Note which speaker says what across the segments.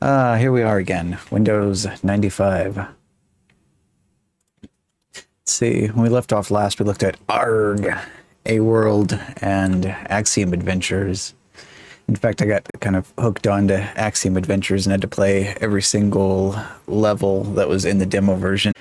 Speaker 1: Here we are again. Windows 95. Let's see. When we left off last, we looked at ARG, A World, and Axiom Adventures. In fact, I got kind of hooked onto Axiom Adventures and had to play every single level that was in the demo version.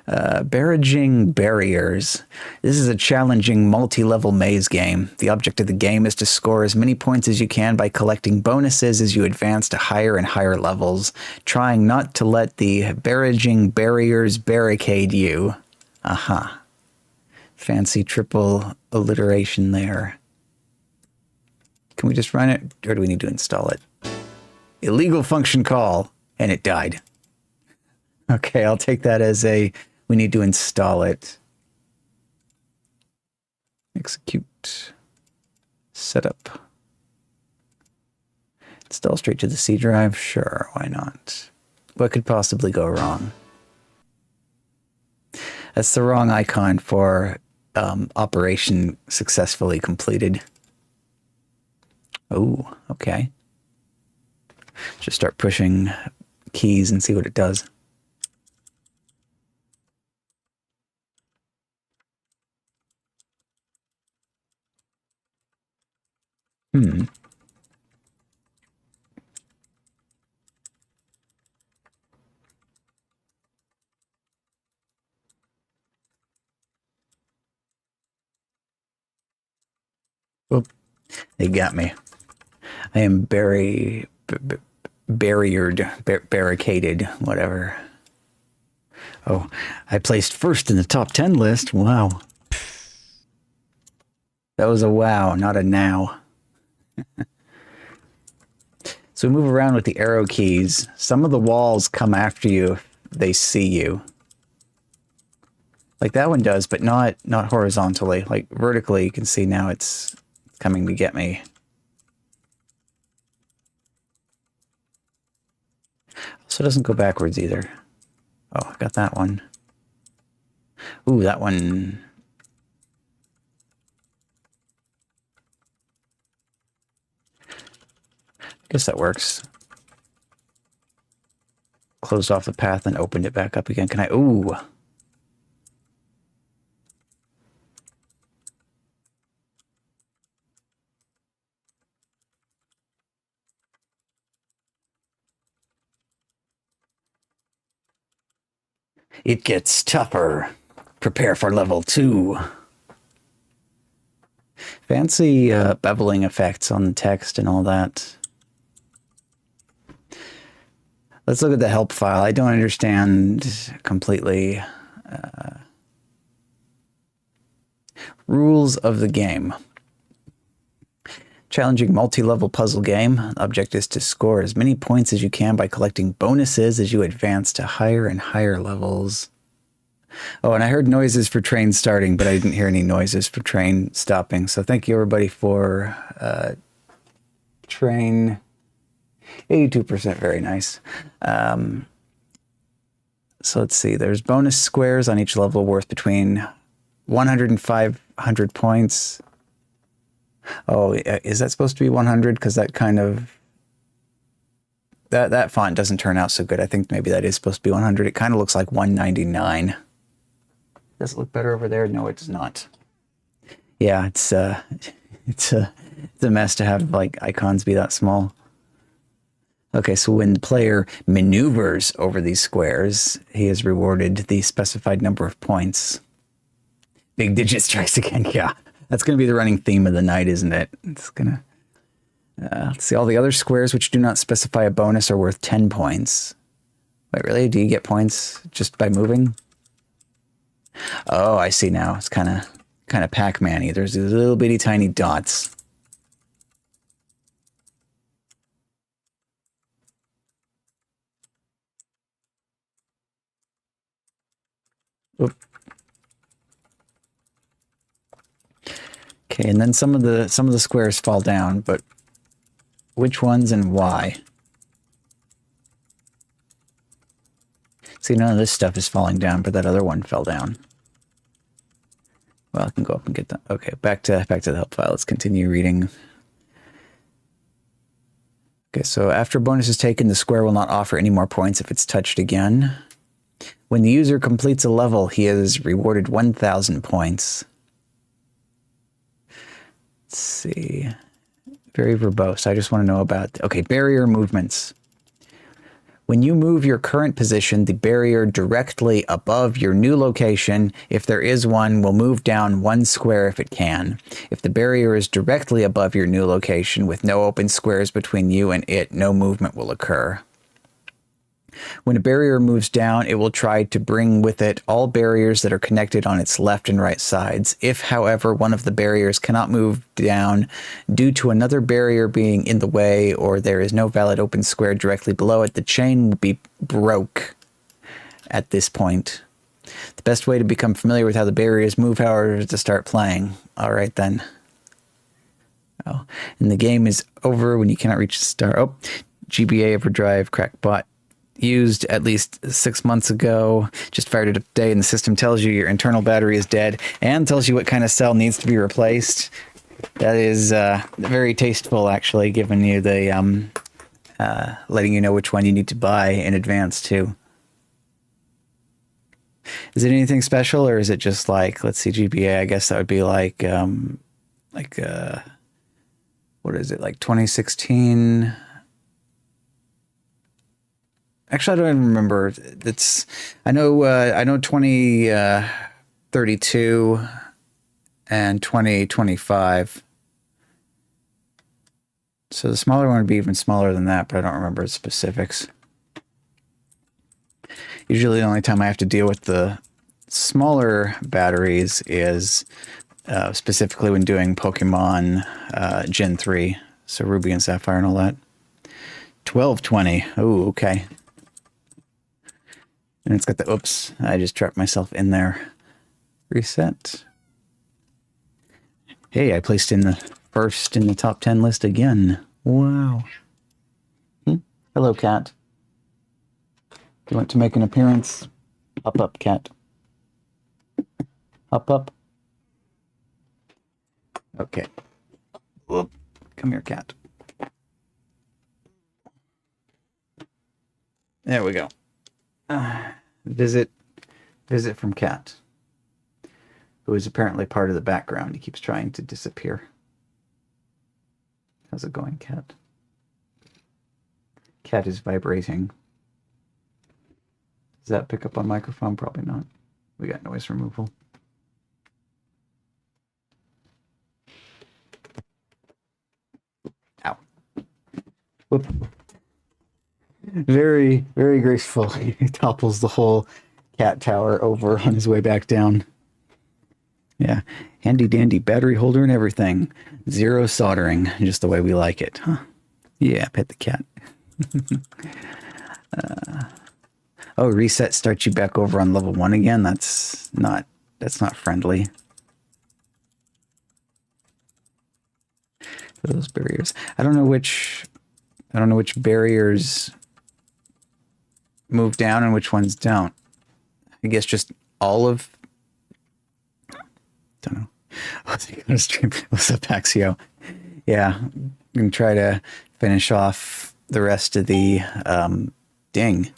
Speaker 1: Barraging Barriers. This is a challenging multi-level maze game. The object of the game is to score as many points as you can by collecting bonuses as you advance to higher and higher levels, trying not to let the barraging barriers barricade you. Aha. Fancy triple alliteration there. Can we just run it, or do we need to install it? Illegal function call, and it died. Okay, I'll take that as a... we need to install it. Execute. Setup. Install straight to the C drive? Sure, why not? What could possibly go wrong? That's the wrong icon for operation successfully completed. Oh, okay. Just start pushing keys and see what it does. Oh, they got me. I am barricaded, whatever. Oh, I placed first in the top 10 list. Wow. That was a wow, not a now. So we move around with the arrow keys. Some of the walls come after you if they see you. Like that one does, but not horizontally. Like vertically, you can see now it's coming to get me. So it doesn't go backwards either. Oh, I got that one. Ooh, that one. I guess that works. Closed off the path and opened it back up again. Can I? Ooh. It gets tougher. Prepare for level 2. Fancy beveling effects on the text and all that. Let's look at the help file. I don't understand completely. Rules of the game. Challenging multi-level puzzle game. The object is to score as many points as you can by collecting bonuses as you advance to higher and higher levels. Oh, and I heard noises for train starting, but I didn't hear any noises for train stopping. So thank you, everybody, for train... 82%, very nice. So let's see. There's bonus squares on each level worth between 100 and 500 points. Oh, is that supposed to be 100? Because that kind of... That font doesn't turn out so good. I think maybe that is supposed to be 100. It kind of looks like 199. Does it look better over there? No, it does not. Yeah, it's a mess to have like icons be that small. Okay, so when the player maneuvers over these squares, he is rewarded the specified number of points. Big digit strikes again. Yeah, that's going to be the running theme of the night, isn't it? It's going to... let's see, all the other squares which do not specify a bonus are worth 10 points. Wait, really? Do you get points just by moving? Oh, I see now. It's kind of Pac-Man-y. There's these little bitty tiny dots. Oop. Okay, and then some of the squares fall down, but which ones and why? See, none of this stuff is falling down, but that other one fell down. Well, I can go up and get that. Okay, back to the help file. Let's continue reading. Okay, so after bonus is taken, the square will not offer any more points if it's touched again. When the user completes a level, he is rewarded 1,000 points. Let's see. Very verbose. I just want to know about... Okay, barrier movements. When you move your current position, the barrier directly above your new location, if there is one, will move down 1 square if it can. If the barrier is directly above your new location with no open squares between you and it, no movement will occur. When a barrier moves down, it will try to bring with it all barriers that are connected on its left and right sides. If, however, one of the barriers cannot move down due to another barrier being in the way or there is no valid open square directly below it, the chain will be broke at this point. The best way to become familiar with how the barriers move, however, is to start playing. All right, then. Oh, and the game is over when you cannot reach the star. Oh, GBA overdrive crackbot. Used at least 6 months ago, just fired it up today, and the system tells you your internal battery is dead and tells you what kind of cell needs to be replaced. That is very tasteful, actually, giving you the letting you know which one you need to buy in advance too. Is it anything special, or is it just like, let's see, GBA? I guess that would be like what is it, like 2016? Actually, I don't even remember. It's I know 2032 and 2025. So the smaller one would be even smaller than that, but I don't remember the specifics. Usually the only time I have to deal with the smaller batteries is specifically when doing Pokemon Gen 3. So Ruby and Sapphire and all that. 1220. Oh, okay. And it's got the, oops, I just trapped myself in there. Reset. Hey, I placed in the first in the top 10 list again. Wow. Hello, cat. You want to make an appearance? Up, cat. Up. Okay. Whoop. Come here, cat. There we go. Visit from cat, who is apparently part of the background. He keeps trying to disappear. How's it going, cat? Cat is vibrating. Does that pick up on microphone? Probably not. We got noise removal. Ow. Whoop. Very, very graceful. He topples the whole cat tower over on his way back down. Yeah, handy dandy battery holder and everything. Zero soldering, just the way we like it, huh? Yeah, pet the cat. Oh, reset starts you back over on level 1 again. That's not friendly. What are those barriers? I don't know which barriers move down and which ones don't. I guess just all of... Don't know. What's he gonna stream? What's up, Axio? Yeah, I'm gonna try to finish off the rest of the ding.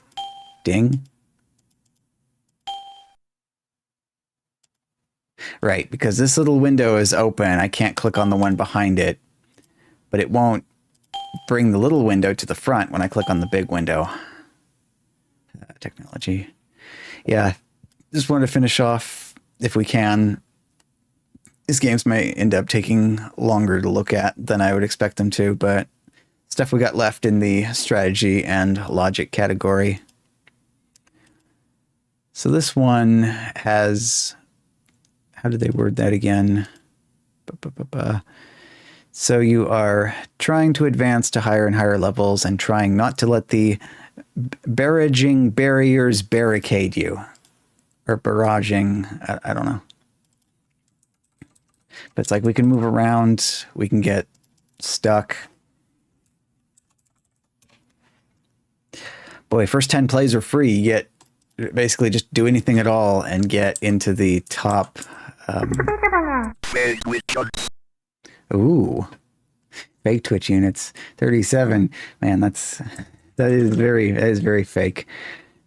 Speaker 1: Right, because this little window is open. I can't click on the one behind it, but it won't bring the little window to the front when I click on the big window. Technology. Yeah, just wanted to finish off if we can. These games may end up taking longer to look at than I would expect them to, but stuff we got left in the strategy and logic category. So this one has... How did they word that again? So you are trying to advance to higher and higher levels and trying not to let the barraging barriers barricade you. Or barraging, I don't know. But it's like we can move around, we can get stuck. Boy, first 10 plays are free. You get basically just do anything at all and get into the top. Ooh. fake Twitch units. 37. Man, that is very fake.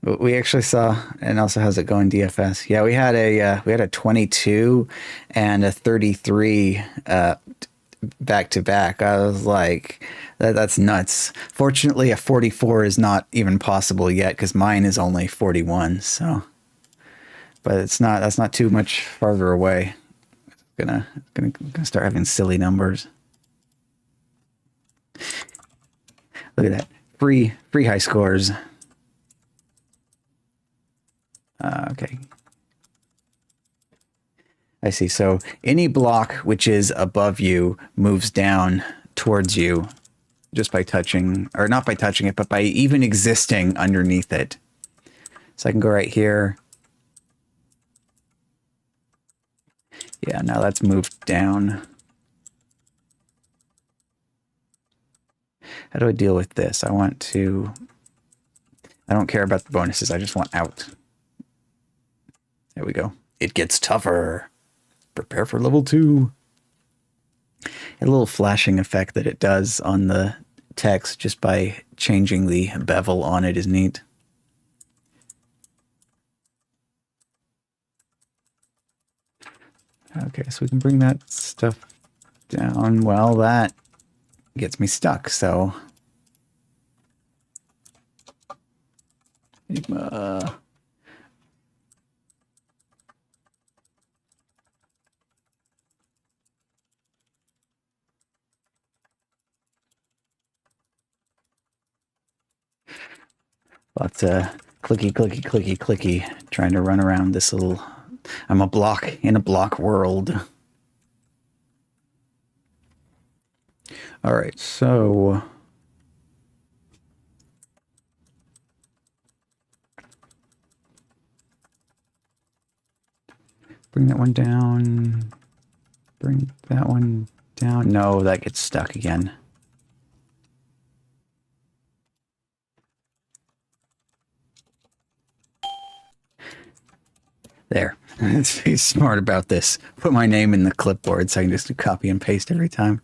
Speaker 1: We actually saw, and also how's it going DFS? Yeah, we had a 22 and a 33 back to back. I was like, that's nuts. Fortunately, a 44 is not even possible yet because mine is only 41. So, but that's not too much farther away. Gonna start having silly numbers. Look at that, free high scores. Okay. I see. So any block which is above you moves down towards you just by touching, or not by touching it, but by even existing underneath it. So I can go right here. Yeah, now that's moved down. How do I deal with this? I don't care about the bonuses. I just want out. There we go. It gets tougher. Prepare for level 2. A little flashing effect that it does on the text just by changing the bevel on it is neat. Okay, so we can bring that stuff down. Well, that gets me stuck, so... Lots of clicky, trying to run around this little... I'm a block in a block world. All right, so... Bring that one down. Bring that one down. No, that gets stuck again. There. Let's be smart about this. Put my name in the clipboard so I can just copy and paste every time.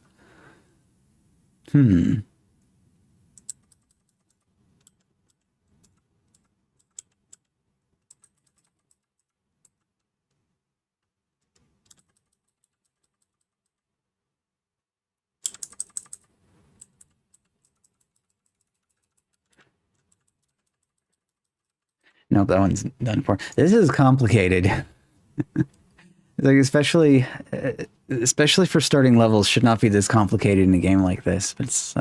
Speaker 1: No, that one's done for. This is complicated. Like especially for starting levels, should not be this complicated in a game like this. But it's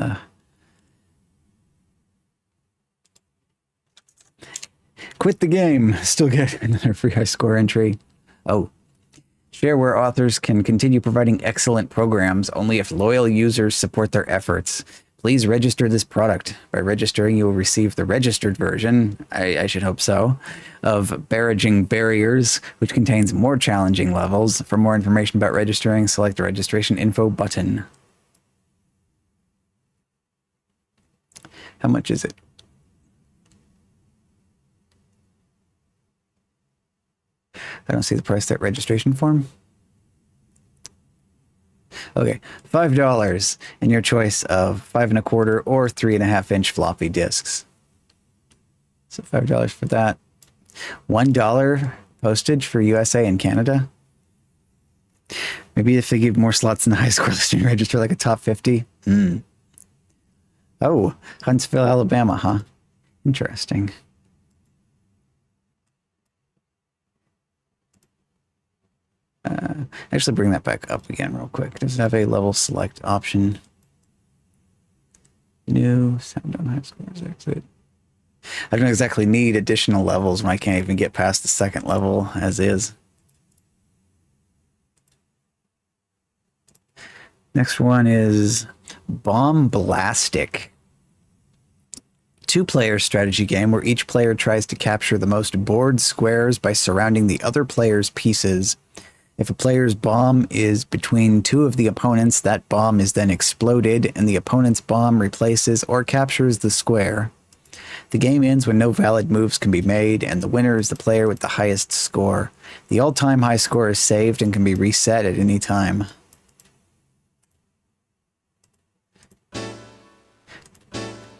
Speaker 1: quit the game. Still get another free high score entry. Oh, shareware authors can continue providing excellent programs only if loyal users support their efforts. Please register this product. By registering, you will receive the registered version, I should hope so, of Barraging Barriers, which contains more challenging levels. For more information about registering, select the registration info button. How much is it? I don't see the price that registration form. Okay, $5 and your choice of 5 1/4 or 3.5 inch floppy disks. So $5 for that. $1 postage for USA and Canada. Maybe if they give more slots in the high score listing, register like a top 50. Oh, Huntsville, Alabama, huh? Interesting. Actually bring that back up again real quick. Does it have a level select option? New, sound on high scores, exit. I don't exactly need additional levels when I can't even get past the second level as is. Next one is Bomblastic. 2-player strategy game where each player tries to capture the most board squares by surrounding the other player's pieces. If a player's bomb is between 2 of the opponents, that bomb is then exploded, and the opponent's bomb replaces or captures the square. The game ends when no valid moves can be made, and the winner is the player with the highest score. The all-time high score is saved and can be reset at any time.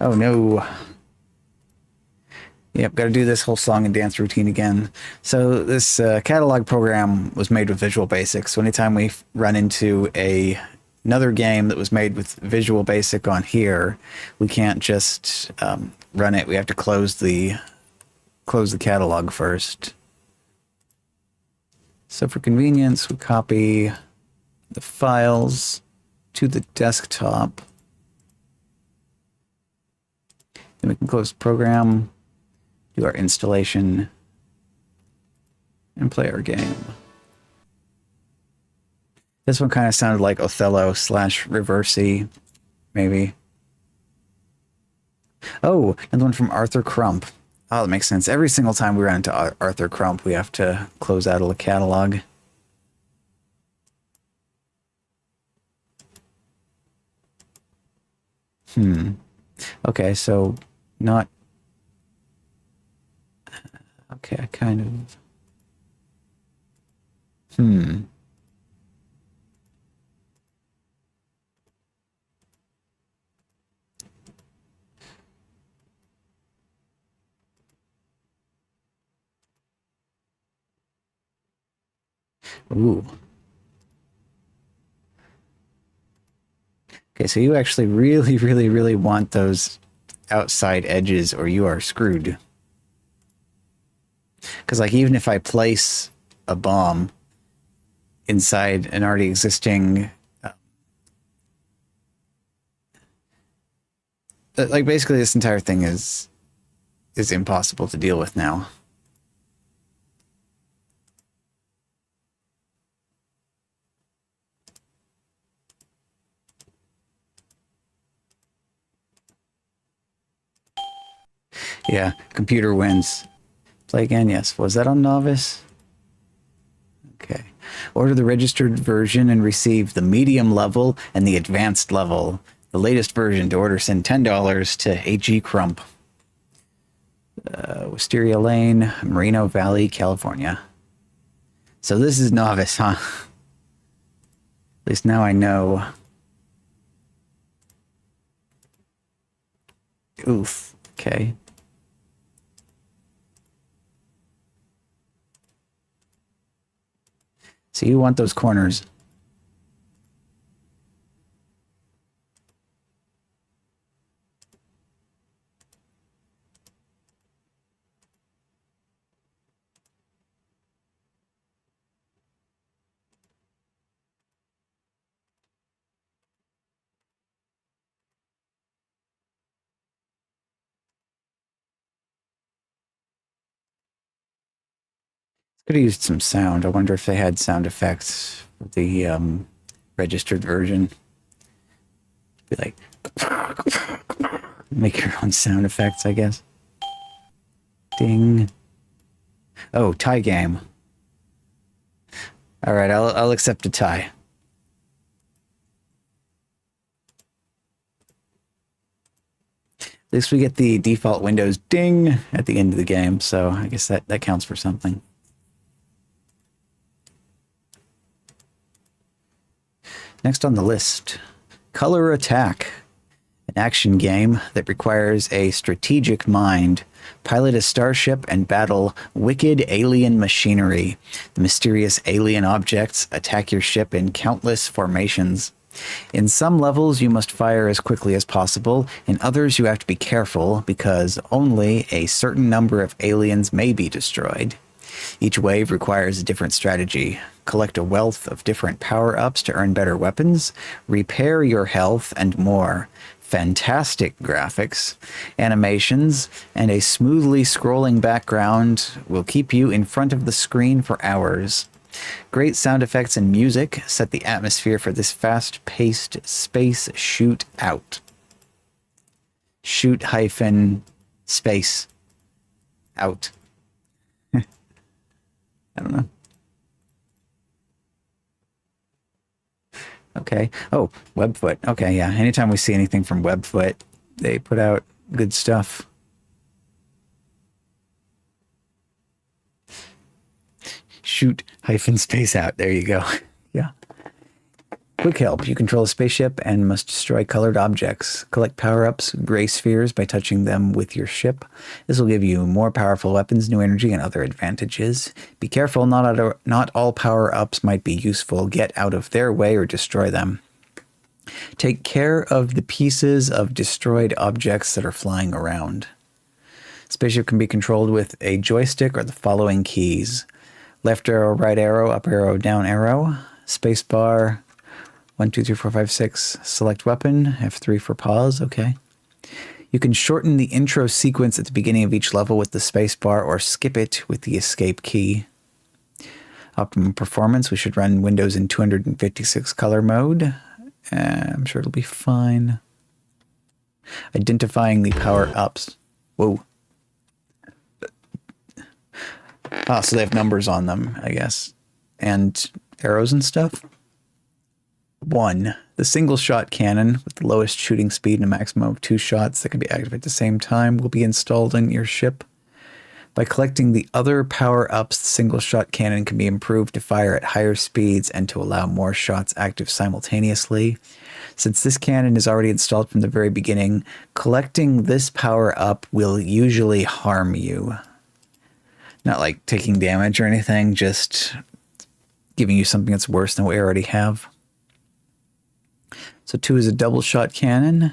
Speaker 1: Oh no. Yep, got to do this whole song and dance routine again. So this catalog program was made with Visual Basic. So anytime we run into another game that was made with Visual Basic on here, we can't just run it. We have to close the catalog first. So for convenience, we copy the files to the desktop. Then we can close the program, do our installation, and play our game. This one kind of sounded like Othello / Reversey, maybe. Oh, another one from Arthur Crump. Oh, that makes sense. Every single time we run into Arthur Crump, we have to close out of the catalog. Okay, so not... Okay, I kind of... Ooh. Okay, so you actually really want those outside edges or you are screwed. Because, like, even if I place a bomb inside an already existing... like, basically this entire thing is impossible to deal with now. Yeah, computer wins. Play again, yes. Was that on Novice? Okay. Order the registered version and receive the medium level and the advanced level. The latest version to order, send $10 to AG Crump. Wisteria Lane, Moreno Valley, California. So this is Novice, huh? At least now I know. Oof. Okay. So you want those corners. Could have used some sound. I wonder if they had sound effects for the registered version. Be like, make your own sound effects, I guess. Ding. Oh, tie game. All right, I'll accept a tie. At least we get the default Windows ding at the end of the game, so I guess that counts for something. Next on the list, Color Attack, an action game that requires a strategic mind. Pilot a starship and battle wicked alien machinery. The mysterious alien objects attack your ship in countless formations. In some levels, you must fire as quickly as possible. In others, you have to be careful because only a certain number of aliens may be destroyed. Each wave requires a different strategy. Collect a wealth of different power-ups to earn better weapons, repair your health, and more. Fantastic graphics, animations, and a smoothly scrolling background will keep you in front of the screen for hours. Great sound effects and music set the atmosphere for this fast-paced space shoot-out. Shoot-space out. I don't know. Okay. Oh, Webfoot. Okay, yeah. Anytime we see anything from Webfoot, they put out good stuff. Shoot-space out. There you go. Yeah. Quick help. You control a spaceship and must destroy colored objects. Collect power-ups, gray spheres, by touching them with your ship. This will give you more powerful weapons, new energy, and other advantages. Be careful, not all power-ups might be useful. Get out of their way or destroy them. Take care of the pieces of destroyed objects that are flying around. Spaceship can be controlled with a joystick or the following keys. Left arrow, right arrow, up arrow, down arrow. Spacebar. 1, 2, 3, 4, 5, 6. Select weapon. F3 for pause. Okay. You can shorten the intro sequence at the beginning of each level with the spacebar or skip it with the escape key. Optimum performance. We should run Windows in 256 color mode. I'm sure it'll be fine. Identifying the power-ups. Whoa. Ah, so they have numbers on them, I guess. And arrows and stuff. 1. The single-shot cannon with the lowest shooting speed and a maximum of 2 shots that can be activated at the same time will be installed in your ship. By collecting the other power-ups, the single-shot cannon can be improved to fire at higher speeds and to allow more shots active simultaneously. Since this cannon is already installed from the very beginning, collecting this power-up will usually harm you. Not like taking damage or anything, just giving you something that's worse than what we already have. So 2 is a double shot cannon.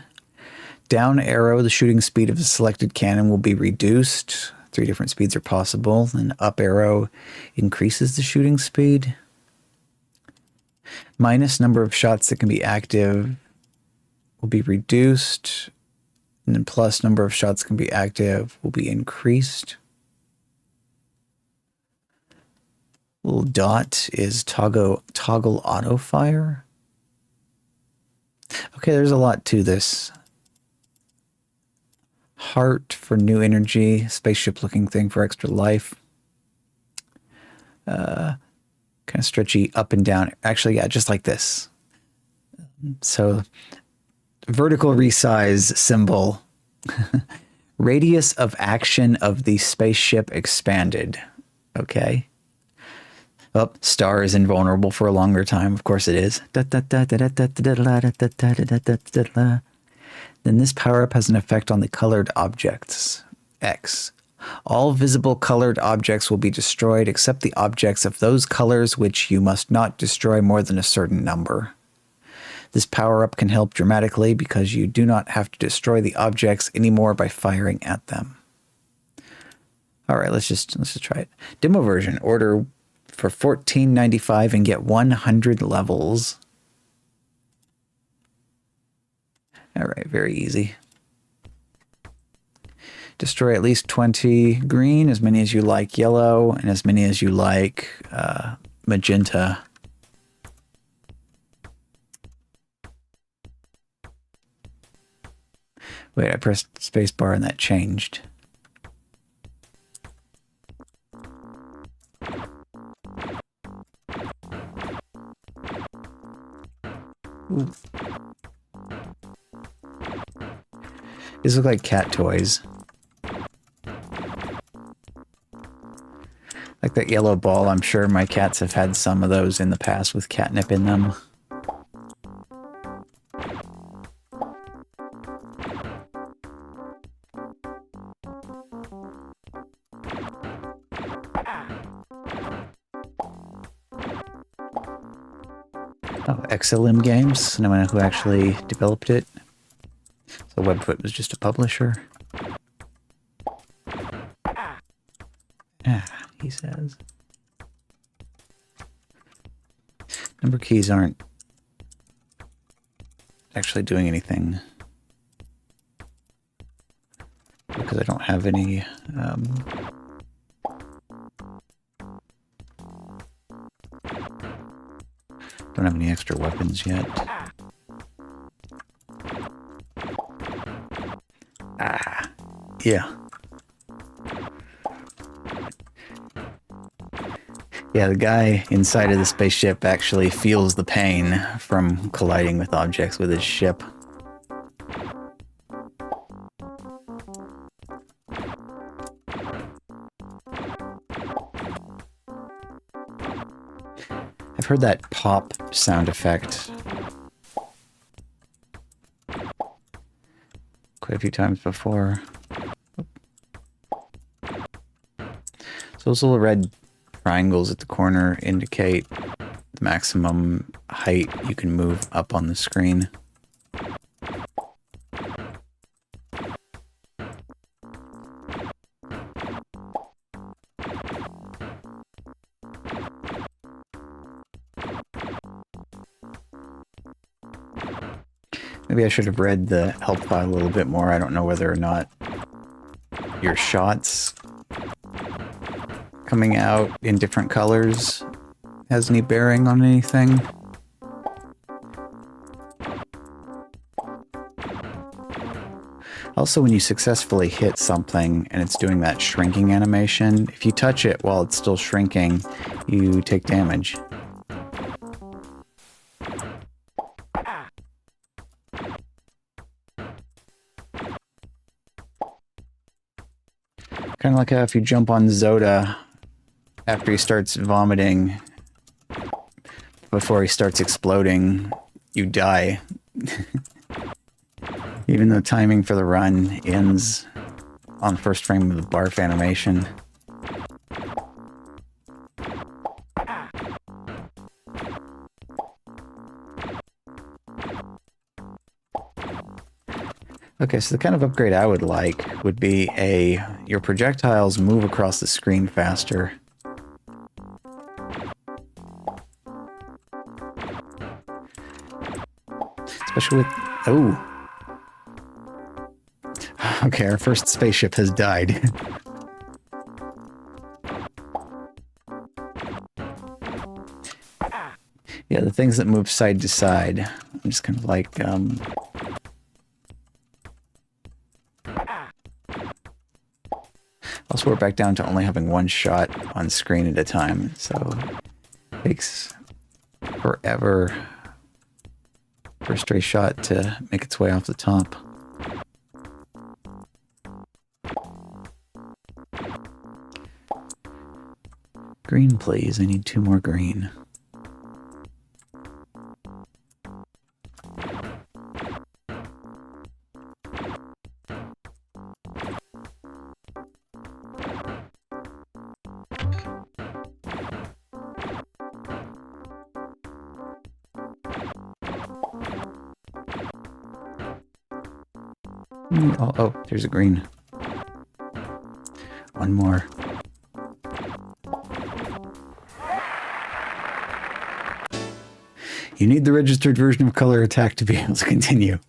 Speaker 1: Down arrow, the shooting speed of the selected cannon will be reduced. 3 different speeds are possible. And up arrow increases the shooting speed. Minus number of shots that can be active will be reduced. And then plus number of shots can be active will be increased. Little dot is toggle auto fire. Okay, there's a lot to this. Heart for new energy, spaceship looking thing for extra life. Kind of stretchy up and down. Actually, yeah, just like this. So vertical resize symbol. Radius of action of the spaceship expanded. Okay. Oh, star is invulnerable for a longer time. Of course it is. Then this power-up has an effect on the colored objects. X. All visible colored objects will be destroyed except the objects of those colors which you must not destroy more than a certain number. This power-up can help dramatically because you do not have to destroy the objects anymore by firing at them. All right, let's just try it. Demo version. Order for $14.95 and get 100 levels. All right, very easy. Destroy at least 20 green, as many as you like yellow, and as many as you like magenta. Wait, I pressed spacebar and that changed. Ooh. These look like cat toys. Like that yellow ball, I'm sure my cats have had some of those in the past with catnip in them. Oh, XLM Games. No one know who actually developed it. So Webfoot was just a publisher. He says. Number keys aren't actually doing anything. Because I don't have any... don't have any extra weapons yet. Yeah. Yeah, the guy inside of the spaceship actually feels the pain from colliding with objects with his ship. I've heard that pop sound effect quite a few times before. So those little red triangles at the corner indicate the maximum height you can move up on the screen. Maybe I should have read the help file a little bit more. I don't know whether or not your shots coming out in different colors has any bearing on anything. Also, when you successfully hit something and it's doing that shrinking animation, if you touch it while it's still shrinking, you take damage. Kind of like how if you jump on Zoda after he starts vomiting, before he starts exploding, you die. Even though timing for the run ends on the first frame of the barf animation. Okay, so the kind of upgrade I would like would be your projectiles move across the screen faster. Especially with... Oh! Okay, our first spaceship has died. Yeah, the things that move side to side. I'm just kind of like... Also, we're back down to only having one shot on screen at a time, so it takes forever for a stray shot to make its way off the top. Green, please. I need 2 more green. Oh, there's a green. One more. You need the registered version of Color Attack to be able to continue.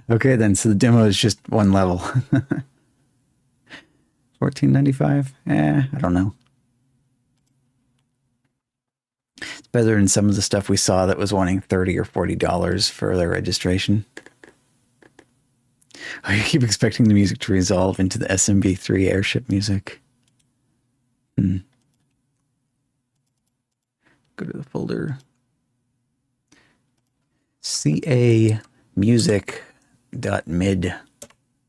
Speaker 1: Okay then, so the demo is just one level. $14.95? I don't know. It's better than some of the stuff we saw that was wanting $30 or $40 for their registration. I keep expecting the music to resolve into the SMB3 airship music. Go to the folder. CA music.mid.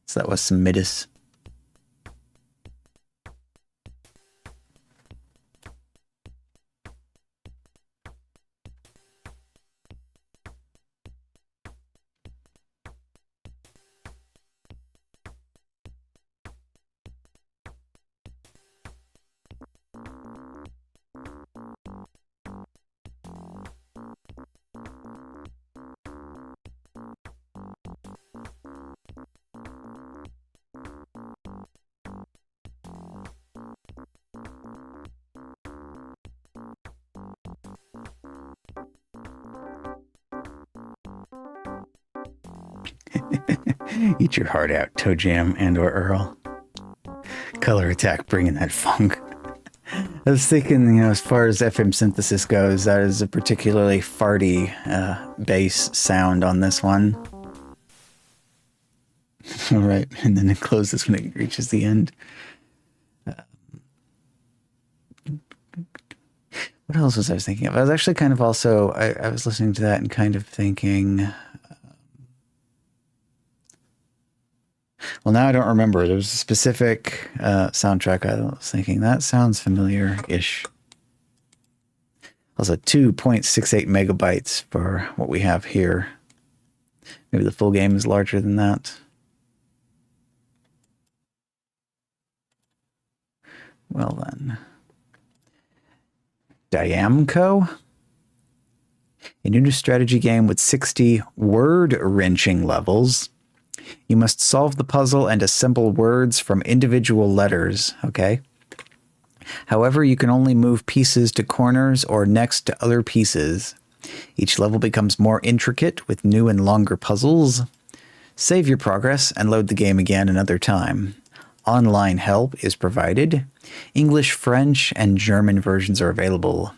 Speaker 1: So that was some midis. Eat your heart out, Toe Jam and or Earl. Color Attack bringing that funk. I was thinking, you know, as far as FM synthesis goes, that is a particularly farty bass sound on this one. All right, and then it closes when it reaches the end. What else was I thinking of? I was actually kind of also, I was listening to that and kind of thinking... Well, now I don't remember. There was a specific soundtrack I was thinking, that sounds familiar-ish. Also 2.68 megabytes for what we have here. Maybe the full game is larger than that. Well then. Diamco? A new strategy game with 60 word-wrenching levels. You must solve the puzzle and assemble words from individual letters. Okay. However, you can only move pieces to corners or next to other pieces. Each level becomes more intricate with new and longer puzzles. Save your progress and load the game again another time. Online help is provided. English, French, and German versions are available.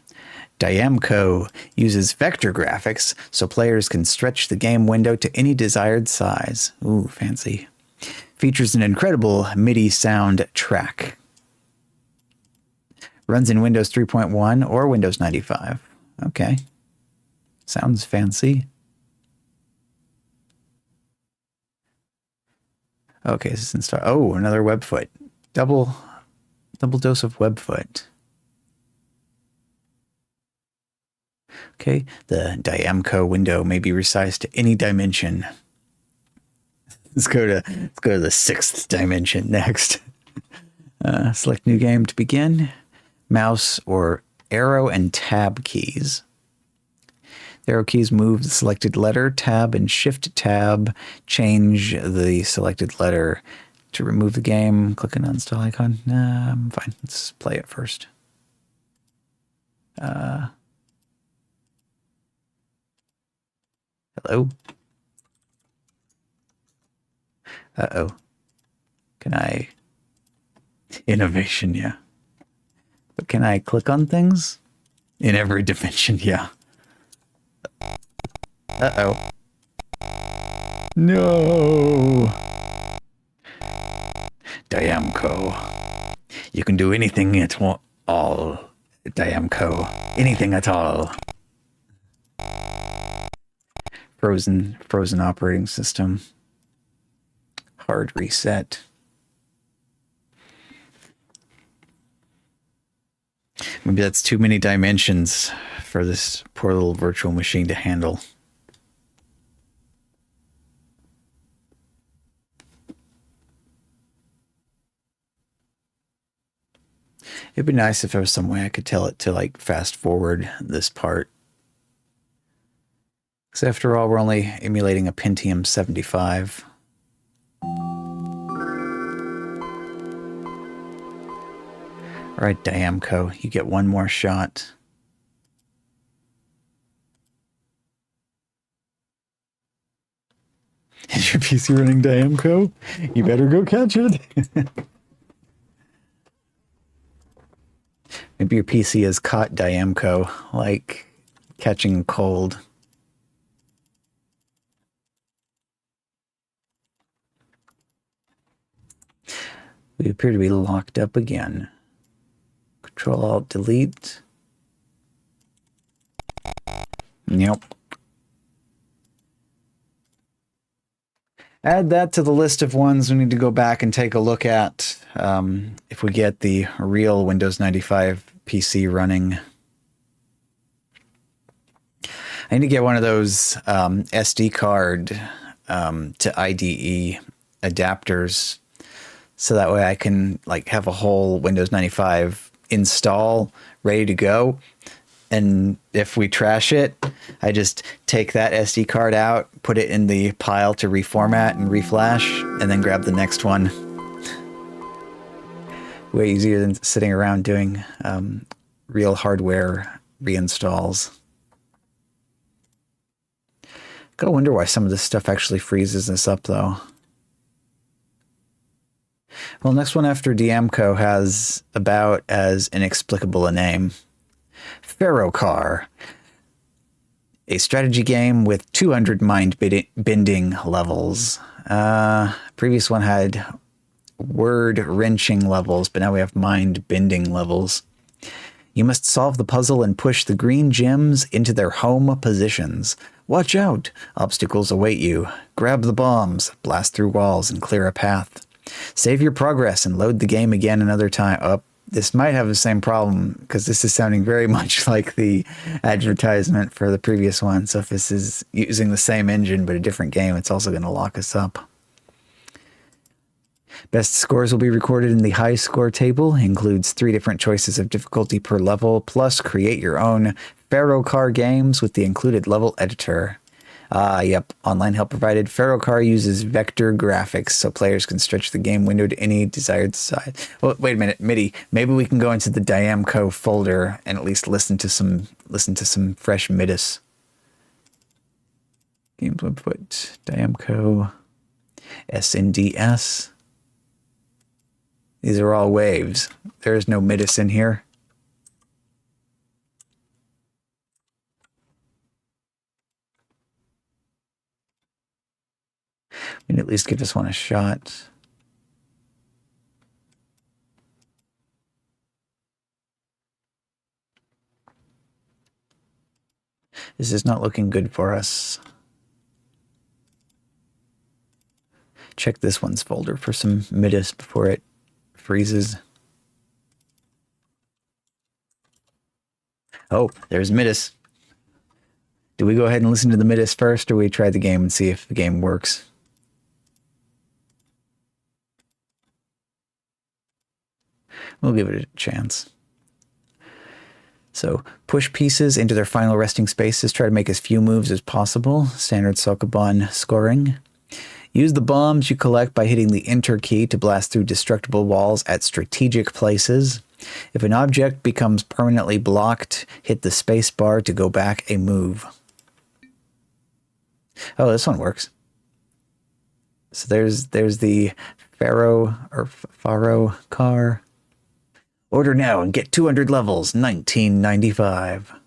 Speaker 1: Diamco uses vector graphics so players can stretch the game window to any desired size. Ooh, fancy. Features an incredible MIDI sound track. Runs in Windows 3.1 or Windows 95. Okay. Sounds fancy. Okay, this is installed. Oh, another webfoot. Double dose of webfoot. Okay, the Diamco window may be resized to any dimension. Let's go to the 6th dimension next. Select new game to begin. Mouse or arrow and tab keys. The arrow keys move the selected letter, tab, and shift tab. Change the selected letter to remove the game. Click on uninstall icon. Nah, I'm fine. Let's play it first. Hello? Uh-oh. Can I... Innovation, yeah. But can I click on things? In every dimension, yeah. Uh-oh. No! Diamco. You can do anything at all. Diamco. Anything at all. Frozen operating system. Hard reset. Maybe that's too many dimensions for this poor little virtual machine to handle. It'd be nice if there was some way I could tell it to like fast forward this part. Because after all, we're only emulating a Pentium 75. All right, Diamco, you get one more shot. Is your PC running Diamco? You better go catch it. Maybe your PC has caught Diamco, like catching a cold. We appear to be locked up again. Control-Alt-Delete. Yep. Add that to the list of ones we need to go back and take a look at if we get the real Windows 95 PC running. I need to get one of those SD card to IDE adapters so that way I can like have a whole Windows 95 install ready to go. And if we trash it, I just take that SD card out, put it in the pile to reformat and reflash, and then grab the next one. Way easier than sitting around doing real hardware reinstalls. Gotta wonder why some of this stuff actually freezes this up, though. Well, next one after Diamco has about as inexplicable a name. Farocar. A strategy game with 200 mind-bending levels. Previous one had word-wrenching levels, but now we have mind-bending levels. You must solve the puzzle and push the green gems into their home positions. Watch out! Obstacles await you. Grab the bombs, blast through walls, and clear a path. Save your progress and load the game again another time. Oh, this might have the same problem because this is sounding very much like the advertisement for the previous one. So if this is using the same engine but a different game, it's also going to lock us up. Best scores will be recorded in the high score table. Includes 3 different choices of difficulty per level, plus create your own Farocar games with the included level editor. Yep. Online help provided. Farocar uses vector graphics, so players can stretch the game window to any desired size. Well, wait a minute, MIDI. Maybe we can go into the Diamco folder and at least listen to some fresh midis. Games input, Diamco, SNDS. These are all waves. There is no midis in here. We can at least give this one a shot. This is not looking good for us. Check this one's folder for some midis before it freezes. Oh, there's midis. Do we go ahead and listen to the midis first, or we try the game and see if the game works? We'll give it a chance. So, push pieces into their final resting spaces. Try to make as few moves as possible. Standard Sokoban scoring. Use the bombs you collect by hitting the Enter key to blast through destructible walls at strategic places. If an object becomes permanently blocked, hit the space bar to go back a move. Oh, this one works. So there's the Farocar. Order now and get 200 levels, $19.95.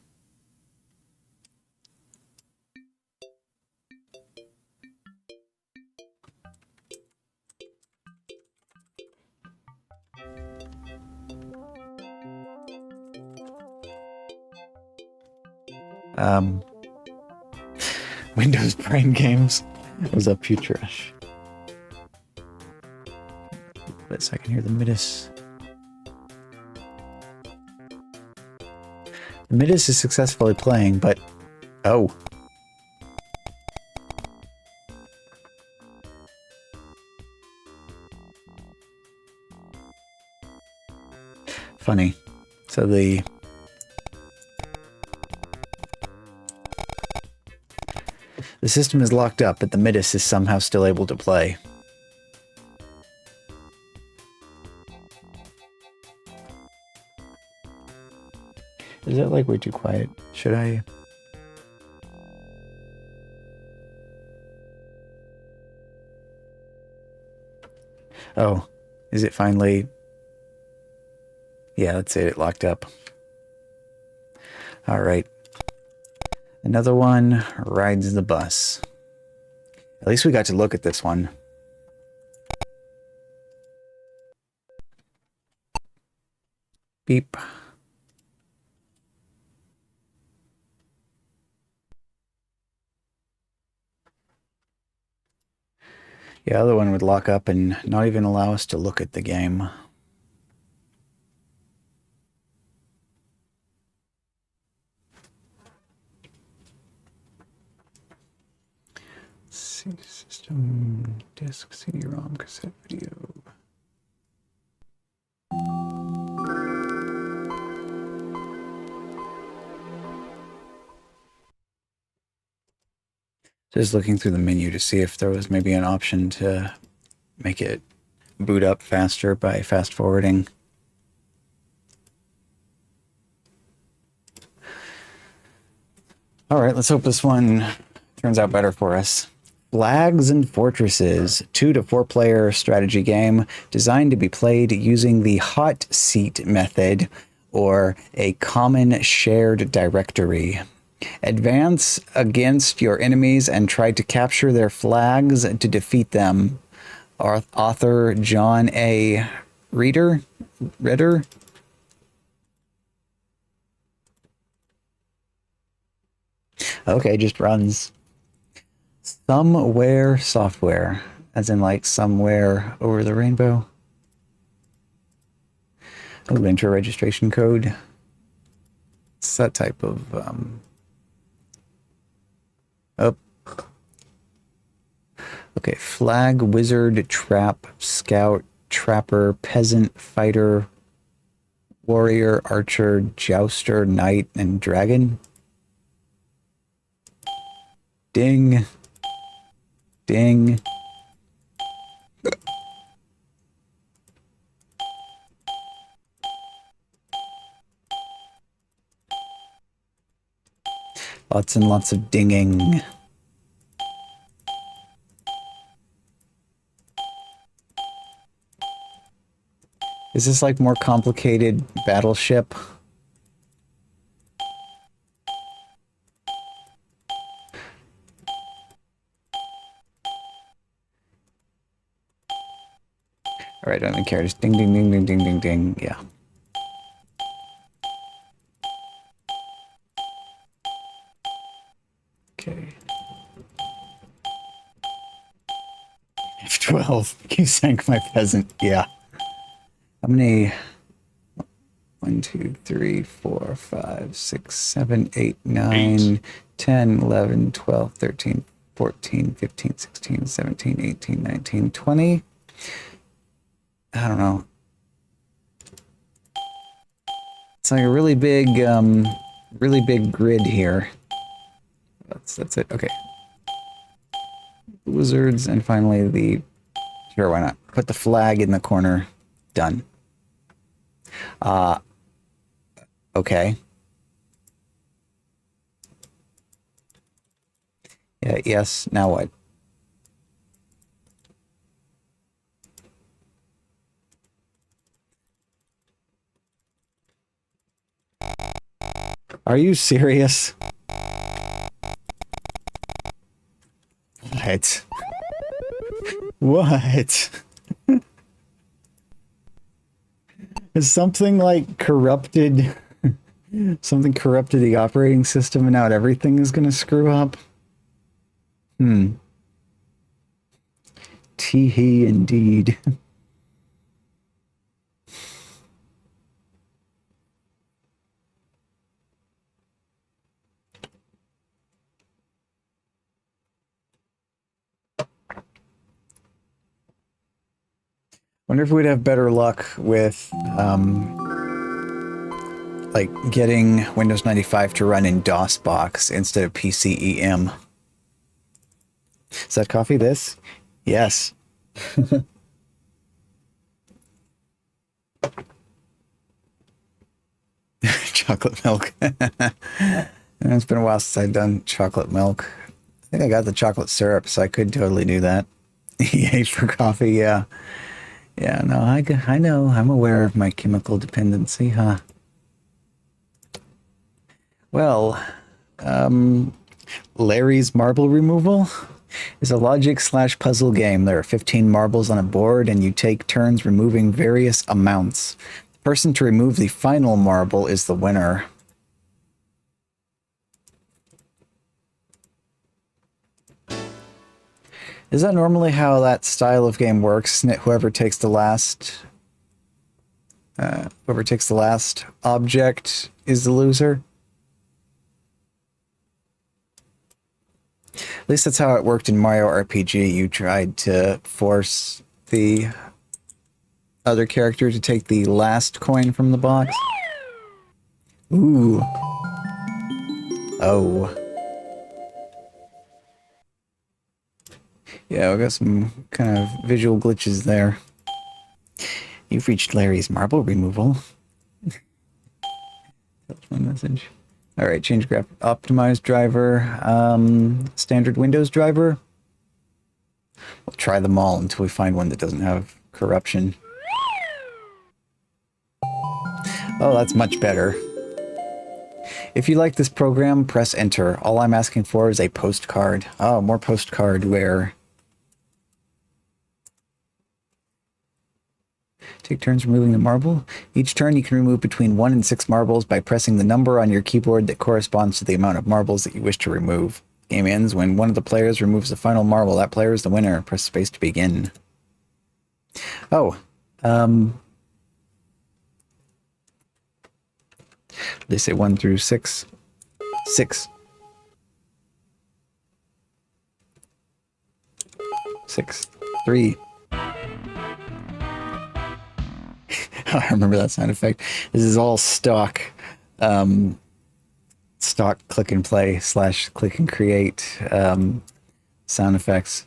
Speaker 1: Windows Brain Games. What's up, Futrash? Wait a second, I can hear the midis. The midis is successfully playing, but... Oh. Funny. So the system is locked up, but the midis is somehow still able to play. Is that like way too quiet? Should I? Oh, is it finally? Yeah, that's it. It locked up. All right. Another one rides the bus. At least we got to look at this one. Beep. Yeah, the other one would lock up and not even allow us to look at the game. System, disk, CD-ROM, cassette, video. Just looking through the menu to see if there was maybe an option to make it boot up faster by fast forwarding. All right, let's hope this one turns out better for us. Flags and Fortresses, 2 to 4 player strategy game designed to be played using the hot seat method or a common shared directory. Advance against your enemies and try to capture their flags to defeat them. Author John A. Ritter? Okay, just runs. Somewhere software, as in like somewhere over the rainbow. Oh, enter registration code. It's that type of oh. Okay, Flag, Wizard, Trap, Scout, trapper, peasant, fighter, warrior, archer, jouster, knight, and dragon. Ding. Ding. Lots and lots of dinging. Is this like more complicated Battleship? All right, I don't care. Just ding, ding, ding, ding, ding, ding, ding. Yeah. Okay. F12. You sank my peasant. Yeah. How many? 1, 2, 3, 4, 5, 6, 7, 8, 9, 10, 11, 12, 13, 14, 15, 16, 17, 18, 19, 20. I don't know. It's like a really big grid here. That's it. Okay. Wizards, and finally the... Sure, why not? Put the flag in the corner. Done. Okay. Yeah, yes, now what? Are you serious? What? What? Is something like corrupted... Something corrupted the operating system and now everything is going to screw up? Tee-hee indeed. Wonder if we'd have better luck with, like, getting Windows 95 to run in DOSBox instead of PCem. Is that coffee this? Yes. Chocolate milk. It's been a while since I've done chocolate milk. I think I got the chocolate syrup, so I could totally do that. Yay for coffee, yeah. Yeah, no, I know. I'm aware of my chemical dependency, huh? Well, Larry's Marble Removal is a logic/puzzle game. There are 15 marbles on a board, and you take turns removing various amounts. The person to remove the final marble is the winner. Is that normally how that style of game works? Isn't it whoever takes the last object is the loser? At least that's how it worked in Mario RPG. You tried to force the other character to take the last coin from the box. Ooh. Oh. Yeah, we got some kind of visual glitches there. You've reached Larry's Marble Removal. That's my message. All right, change graph. Optimized driver. Standard Windows driver. We'll try them all until we find one that doesn't have corruption. Oh, that's much better. If you like this program, press enter. All I'm asking for is a postcard. Oh, more postcardware. Take turns removing the marble. Each turn you can remove between 1 and 6 marbles by pressing the number on your keyboard that corresponds to the amount of marbles that you wish to remove. Game ends when one of the players removes the final marble. That player is the winner. Press space to begin. Oh. They say 1 through 6. 6. 6. 3. I remember that sound effect. This is all stock, stock click and play / click and create sound effects.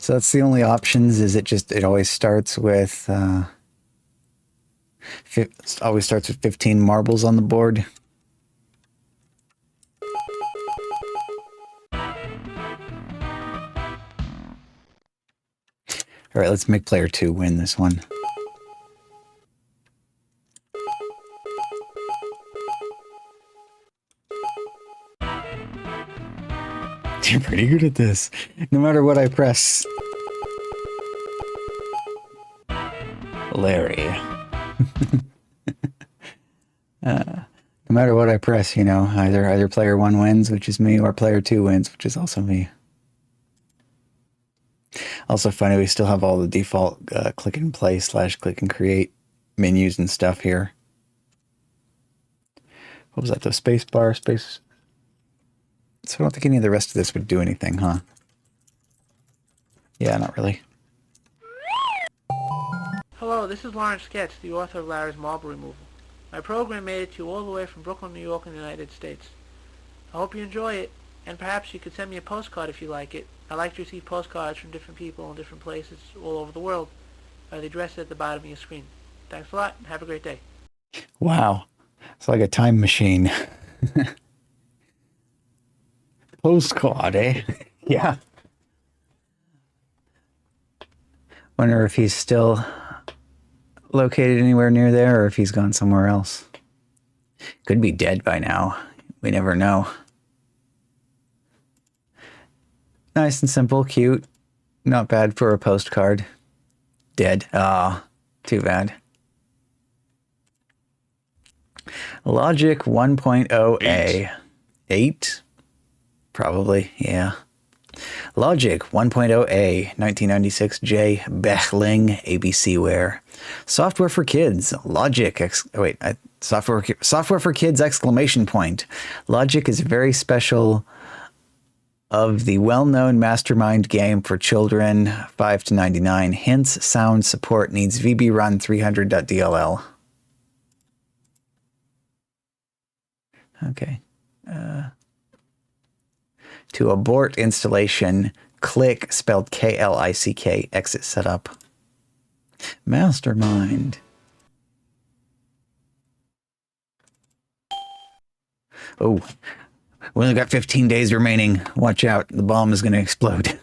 Speaker 1: So that's the only options. Is it always starts with always starts with 15 marbles on the board. All right, let's make player 2 win this one. You're pretty good at this. No matter what I press. Larry. No matter what I press, you know, either player 1 wins, which is me, or player 2 wins, which is also me. Also funny, we still have all the default click and play / click and create menus and stuff here. What was that? The space bar, space... So I don't think any of the rest of this would do anything, huh? Yeah, not really.
Speaker 2: Hello, this is Lawrence Sketch, the author of Larry's Marble Removal. My program made it to you all the way from Brooklyn, New York in the United States. I hope you enjoy it, and perhaps you could send me a postcard if you like it. I like to receive postcards from different people in different places all over the world. The address is at the bottom of your screen. Thanks a lot, and have a great day.
Speaker 1: Wow. It's like a time machine. Postcard, eh? Yeah. Wonder if he's still located anywhere near there or if he's gone somewhere else. Could be dead by now. We never know. Nice and simple, cute. Not bad for a postcard. Dead. Ah, too bad. Logic 1.0a. 8? Probably, yeah. Logic 1.0a, 1996 J. Bechling, ABCware. Software for kids. Logic, software for kids, exclamation point. Logic is very special of the well-known mastermind game for children, 5 to 99. Hence, sound support needs VB run 300.dll. Okay. To abort installation, click, spelled K-L-I-C-K, exit setup. Mastermind. Oh, we only got 15 days remaining. Watch out, the bomb is going to explode.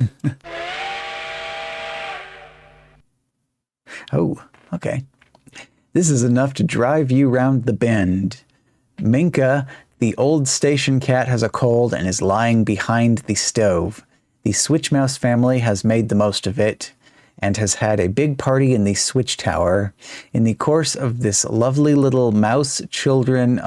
Speaker 1: Oh, okay. This is enough to drive you round the bend. Minka, the old station cat, has a cold and is lying behind the stove. The switch mouse family has made the most of it and has had a big party in the switch tower. In the course of this, the lovely little mouse children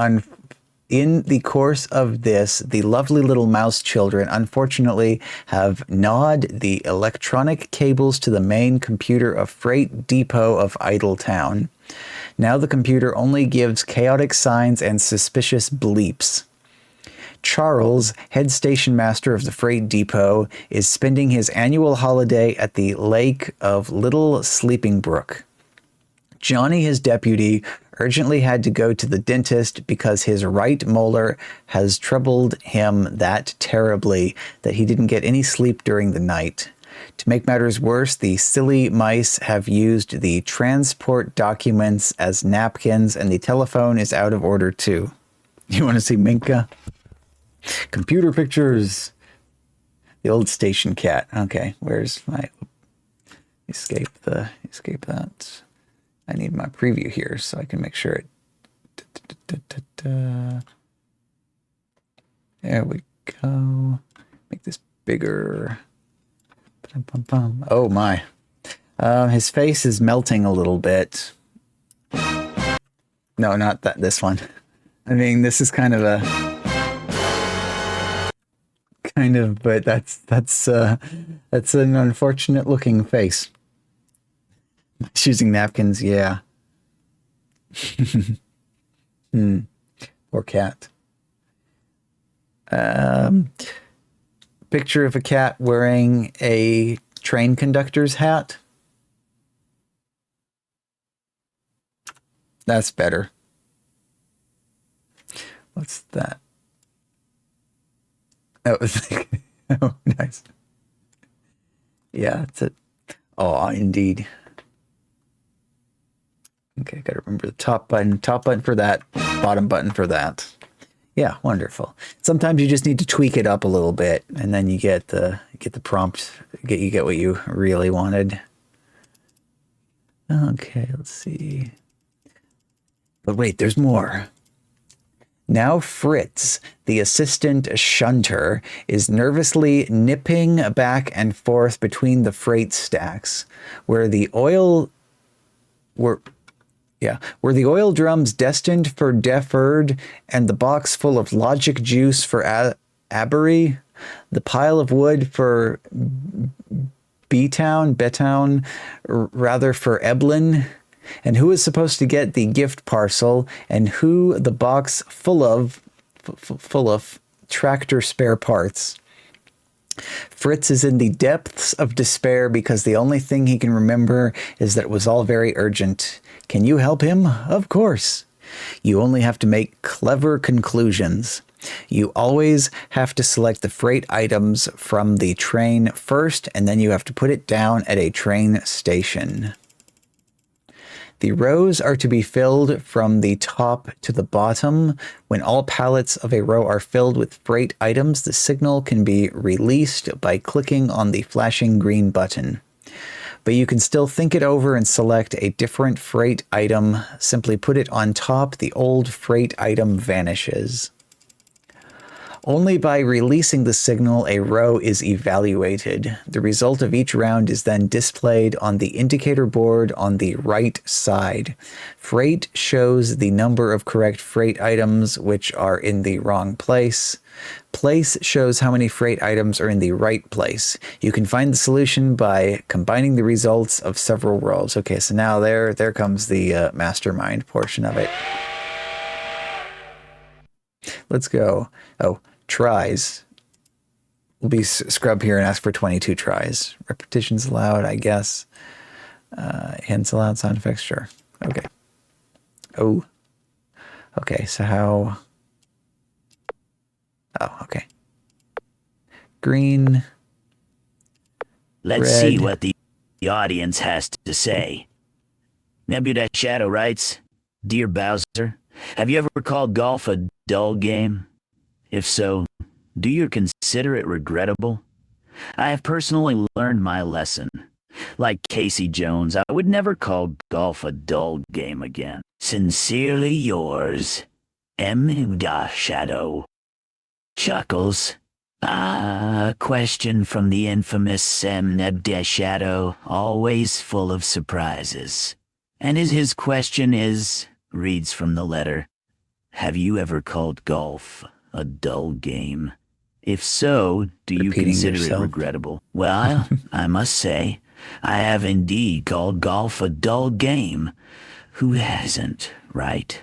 Speaker 1: unfortunately have gnawed the electronic cables to the main computer of Freight Depot of Idletown. Now the computer only gives chaotic signs and suspicious bleeps. Charles, head station master of the Freight Depot, is spending his annual holiday at the lake of Little Sleeping Brook. Johnny, his deputy, urgently had to go to the dentist because his right molar has troubled him that terribly that he didn't get any sleep during the night. To make matters worse, the silly mice have used the transport documents as napkins, and the telephone is out of order too. You want to see Minka? Computer pictures. The old station cat. Okay, where's my... Escape that. I need my preview here so I can make sure it... There we go. Make this bigger. Oh my. His face is melting a little bit. No, not that. This one. I mean, this is kind of a... but that's an unfortunate looking face. Choosing napkins, yeah. Poor cat. Picture of a cat wearing a train conductor's hat. That's better. What's that? Oh, oh, nice. Yeah, it's a. Oh, indeed. Okay, gotta remember the top button for that, bottom button for that. Yeah, wonderful. Sometimes you just need to tweak it up a little bit, and then you get the prompt. You get what you really wanted. Okay, let's see. But wait, there's more. Now Fritz, the assistant shunter, is nervously nipping back and forth between the freight stacks, where the oil drums destined for deferred and the box full of logic juice for Abery, the pile of wood for Betown, rather for Eblin, and who is supposed to get the gift parcel, and who the box full of tractor spare parts. Fritz is in the depths of despair because the only thing he can remember is that it was all very urgent. Can you help him? Of course. You only have to make clever conclusions. You always have to select the freight items from the train first, and then you have to put it down at a train station. The rows are to be filled from the top to the bottom. When all pallets of a row are filled with freight items, the signal can be released by clicking on the flashing green button. But you can still think it over and select a different freight item. Simply put it on top. The old freight item vanishes. Only by releasing the signal, a row is evaluated. The result of each round is then displayed on the indicator board on the right side. Freight shows the number of correct freight items which are in the wrong place. Place shows how many freight items are in the right place. You can find the solution by combining the results of several rows. Okay, so now there comes the mastermind portion of it. Let's go. Oh, tries. We'll be scrub here and ask for 22 tries. Repetitions allowed, I guess. Hints allowed, sound effects, sure. Okay. Oh. Okay, so how... Oh, okay. Green.
Speaker 3: Let's
Speaker 1: red.
Speaker 3: see what the audience has to say. Nebula Shadow writes, Dear Bowser, have you ever called golf a dull game? If so, do you consider it regrettable? I have personally learned my lesson. Like Casey Jones, I would never call golf a dull game again. Sincerely yours, M. Shadow. Chuckles. A question from the infamous Nebda Shadow, always full of surprises. And his question is, reads from the letter, have you ever called golf a dull game? If so, do you consider it regrettable? Well, I must say, I have indeed called golf a dull game. Who hasn't, right?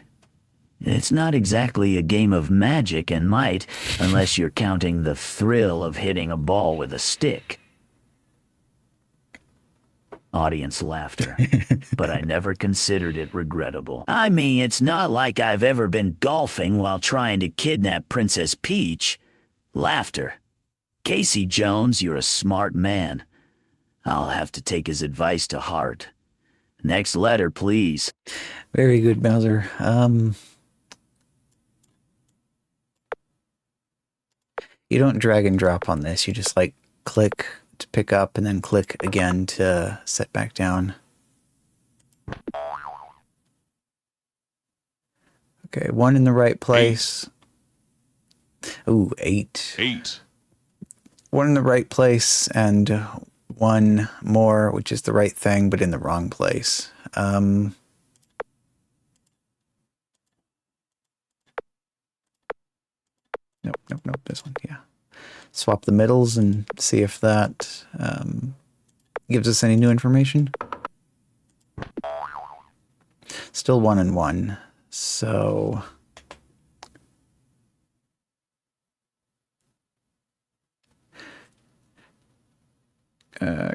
Speaker 3: It's not exactly a game of magic and might, unless you're counting the thrill of hitting a ball with a stick. Audience laughter. But I never considered it regrettable. I mean, it's not like I've ever been golfing while trying to kidnap Princess Peach. Laughter. Casey Jones, you're a smart man. I'll have to take his advice to heart. Next letter, please.
Speaker 1: Very good, Bowser. You don't drag and drop on this. You just like click to pick up and then click again to set back down. Okay, 1 in the right place. Ooh, 8.
Speaker 4: 8.
Speaker 1: 1 in the right place and 1 more, which is the right thing, but in the wrong place. Nope, this one, yeah. Swap the middles and see if that gives us any new information. Still 1 and 1. So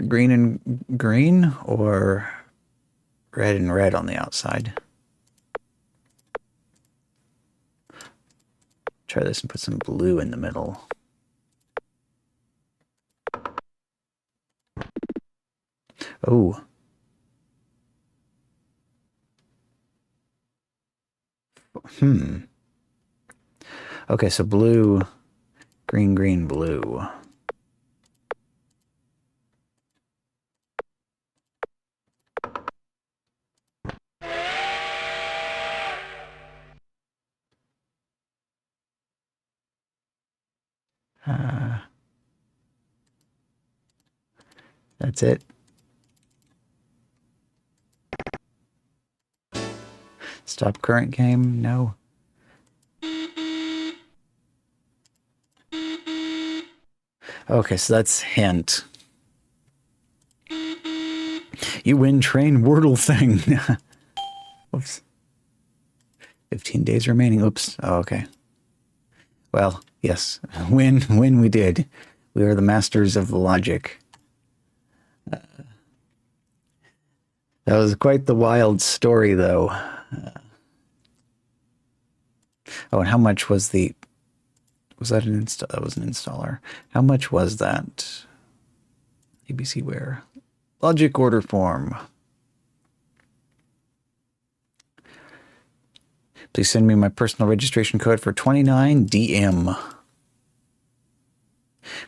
Speaker 1: green and green or red and red on the outside. Try this and put some blue in the middle. Oh. Okay, so blue, green, green, blue. That's it. Stop current game? No. Okay, so that's hint. You win train Wordle thing. Oops. 15 days remaining. Oops. Oh, okay. Well, yes. Win we did. We are the masters of the logic. That was quite the wild story, though. Oh, and how much was the... Was that an install? That was an installer. How much was that? ABCware. Logic order form. Please send me my personal registration code for 29DM.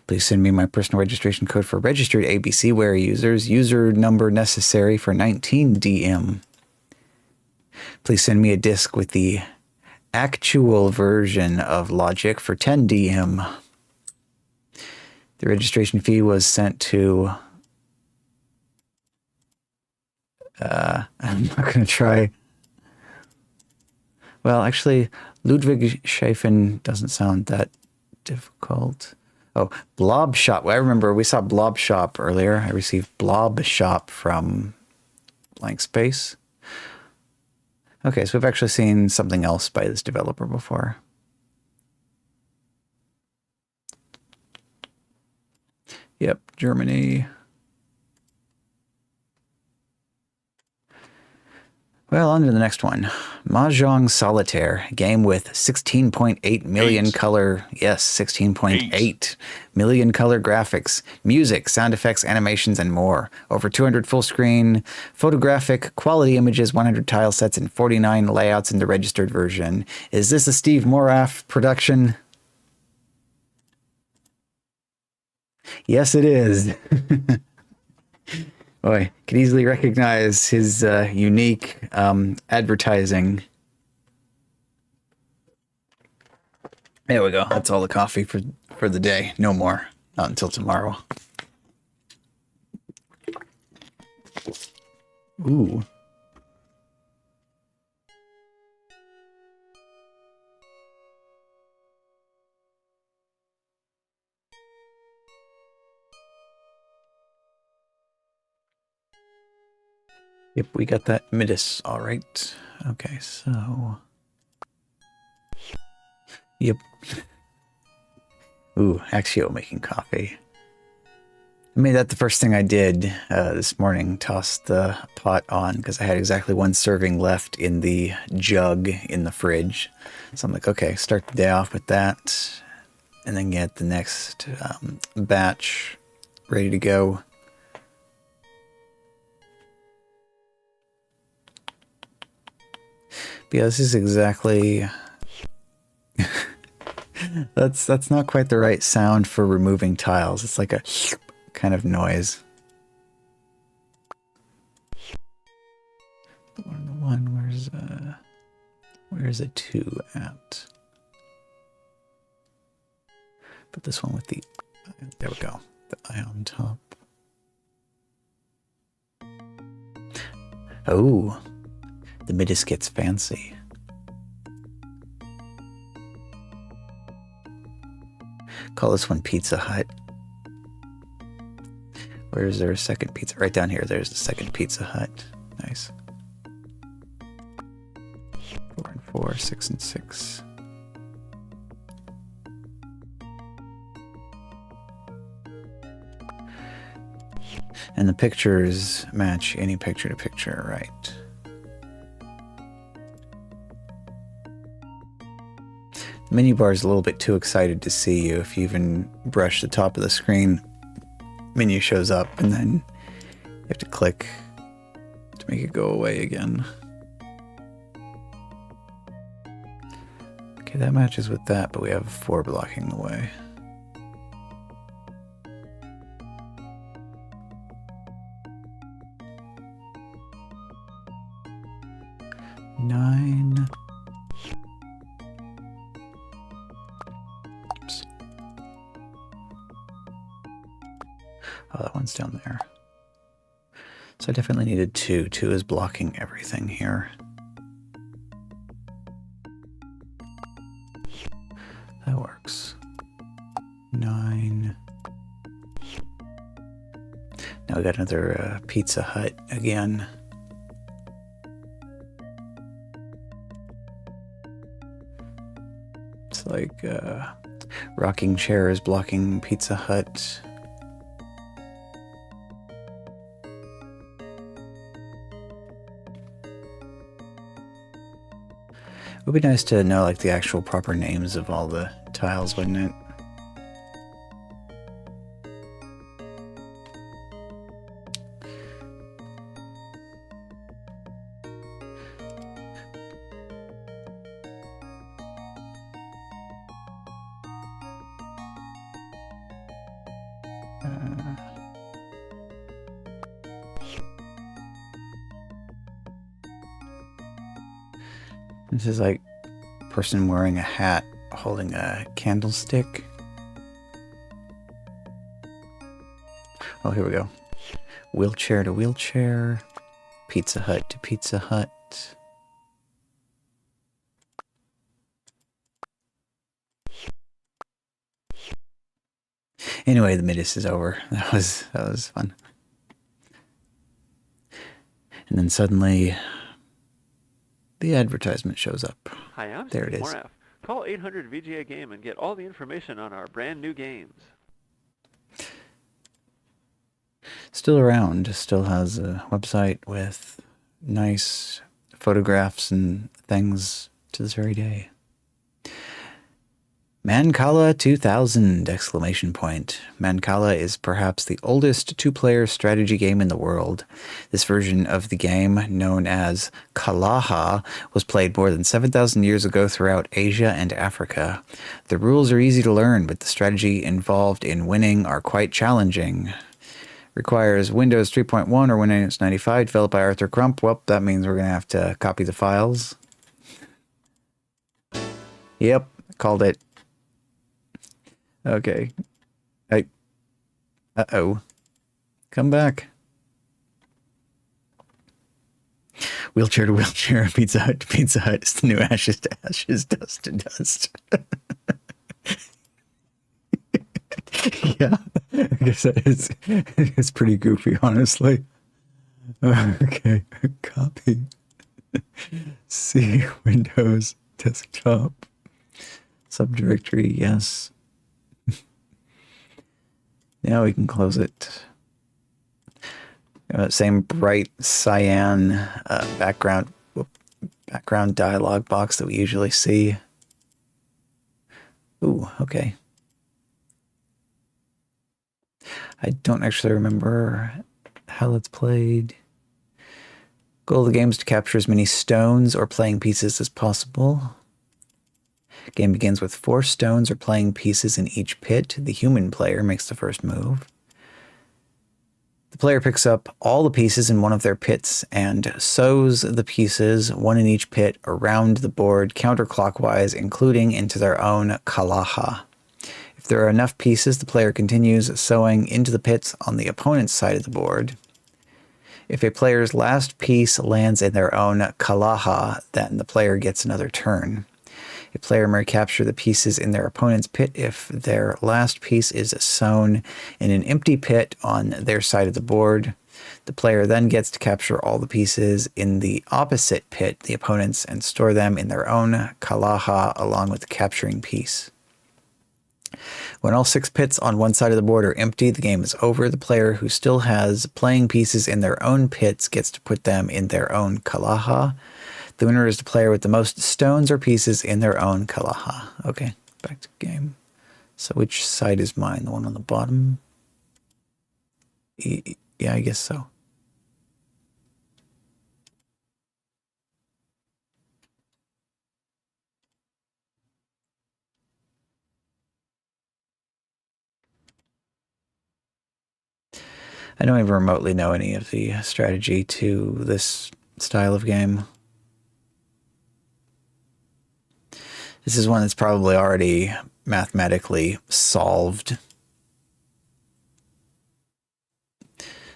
Speaker 1: Please send me my personal registration code for registered ABCware users. User number necessary for 19DM. Please send me a disk with the actual version of Logic for 10DM. The registration fee was sent to... I'm not going to try... Well, actually, Ludwigshaufen doesn't sound that difficult. Oh, Blob Shop. Well, I remember we saw Blob Shop earlier. I received Blob Shop from Blank Space. Okay, so we've actually seen something else by this developer before. Yep, Germany. Well, on to the next one. Mah Jongg Solitaire, game with 16.8 million color, yes, 16.8 million color graphics, music, sound effects, animations, and more. Over 200 full screen, photographic, quality images, 100 tile sets, and 49 layouts in the registered version. Is this a Steve Moraff production? Yes, it is. Boy, can easily recognize his unique advertising. There we go. That's all the coffee for the day. No more. Not until tomorrow. Ooh. Yep, we got that midis, all right. Okay, so... Yep. Ooh, Axio making coffee. I made that the first thing I did this morning. Tossed the pot on because I had exactly one serving left in the jug in the fridge. So I'm like, okay, start the day off with that. And then get the next batch ready to go. Yeah, this is exactly... that's not quite the right sound for removing tiles. It's like a kind of noise. Where's a 2 at? Put this one with the... There we go. The eye on top. Oh, the midis gets fancy. Call this one Pizza Hut. Where is there a second pizza? Right down here, there's the second Pizza Hut. Nice. 4, 6, and 6. And the pictures match any picture to picture, right? The menu bar is a little bit too excited to see you. If you even brush the top of the screen, menu shows up, and then you have to click to make it go away again. Okay, that matches with that, but we have 4 blocking the way. Nine. Oops. Oh, that one's down there. So I definitely needed 2. 2 is blocking everything here. That works. 9. Now we got another Pizza Hut again. It's like rocking chairs blocking Pizza Hut. It would be nice to know like the actual proper names of all the tiles, wouldn't it? This is like a person wearing a hat holding a candlestick. Oh, here we go. Wheelchair to wheelchair. Pizza Hut to Pizza Hut. Anyway, the midis is over. That was fun. And then suddenly the advertisement shows up.
Speaker 4: Hi, I'm
Speaker 1: There
Speaker 4: Steve
Speaker 1: it is.
Speaker 4: Moraff. Call 800 VGA Game and get all the information on our brand new games.
Speaker 1: Still around. Still has a website with nice photographs and things to this very day. Mancala 2000! Mancala is perhaps the oldest two-player strategy game in the world. This version of the game, known as Kalaha, was played more than 7,000 years ago throughout Asia and Africa. The rules are easy to learn, but the strategy involved in winning are quite challenging. Requires Windows 3.1 or Windows 95, developed by Arthur Crump. Well, that means we're going to have to copy the files. Yep, called it. Okay. Uh-oh. Come back. Wheelchair to wheelchair, Pizza Hut to Pizza Hut. It's the new ashes to ashes, dust to dust. Yeah, I guess that is, it's pretty goofy, honestly. Okay, copy. C, Windows, desktop, subdirectory, yes. Now we can close it. Same bright cyan background dialog box that we usually see. Ooh, okay. I don't actually remember how it's played. Goal of the game is to capture as many stones or playing pieces as possible. Game begins with 4 stones or playing pieces in each pit. The human player makes the first move. The player picks up all the pieces in one of their pits and sows the pieces, one in each pit, around the board counterclockwise, including into their own kalaha. If there are enough pieces, the player continues sowing into the pits on the opponent's side of the board. If a player's last piece lands in their own kalaha, then the player gets another turn. A player may capture the pieces in their opponent's pit if their last piece is sown in an empty pit on their side of the board. The player then gets to capture all the pieces in the opposite pit, the opponents, and store them in their own kalaha along with the capturing piece. When all 6 pits on one side of the board are empty, the game is over. The player who still has playing pieces in their own pits gets to put them in their own kalaha. The winner is the player with the most stones or pieces in their own kalaha. Okay, back to game. So which side is mine? The one on the bottom? Yeah, I guess so. I don't even remotely know any of the strategy to this style of game. This is one that's probably already mathematically solved.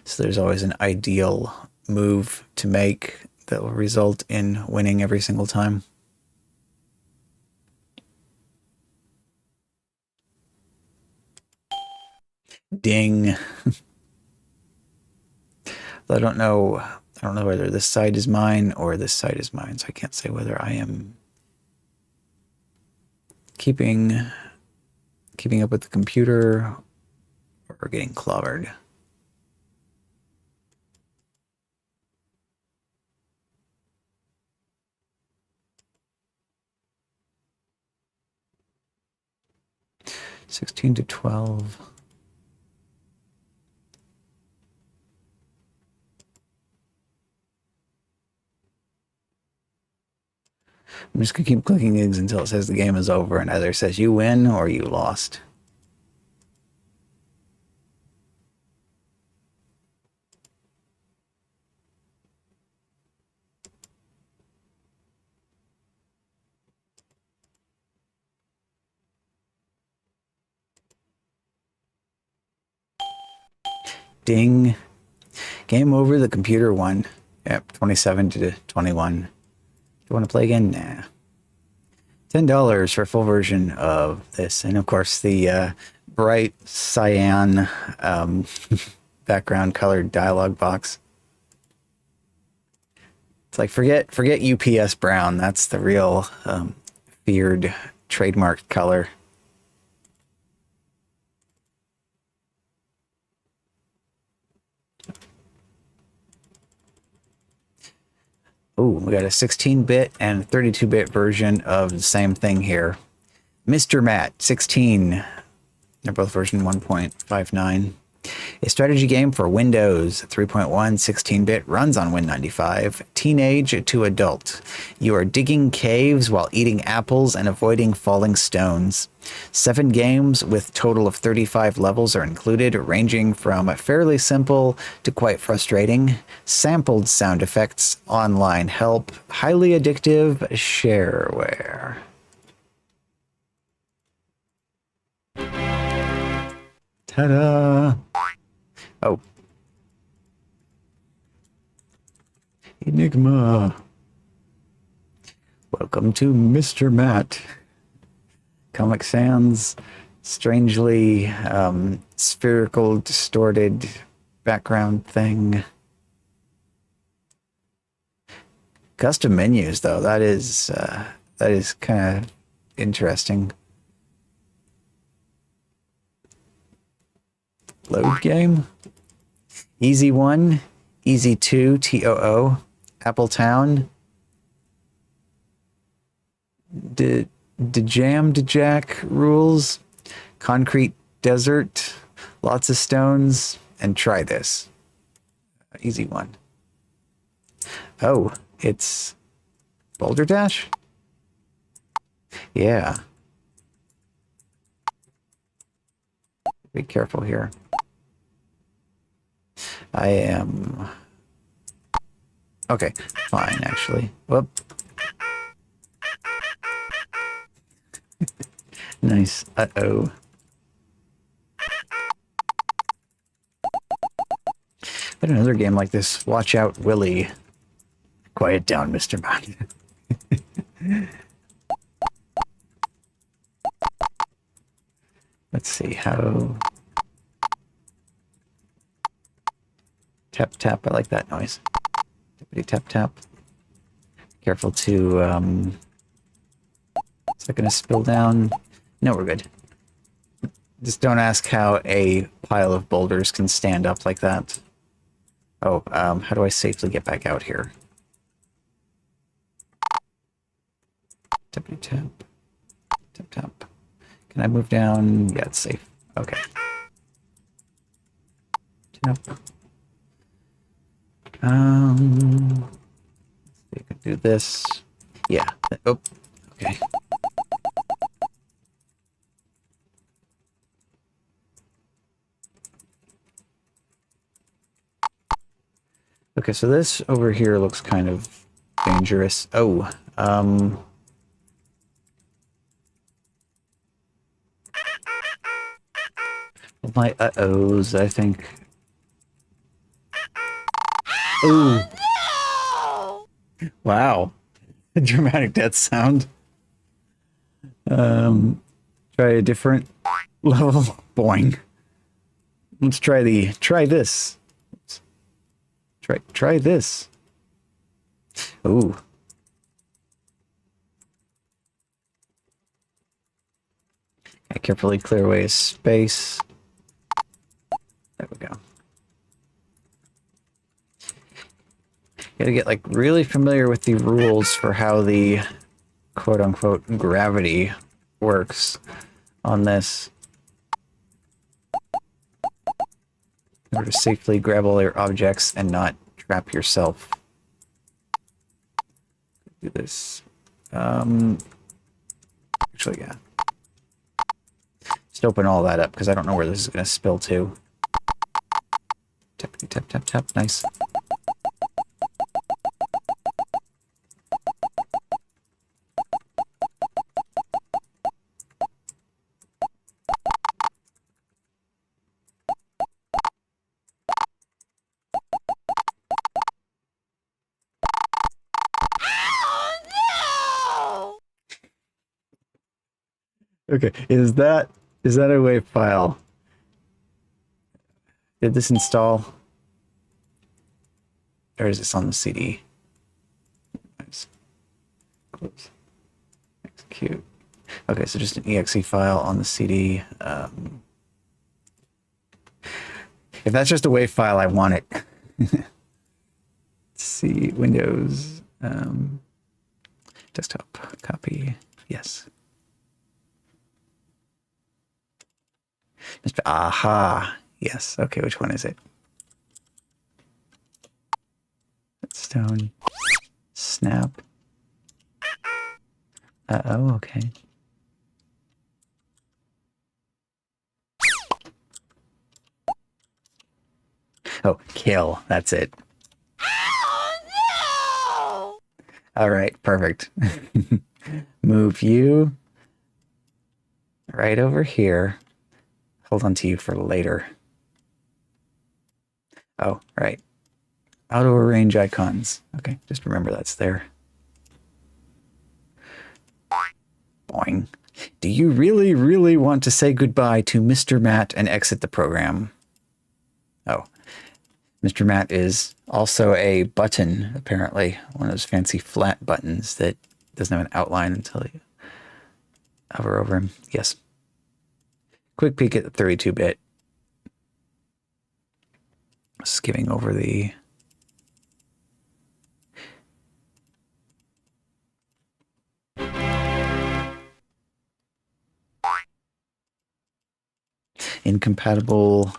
Speaker 1: So there's always an ideal move to make that will result in winning every single time. Ding. I don't know whether this side is mine or this side is mine, so I can't say whether I am keeping up with the computer or getting clobbered. $16 to $12. I'm just gonna keep clicking eggs until it says the game is over and either says you win or you lost. Ding. Game over, the computer won. Yep, 27 to 21. Do you want to play again? Nah. $10 for a full version of this. And of course, the bright cyan background colored dialog box. It's like, forget UPS brown. That's the real feared trademarked color. Oh, we got a 16-bit and 32-bit version of the same thing here. Mr.matt, 16. They're both version 1.59. A strategy game for Windows 3.1, 16-bit, runs on WIN95, teenage to adult. You are digging caves while eating apples and avoiding falling stones. 7 games with total of 35 levels are included, ranging from fairly simple to quite frustrating. Sampled sound effects, online help, highly addictive shareware. Ta-da! Oh. Enigma. Welcome to Mr.matt. Comic Sans, strangely spherical, distorted background thing. Custom menus, though, that is kind of interesting. Load game. Easy 1, Easy 2, TOO, Appletown. Jam to Jack rules, Concrete Desert, lots of stones, and try this. Easy 1. Oh, it's Boulder Dash? Yeah. Be careful here. I am... Okay, fine, actually. Whoop. Nice. Uh-oh. But another game like this. Watch out, Willie. Quiet down, Mr.matt. Let's see how... Tap, tap. I like that noise. Tippity tap, tap. Careful to, is that gonna spill down? No, we're good. Just don't ask how a pile of boulders can stand up like that. Oh, how do I safely get back out here? Tippity tap. Tap, tap. Can I move down? Yeah, it's safe. Okay. Tap. We could do this. Yeah. Oh, okay. Okay, so this over here looks kind of dangerous. Oh, my uh-ohs, I think. Ooh. Wow. A dramatic death sound. Try a different level. Boing. Let's try this. Try this. Ooh. I carefully clear away a space. There we go. Gotta get like really familiar with the rules for how the quote-unquote gravity works on this in order to safely grab all your objects and not trap yourself. Do this. Actually, yeah. Just open all that up because I don't know where this is going to spill to. Tap, tap, tap, tap. Nice. Okay, is that a WAV file? Did this install? Or is this on the CD? Nice. Close. Execute. Okay, so just an exe file on the CD. If that's just a WAV file, I want it. Let's see, Windows, desktop, copy, yes. Aha, yes, okay, which one is it? Stone, snap. Uh-oh, okay. Oh, kill, that's it. Oh, no! All right, perfect. Move you right over here. Hold on to you for later. Oh, right. Auto arrange icons. Okay, just remember that's there. Boing. Do you really, really want to say goodbye to Mr.matt and exit the program? Oh. Mr.matt is also a button, apparently. One of those fancy flat buttons that doesn't have an outline until you hover over him. Yes. Quick peek at the 32-bit. Skipping over the... Incompatible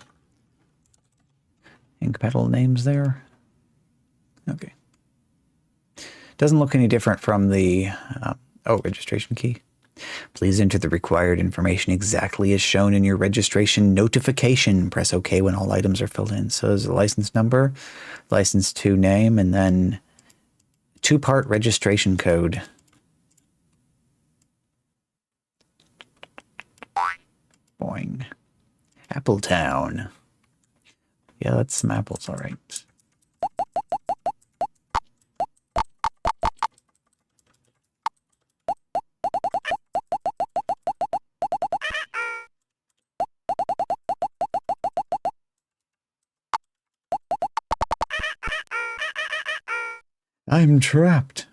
Speaker 1: names there. Okay. Doesn't look any different from the registration key. Please enter the required information exactly as shown in your registration notification. Press OK when all items are filled in. So there's a license number, license to name, and then 2-part registration code. Boing. Appletown. Yeah, that's some apples, all right. I'm trapped.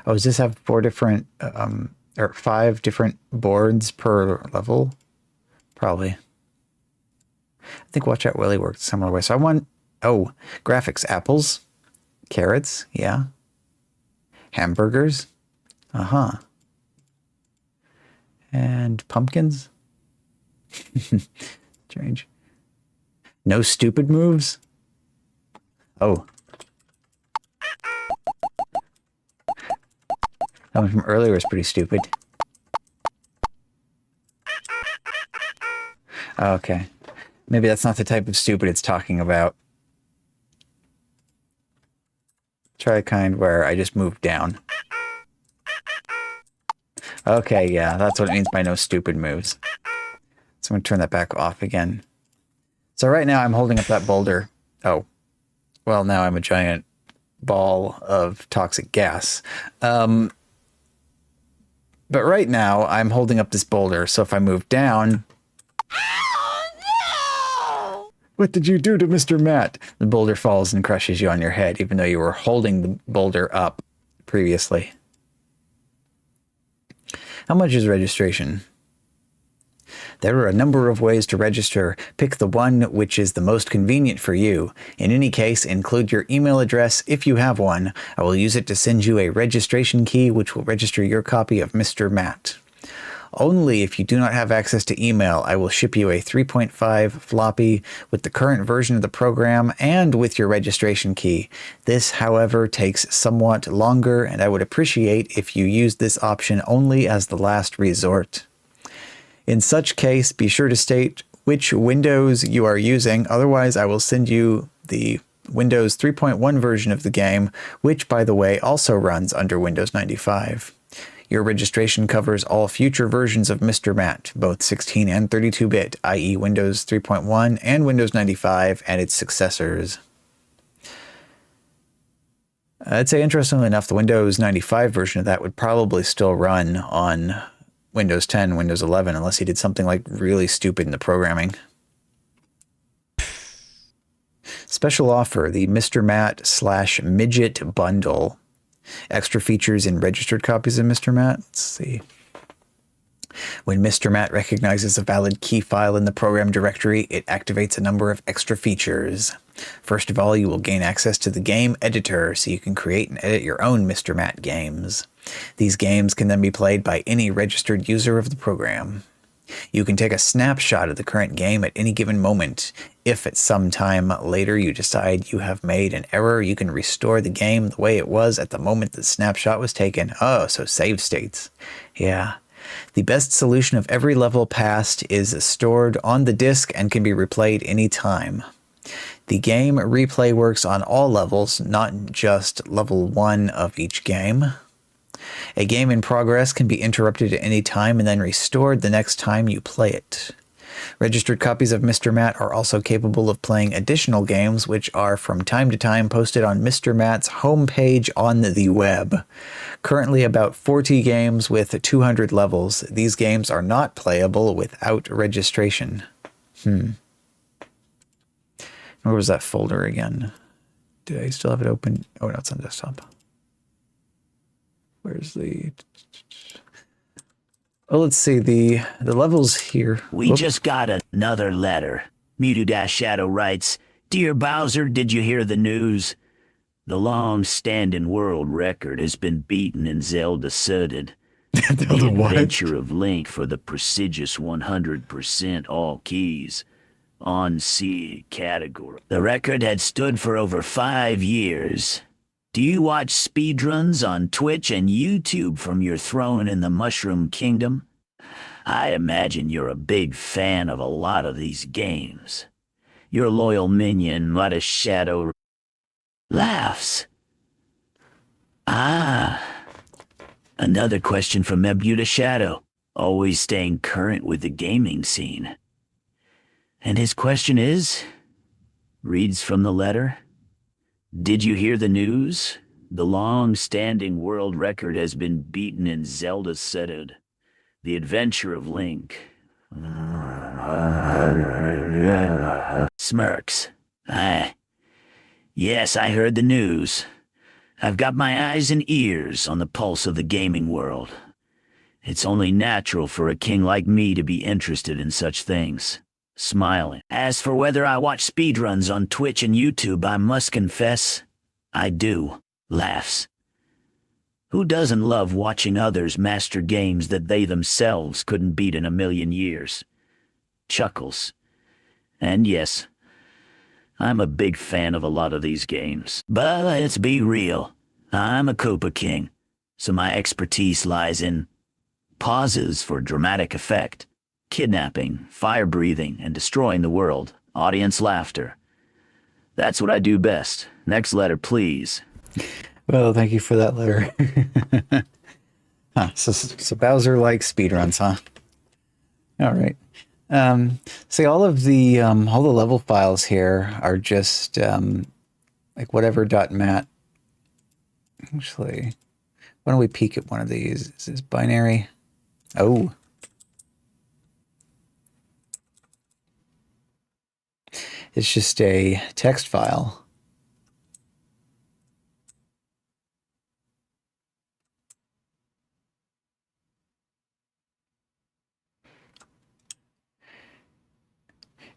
Speaker 1: Oh, does this have 4 different, or 5 different boards per level? Probably. I think Watch Out Willie worked a similar way. So I want, oh, graphics. Apples, carrots, yeah. Hamburgers, uh-huh. And pumpkins. Strange. No stupid moves? Oh. That one from earlier was pretty stupid. Okay. Maybe that's not the type of stupid it's talking about. Try a kind where I just move down. Okay, yeah, that's what it means by no stupid moves. So I'm going to turn that back off again. So right now I'm holding up that boulder. Oh. Well, now I'm a giant ball of toxic gas. But right now I'm holding up this boulder, so if I move down... What did you do to Mr. Matt? The boulder falls and crushes you on your head, even though you were holding the boulder up previously. How much is registration? There are a number of ways to register. Pick the one which is the most convenient for you. In any case, include your email address if you have one. I will use it to send you a registration key which will register your copy of Mr. Matt. Only if you do not have access to email, I will ship you a 3.5 floppy with the current version of the program and with your registration key. This, however, takes somewhat longer, and I would appreciate if you use this option only as the last resort. In such case, be sure to state which Windows you are using, otherwise I will send you the Windows 3.1 version of the game, which, by the way, also runs under Windows 95. Your registration covers all future versions of Mr. Matt, both 16 and 32-bit, i.e. Windows 3.1 and Windows 95 and its successors. I'd say, interestingly enough, the Windows 95 version of that would probably still run on Windows 10, Windows 11, unless he did something like really stupid in the programming. Special offer, the Mr. Matt / Midget Bundle. Extra features in registered copies of Mr. Matt. Let's see. When Mr. Matt recognizes a valid key file in the program directory, it activates a number of extra features. First of all, you will gain access to the game editor, so you can create and edit your own Mr. Matt games. These games can then be played by any registered user of the program. You can take a snapshot of the current game at any given moment. If at some time later you decide you have made an error, you can restore the game the way it was at the moment the snapshot was taken. Oh, so save states. Yeah. The best solution of every level passed is stored on the disk and can be replayed any time. The game replay works on all levels, not just level 1 of each game. A game in progress can be interrupted at any time and then restored the next time you play it. Registered copies of Mr. Matt are also capable of playing additional games, which are from time to time posted on Mr. Matt's homepage on the web. Currently about 40 games with 200 levels. These games are not playable without registration. Where was that folder again? Did I still have it open? Oh, no, it's on desktop. Where's the... Oh, let's see, the levels here.
Speaker 3: We just got another letter. Mewtwo-Shadow writes, Dear Bowser, did you hear the news? The long-standing world record has been beaten and Zelda asserted. The Adventure of Link for the prestigious 100% all keys on C category. The record had stood for over 5 years. Do you watch speedruns on Twitch and YouTube from your throne in the Mushroom Kingdom? I imagine you're a big fan of a lot of these games. Your loyal minion, Mewtwo-Shadow, laughs. Another question from Mewtwo-Shadow, always staying current with the gaming scene. And his question is, reads from the letter, Did you hear the news? The long-standing world record has been beaten and Zelda settled. The Adventure of Link. Smirks. Yes, I heard the news. I've got my eyes and ears on the pulse of the gaming world. It's only natural for a king like me to be interested in such things. Smiling. As for whether I watch speedruns on Twitch and YouTube, I must confess, I do. Laughs. Who doesn't love watching others master games that they themselves couldn't beat in a million years? Chuckles. And yes, I'm a big fan of a lot of these games. But let's be real. I'm a Koopa King, so my expertise lies in pauses for dramatic effect, kidnapping, fire-breathing, and destroying the world, audience laughter. That's what I do best. Next letter, please.
Speaker 1: Well, thank you for that letter. So Bowser likes speedruns, huh? All right. See, all the level files here are just like whatever .mat. Actually, why don't we peek at one of these? Is this binary? Oh. It's just a text file.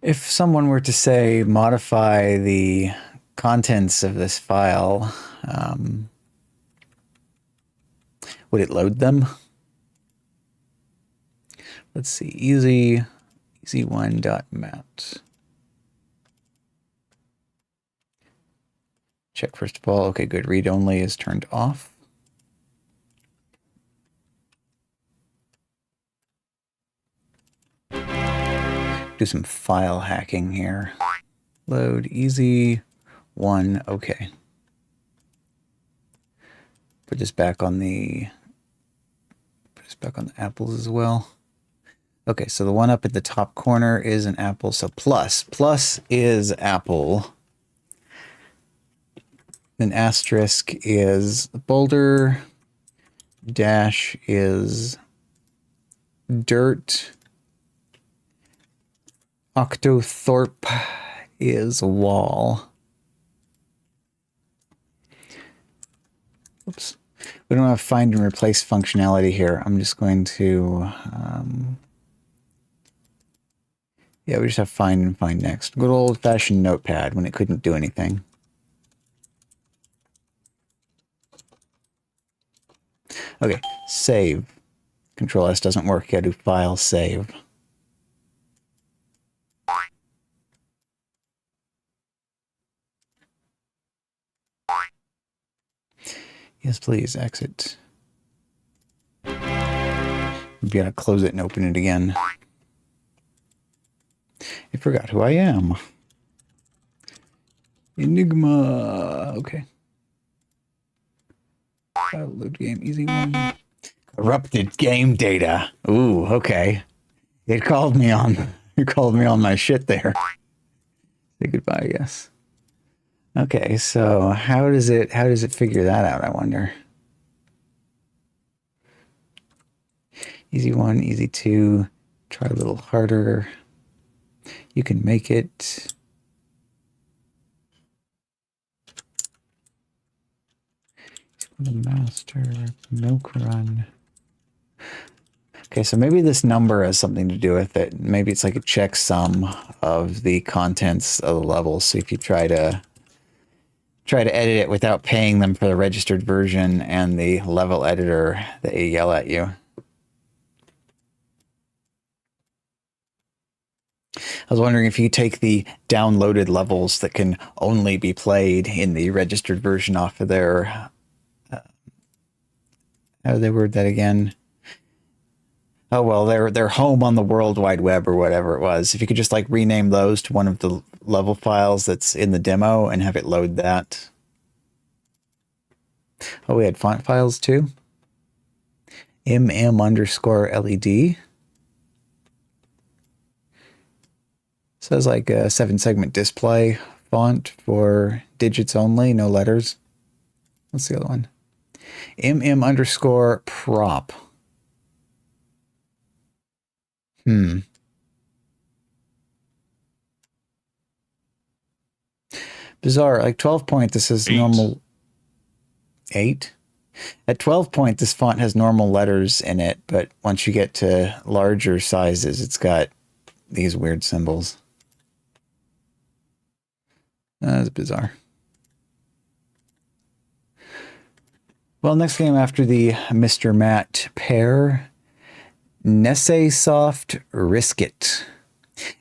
Speaker 1: If someone were to say modify the contents of this file, would it load them? Let's see, easy1.mat. Check first of all. Okay, good. Read only is turned off. Do some file hacking here. Load easy one. Okay. Put this back on the apples as well. Okay, so the one up at the top corner is an apple. So plus is apple. Then asterisk is boulder. Dash is dirt. Octothorpe is wall. Oops. We don't have find and replace functionality here. I'm just going to... yeah, we just have find and find next. Good old-fashioned notepad when it couldn't do anything. Okay, save. Control S doesn't work. You gotta do file save. Yes, please, exit. We gotta close it and open it again. I forgot who I am. Enigma. Okay. Load game, easy one. Corrupted game data. Ooh, okay. It called me on my shit there. Say goodbye, yes. Okay, so how does it figure that out, I wonder? Easy one, easy two. Try a little harder. You can make it. The master milk run. Okay, so maybe this number has something to do with it. Maybe it's like a checksum of the contents of the level. So if you try to edit it without paying them for the registered version and the level editor, they yell at you. I was wondering if you take the downloaded levels that can only be played in the registered version off of their... how do they word that again? Oh, well, they're home on the World Wide Web or whatever it was. If you could just like rename those to one of the level files that's in the demo and have it load that. Oh, we had font files too. MM_LED. Says like a 7-segment display font for digits only, no letters. What's the other one? MM_prop. Bizarre. Like 12 point, this is normal. 8? At 12 point, this font has normal letters in it, but once you get to larger sizes, it's got these weird symbols. That's bizarre. Well, next game after the Mr.matt pair, Nesseysoft Riskit,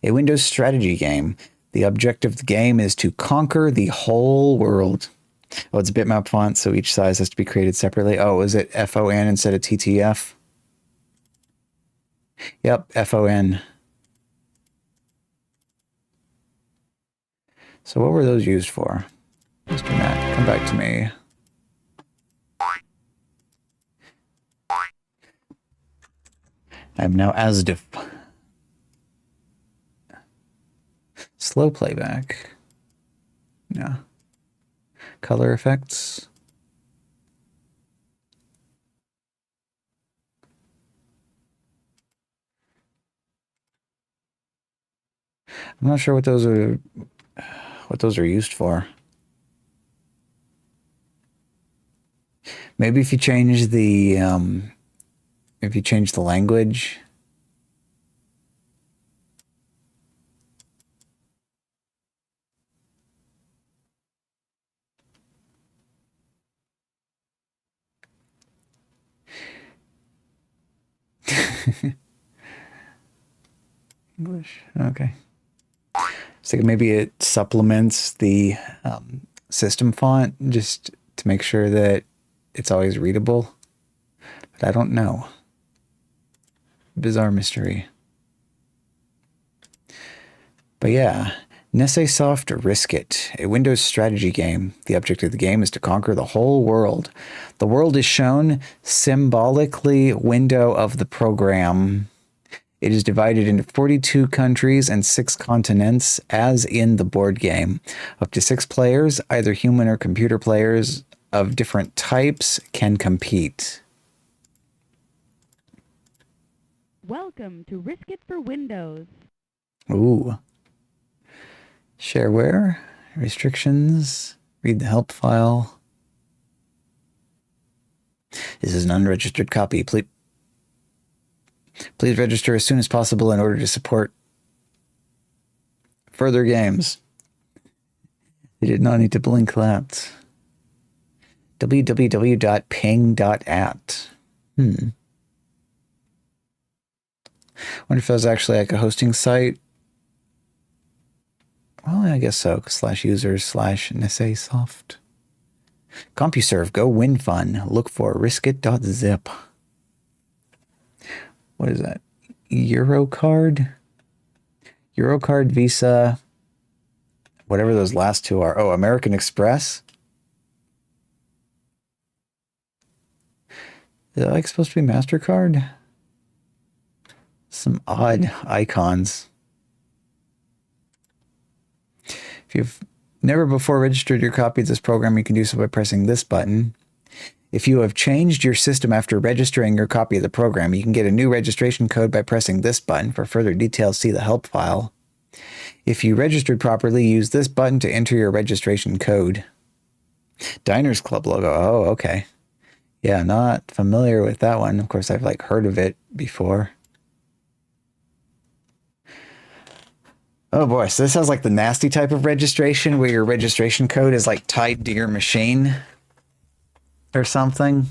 Speaker 1: a Windows strategy game. The objective of the game is to conquer the whole world. Oh, it's a bitmap font, so each size has to be created separately. Oh, is it FON instead of TTF? Yep, FON. So what were those used for? Mr.matt, come back to me. I'm now ASDIF. Slow playback. Yeah. Color effects. I'm not sure what those are used for. Maybe if you change the language. English. Okay. So maybe it supplements the system font just to make sure that it's always readable. But I don't know. Bizarre mystery. But yeah, Nesseysoft Riskit, a Windows strategy game. The objective of the game is to conquer the whole world. The world is shown symbolically window of the program. It is divided into 42 countries and 6 continents, as in the board game. Up to 6 players, either human or computer players of different types, can compete.
Speaker 5: Welcome to Riskit for Windows.
Speaker 1: Ooh. Shareware, restrictions, read the help file. This is an unregistered copy. Please register as soon as possible in order to support further games. They did not need to blink that. www.ping.at. Wonder if that was actually like a hosting site. Well, I guess so. /users/Nesseysoft. CompuServe, go WinFun. Look for riskit.zip. What is that? Eurocard? Eurocard, Visa, whatever those last two are. Oh, American Express? Is that like supposed to be MasterCard? Some odd icons. If you've never before registered your copy of this program, you can do so by pressing this button. If you have changed your system after registering your copy of the program, you can get a new registration code by pressing this button. For further details, see the help file. If you registered properly, use this button to enter your registration code. Diners Club logo. Oh, okay. Yeah, not familiar with that one. Of course, I've like heard of it before. Oh boy, so this sounds like the nasty type of registration where your registration code is like tied to your machine or something.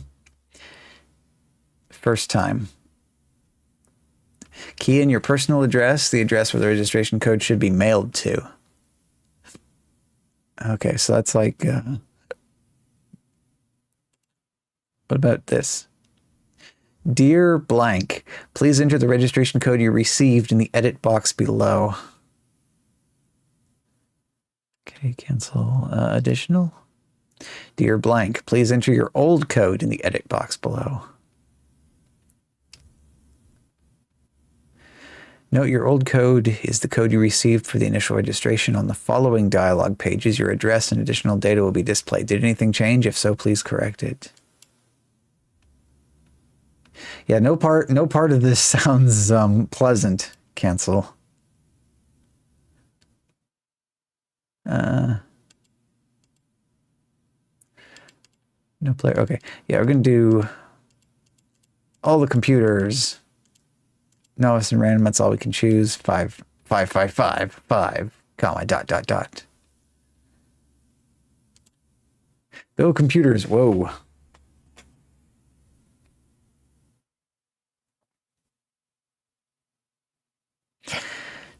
Speaker 1: First time. Key in your personal address, the address where the registration code should be mailed to. Okay, so that's like... what about this? Dear blank, please enter the registration code you received in the edit box below. Okay, cancel. Additional. Dear blank, please enter your old code in the edit box below. Note your old code is the code you received for the initial registration. On the following dialog pages, your address and additional data will be displayed. Did anything change? If so, please correct it. Yeah, no part of this sounds pleasant. Cancel. No player. Okay. Yeah, we're going to do all the computers. Novice and random, that's all we can choose. 5, 5, 5, 5, 5, comma, dot, dot, dot. Go computers. Whoa.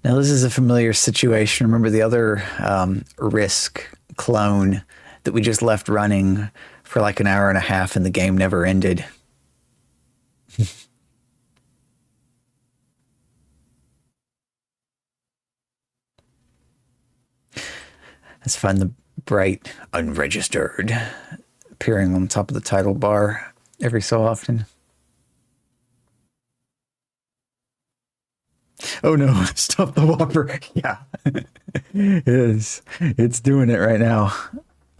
Speaker 1: Now, this is a familiar situation. Remember the other Risk clone that we just left running for like an hour and a half and the game never ended? Let's find the bright unregistered appearing on top of the title bar every so often. Oh no, stop the Whopper. Yeah. It's doing it right now.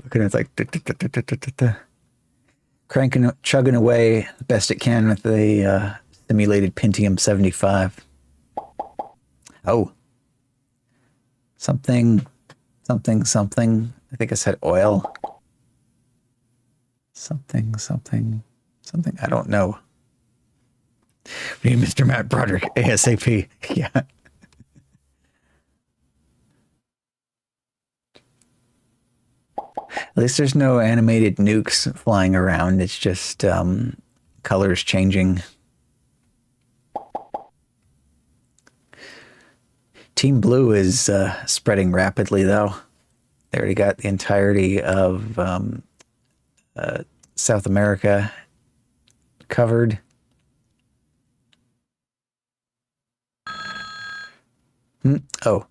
Speaker 1: Look at it, it's like cranking, chugging away the best it can with the simulated Pentium 75. Oh. Something. I think I said oil. Something. I don't know. We need Mr. Matt Broderick ASAP. Yeah. At least there's no animated nukes flying around. It's just colors changing. Team Blue is spreading rapidly, though. They already got the entirety of South America covered. Oh.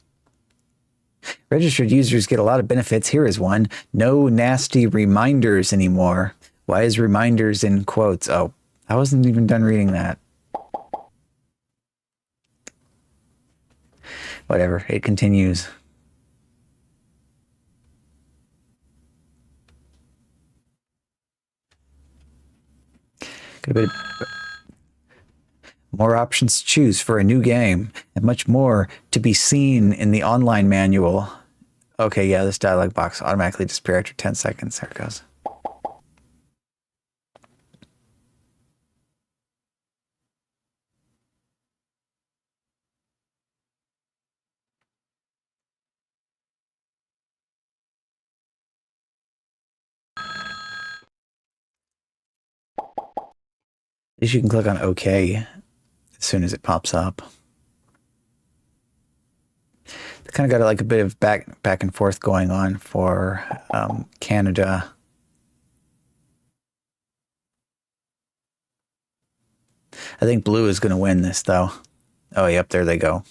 Speaker 1: Registered users get a lot of benefits. Here is one. No nasty reminders anymore. Why is reminders in quotes? Oh, I wasn't even done reading that. Whatever, it continues. Got a bit more options to choose for a new game, and much more to be seen in the online manual. Okay, yeah, this dialog box automatically disappears after 10 seconds. There it goes. At least you can click on OK as soon as it pops up. They kind of got like a bit of back and forth going on for Canada. I think Blue is going to win this, though. Oh, yep, there they go.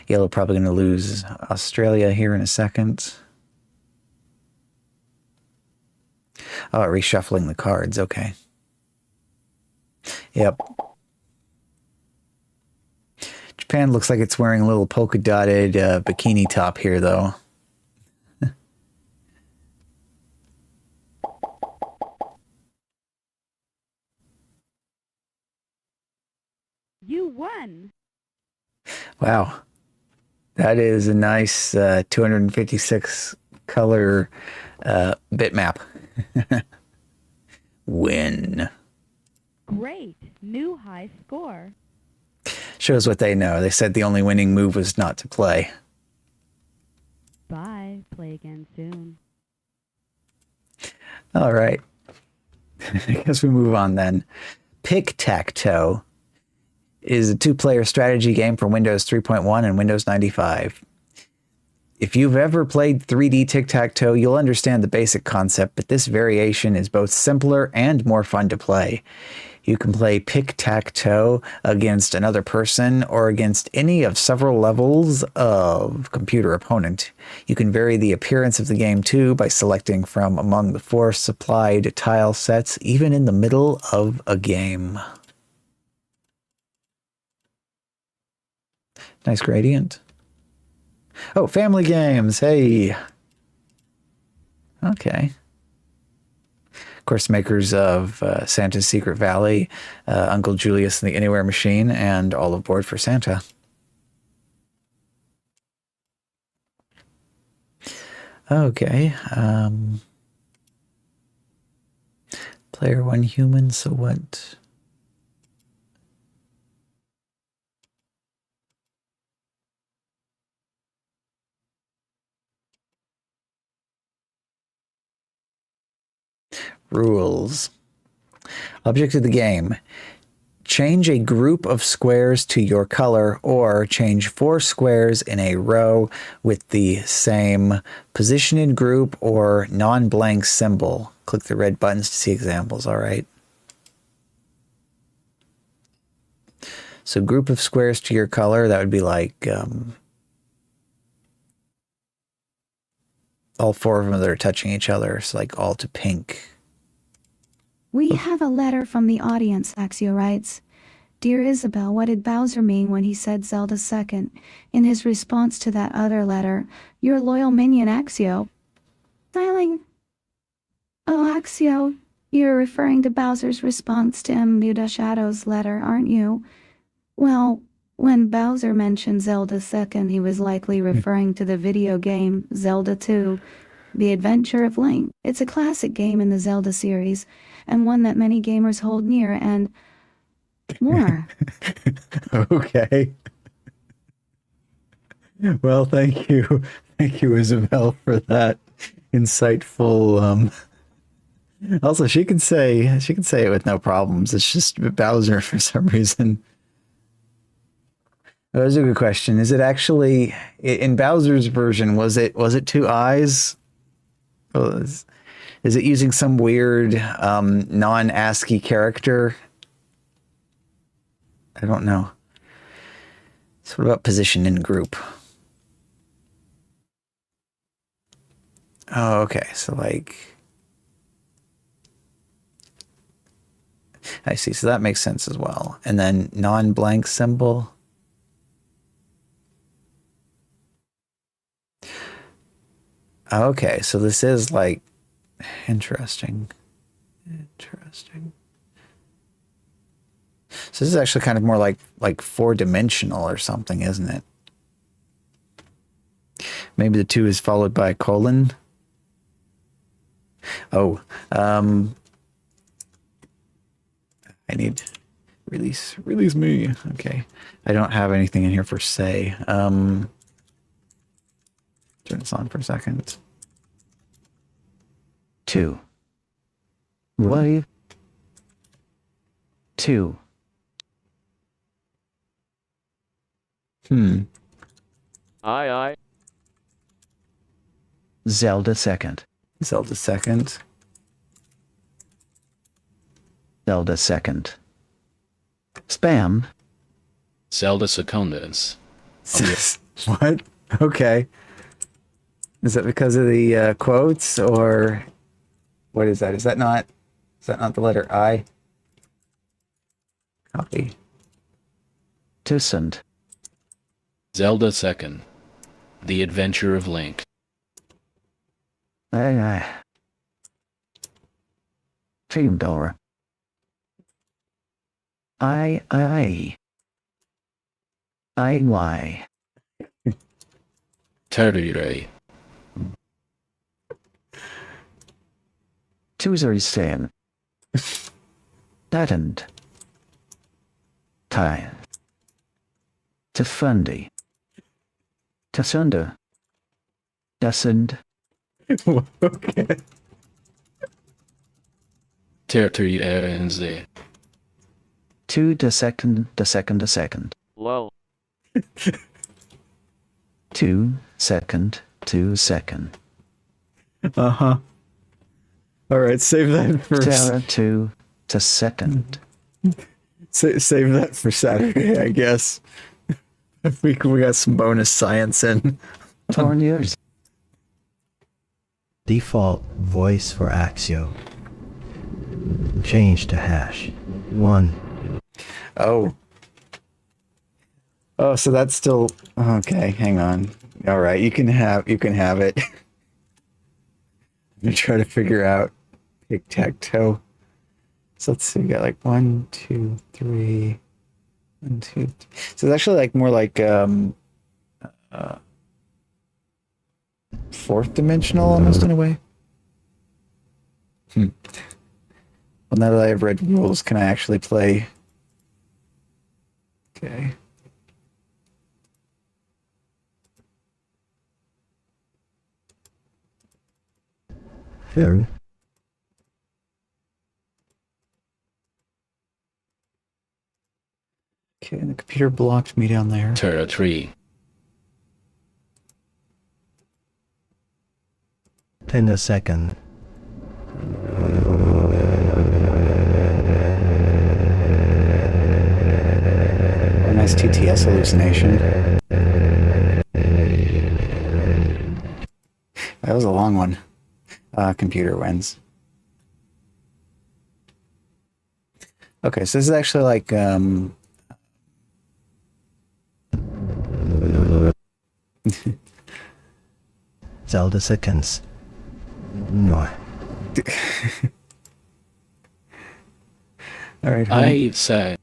Speaker 1: Yellow probably going to lose Australia here in a second. Oh, reshuffling the cards. Okay. Yep. Japan looks like it's wearing a little polka dotted bikini top here, though.
Speaker 5: You won.
Speaker 1: Wow. That is a nice 256 color bitmap. Win.
Speaker 5: Great. New high score.
Speaker 1: Shows what they know. They said the only winning move was not to play.
Speaker 5: Bye. Play again soon.
Speaker 1: All right. I guess we move on then. Pic-Tac-Toe is a two-player strategy game for Windows 3.1 and Windows 95. If you've ever played 3D Tic-Tac-Toe, you'll understand the basic concept, but this variation is both simpler and more fun to play. You can play Pic-Tac-Toe against another person or against any of several levels of computer opponent. You can vary the appearance of the game too by selecting from among the 4 supplied tile sets, even in the middle of a game. Nice gradient. Oh, family games. Hey. Okay. Of course, makers of Santa's Secret Valley, Uncle Julius and the Anywhere Machine, and All Aboard for Santa. Okay. Player 1 human, so what? Rules. Object of the game. Change a group of squares to your color or change 4 squares in a row with the same position in group or non-blank symbol. Click the red buttons to see examples, all right? So group of squares to your color, that would be like all 4 of them that are touching each other. So like all to pink.
Speaker 6: We have a letter from the audience, Axio writes. Dear Isabel, what did Bowser mean when he said Zelda second? In his response to that other letter, your loyal minion Axio. Styling. Oh, Axio, you're referring to Bowser's response to Muda Shadow's letter, aren't you? Well, when Bowser mentioned Zelda second, he was likely referring to the video game Zelda 2, The Adventure of Link. It's a classic game in the Zelda series, and one that many gamers hold near and more.
Speaker 1: Okay. Well, thank you. Thank you, Isabel, for that insightful also she can say it with no problems. It's just Bowser for some reason. That was a good question. Is it actually in Bowser's version, was it 2 eyes? Is it using some weird non-ASCII character? I don't know. So what about position in group? Oh, okay. So like, I see. So that makes sense as well. And then non-blank symbol. Okay. So this is like interesting. So this is actually kind of more like 4-dimensional or something, isn't it? Maybe the 2 is followed by a colon. Oh, I need release me. Okay, I don't have anything in here for say. Turn this on for a second.
Speaker 3: 2. Wave. 2.
Speaker 4: Aye.
Speaker 3: Zelda second.
Speaker 1: Zelda second.
Speaker 3: Zelda second. Spam.
Speaker 7: Zelda secundus.
Speaker 1: What? Okay. Is that because of the quotes, or what is that? Is that not the letter I? Copy.
Speaker 3: Tusund.
Speaker 7: Zelda second. The Adventure of Link.
Speaker 3: Team Dora. I.
Speaker 7: Terire.
Speaker 3: Tuserisen. Tatand. Tai. Tafundi. Tasunda. Dasund.
Speaker 1: Okay.
Speaker 7: Terire.
Speaker 3: 2 the second.
Speaker 4: Lol.
Speaker 3: 2 second.
Speaker 1: Uh-huh. All right, save that for
Speaker 3: Sarah 2 the second.
Speaker 1: save that for Saturday, I guess. We got some bonus science in.
Speaker 3: Torniers.
Speaker 8: Default voice for Axio. Change to hash. 1.
Speaker 1: Oh, so that's still okay. Hang on. All right, you can have it. I'm gonna try to figure out Pic-Tac-Toe. So let's see, we got like 1, 2, 3, 1, 2, 3. So it's actually like more like fourth dimensional almost in a way. Well, now that I've read rules, can I actually play? Okay.
Speaker 8: Very.
Speaker 1: Okay, and the computer blocked me down there.
Speaker 7: Terra 3.
Speaker 8: 10 a second.
Speaker 1: A nice TTS hallucination. That was a long one. Computer wins. Okay, so this is actually like
Speaker 8: Zelda seconds. No.
Speaker 1: all right.
Speaker 7: I say,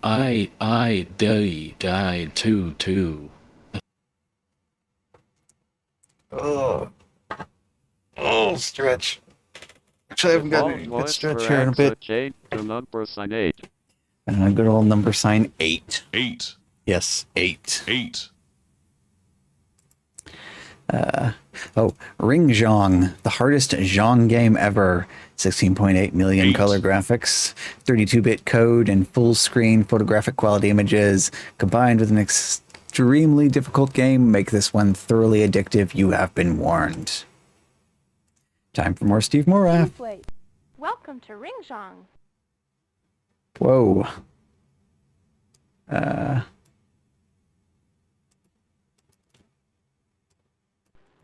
Speaker 7: I die too.
Speaker 1: Oh, stretch. Actually, I haven't got a good stretch here in a bit.
Speaker 9: To number sign 8.
Speaker 1: And a good old number sign 8.
Speaker 10: 8.
Speaker 1: Yes, 8.
Speaker 10: 8.
Speaker 1: Ringjongg, the hardest Zhong game ever. 16.8 million
Speaker 10: 8.
Speaker 1: color graphics, 32-bit code, and full-screen photographic quality images, combined with an extremely difficult game, make this one thoroughly addictive. You have been warned. Time for more Steve Moraf.
Speaker 11: Welcome to Ringjongg.
Speaker 1: Whoa.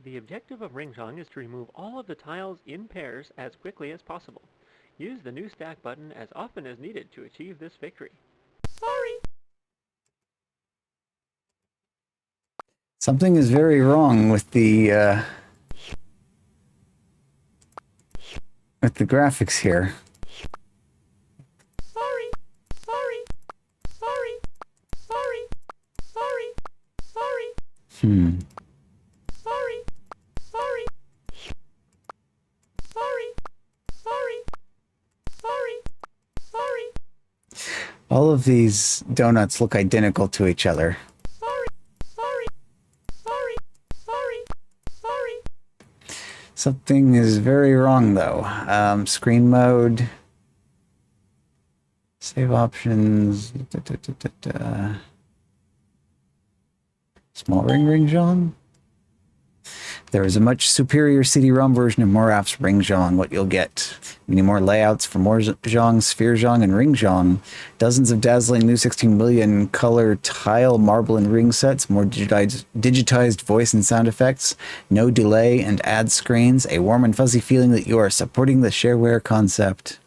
Speaker 4: The objective of Ringjongg is to remove all of the tiles in pairs as quickly as possible. Use the new stack button as often as needed to achieve this victory.
Speaker 11: Sorry.
Speaker 1: Something is very wrong with the graphics here.
Speaker 11: Sorry. Sorry. Sorry. Sorry. Sorry. Sorry.
Speaker 1: Hmm.
Speaker 11: Sorry. Sorry. Sorry. Sorry. Sorry. Sorry.
Speaker 1: All of these donuts look identical to each other.
Speaker 11: Sorry. Sorry. Sorry. Sorry. Sorry.
Speaker 1: Something is very wrong, though. Screen mode. Save options. Small Ringjongg. There is a much superior CD-ROM version of Moraf's Ringjongg. What you'll get: many more layouts for Mojongg, Spheregongg, and Ringjongg. Dozens of dazzling new 16 million color tile, marble, and ring sets. More digitized voice and sound effects. No delay and ad screens. A warm and fuzzy feeling that you are supporting the shareware concept.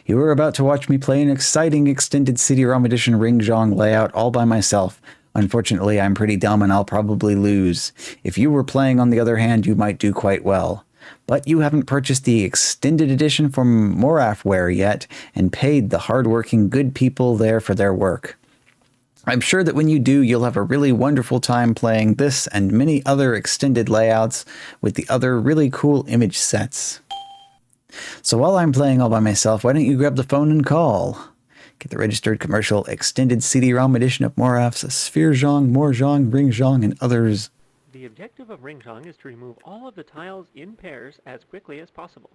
Speaker 1: You are about to watch me play an exciting extended CD-ROM edition Ringjongg layout all by myself. Unfortunately, I'm pretty dumb and I'll probably lose. If you were playing, on the other hand, you might do quite well. But you haven't purchased the extended edition from Morafware yet and paid the hardworking good people there for their work. I'm sure that when you do, you'll have a really wonderful time playing this and many other extended layouts with the other really cool image sets. So while I'm playing all by myself, why don't you grab the phone and call? Get the registered commercial extended CD-ROM edition of Moraf's Spheregongg, Mojongg, Ringjongg, and others.
Speaker 4: The objective of Ringjongg is to remove all of the tiles in pairs as quickly as possible.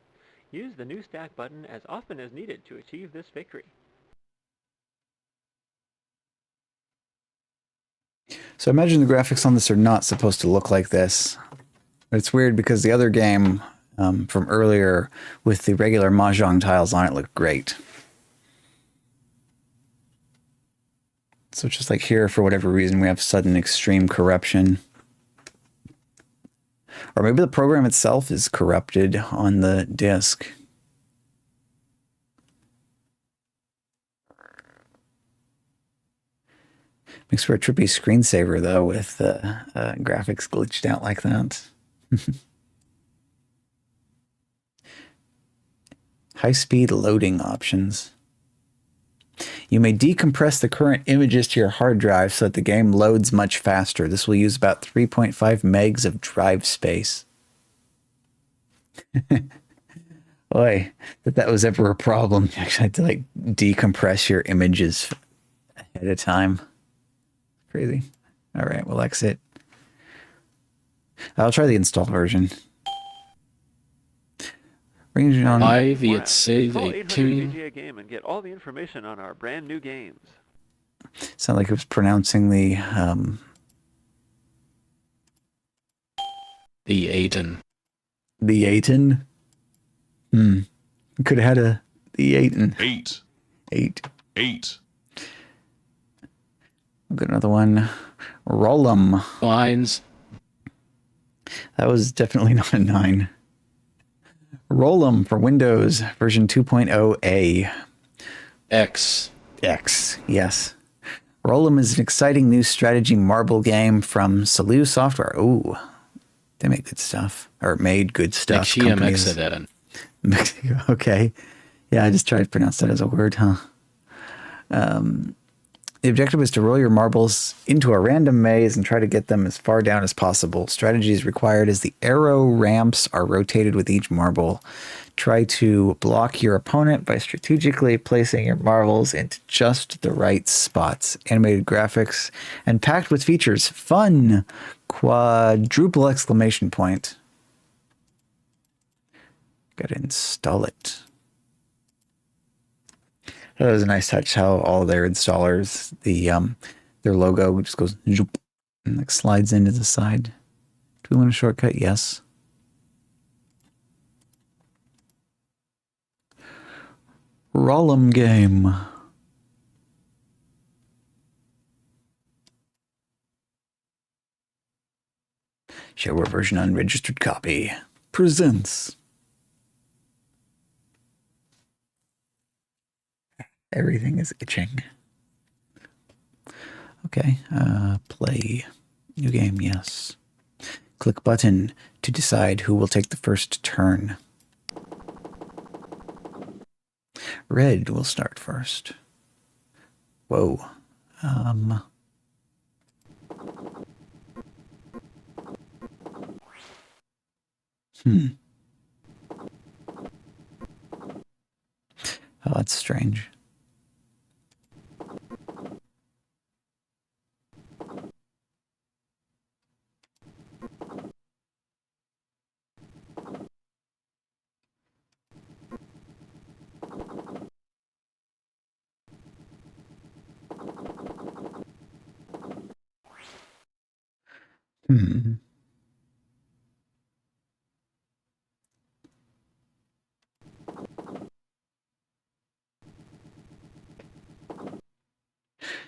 Speaker 4: Use the new stack button as often as needed to achieve this victory.
Speaker 1: So imagine the graphics on this are not supposed to look like this. But it's weird because the other game from earlier with the regular Mah Jongg tiles on it looked great. So just like here, for whatever reason, we have sudden extreme corruption. Or maybe the program itself is corrupted on the disk. Makes for a trippy screensaver, though, with graphics glitched out like that. High-speed loading options. You may decompress the current images to your hard drive so that the game loads much faster. This will use about 3.5 megs of drive space. Boy, that was ever a problem. You actually had to like decompress your images ahead of time. Crazy. All right, we'll exit. I'll try the install version. Ringjongg.
Speaker 7: I the
Speaker 4: Call
Speaker 7: save
Speaker 4: 800
Speaker 7: 18.
Speaker 4: VGA Game and get all the information on our brand new games.
Speaker 1: Sound like it was pronouncing the
Speaker 7: 18.
Speaker 1: The 18. Could have had the 18. 8. I've got another one. Rollem.
Speaker 7: Lines.
Speaker 1: That was definitely not a 9. Rollem for Windows version 2.0A.
Speaker 7: X.
Speaker 1: Yes. Rollem is an exciting new strategy marble game from Salou Software. Ooh, they make good stuff. Or made good stuff.
Speaker 7: PCem.
Speaker 1: Mexico. Okay. Yeah, I just tried to pronounce that as a word, huh? The objective is to roll your marbles into a random maze and try to get them as far down as possible. Strategy is required as the arrow ramps are rotated with each marble. Try to block your opponent by strategically placing your marbles into just the right spots. Animated graphics and packed with features. Fun! Quadruple exclamation point. Gotta install it. That was a nice touch how all their installers, their logo just goes zoop and like slides into the side. Do we want a shortcut? Yes. Rollem game. Shareware version unregistered copy presents. Everything is itching. Okay, play. New game, yes. Click button to decide who will take the first turn. Red will start first. Whoa. Oh, that's strange.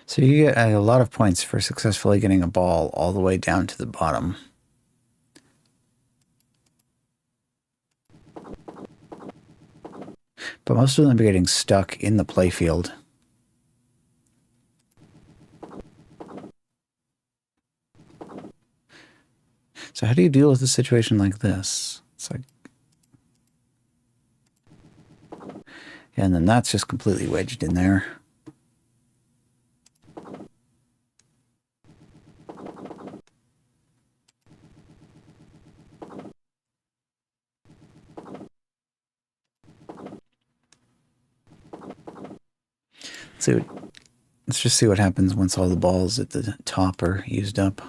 Speaker 1: So you get a lot of points for successfully getting a ball all the way down to the bottom. But most of them are getting stuck in the playfield. So how do you deal with a situation like this? It's like, yeah, and then that's just completely wedged in there. Let's just see what happens once all the balls at the top are used up.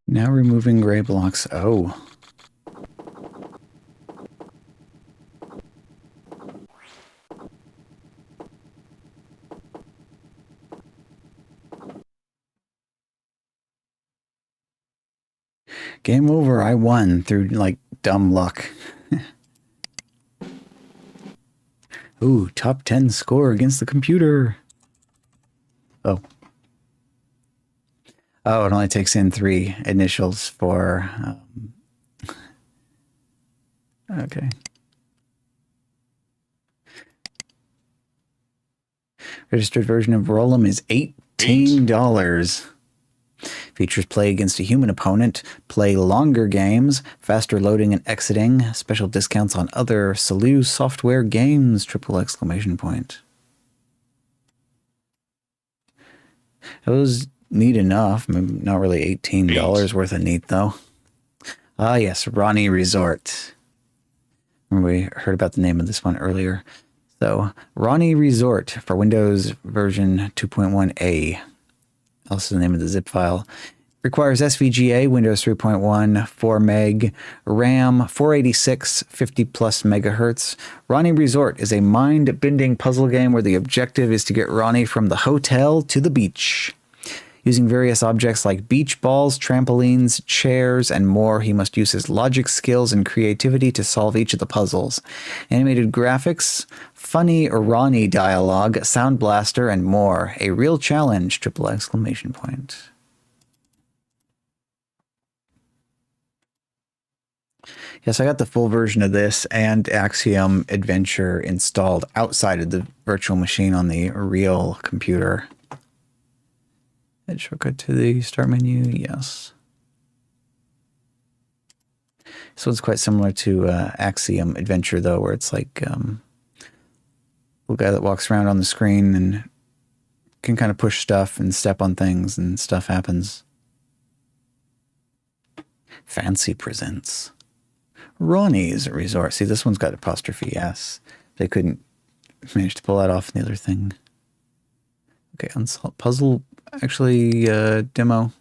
Speaker 1: Now removing gray blocks. Oh. Game over. I won through, like, dumb luck. Ooh, top 10 score against the computer. Oh. Oh, it only takes in 3 initials for... okay. Registered version of Rollem is $18. Features play against a human opponent, play longer games, faster loading and exiting, special discounts on other Salou software games, triple exclamation point. It was neat enough. Not really $18 worth of neat, though. Ah, yes, Ronnie Resort. Remember we heard about the name of this one earlier. So, Ronnie Resort for Windows version 2.1a. Also the name of the zip file. Requires SVGA, Windows 3.1, 4 meg, RAM, 486, 50 plus megahertz. Ronnie Resort is a mind-bending puzzle game where the objective is to get Ronnie from the hotel to the beach. Using various objects like beach balls, trampolines, chairs, and more, he must use his logic skills and creativity to solve each of the puzzles. Animated graphics, funny Ronnie dialogue, sound blaster, and more. A real challenge, triple exclamation point. Yes, I got the full version of this and Axiom Adventure installed outside of the virtual machine on the real computer. Head shortcut to the start menu, yes. This one's quite similar to Axiom Adventure, though, where it's like little guy that walks around on the screen and can kind of push stuff and step on things and stuff happens. Fancy presents Ronnie's Resort. See, this one's got apostrophe S. They couldn't manage to pull that off in the other thing. Okay, unsolved puzzle. Actually, demo.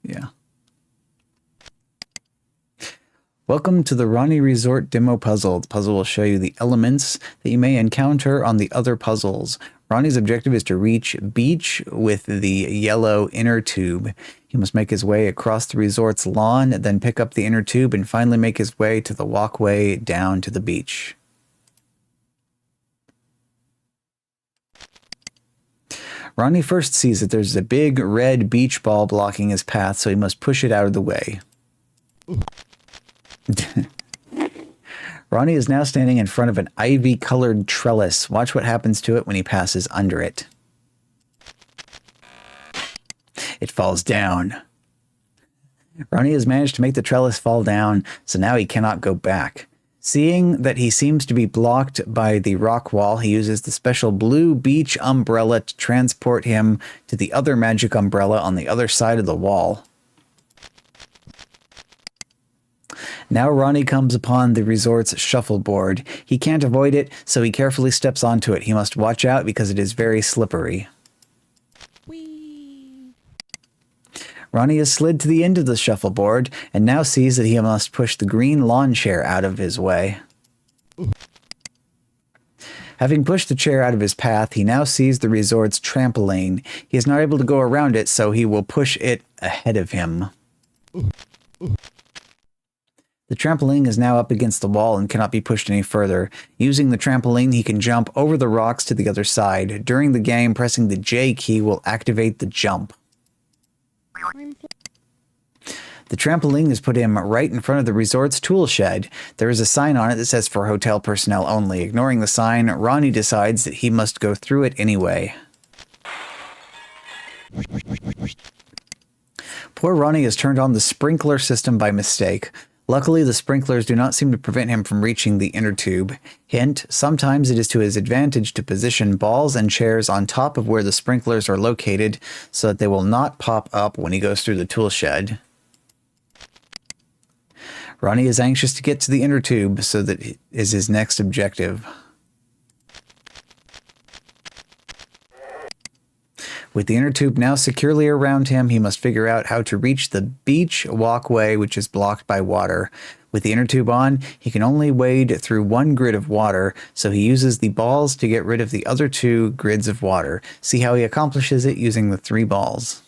Speaker 1: Yeah. Welcome to the Ronnie Resort demo puzzle. The puzzle will show you the elements that you may encounter on the other puzzles. Ronnie's objective is to reach beach with the yellow inner tube. He must make his way across the resort's lawn, then pick up the inner tube and finally make his way to the walkway down to the beach. Ronnie first sees that there's a big red beach ball blocking his path, so he must push it out of the way. Ronnie is now standing in front of an ivy-colored trellis. Watch what happens to it when he passes under it. It falls down. Ronnie has managed to make the trellis fall down, so now he cannot go back. Seeing that he seems to be blocked by the rock wall, he uses the special blue beach umbrella to transport him to the other magic umbrella on the other side of the wall. Now Ronnie comes upon the resort's shuffleboard. He can't avoid it, so he carefully steps onto it. He must watch out because it is very slippery. Ronnie has slid to the end of the shuffleboard and now sees that he must push the green lawn chair out of his way. Having pushed the chair out of his path, he now sees the resort's trampoline. He is not able to go around it, so he will push it ahead of him. The trampoline is now up against the wall and cannot be pushed any further. Using the trampoline, he can jump over the rocks to the other side. During the game, pressing the J key will activate the jump. The trampoline is put him right in front of the resort's tool shed. There is a sign on it that says for hotel personnel only. Ignoring the sign, Ronnie decides that he must go through it anyway. Poor Ronnie has turned on the sprinkler system by mistake. Luckily, the sprinklers do not seem to prevent him from reaching the inner tube. Hint, sometimes it is to his advantage to position balls and chairs on top of where the sprinklers are located so that they will not pop up when he goes through the tool shed. Ronnie is anxious to get to the inner tube, so that is his next objective. With the inner tube now securely around him, he must figure out how to reach the beach walkway, which is blocked by water. With the inner tube on, he can only wade through one grid of water, so he uses the balls to get rid of the other 2 grids of water. See how he accomplishes it using the 3 balls.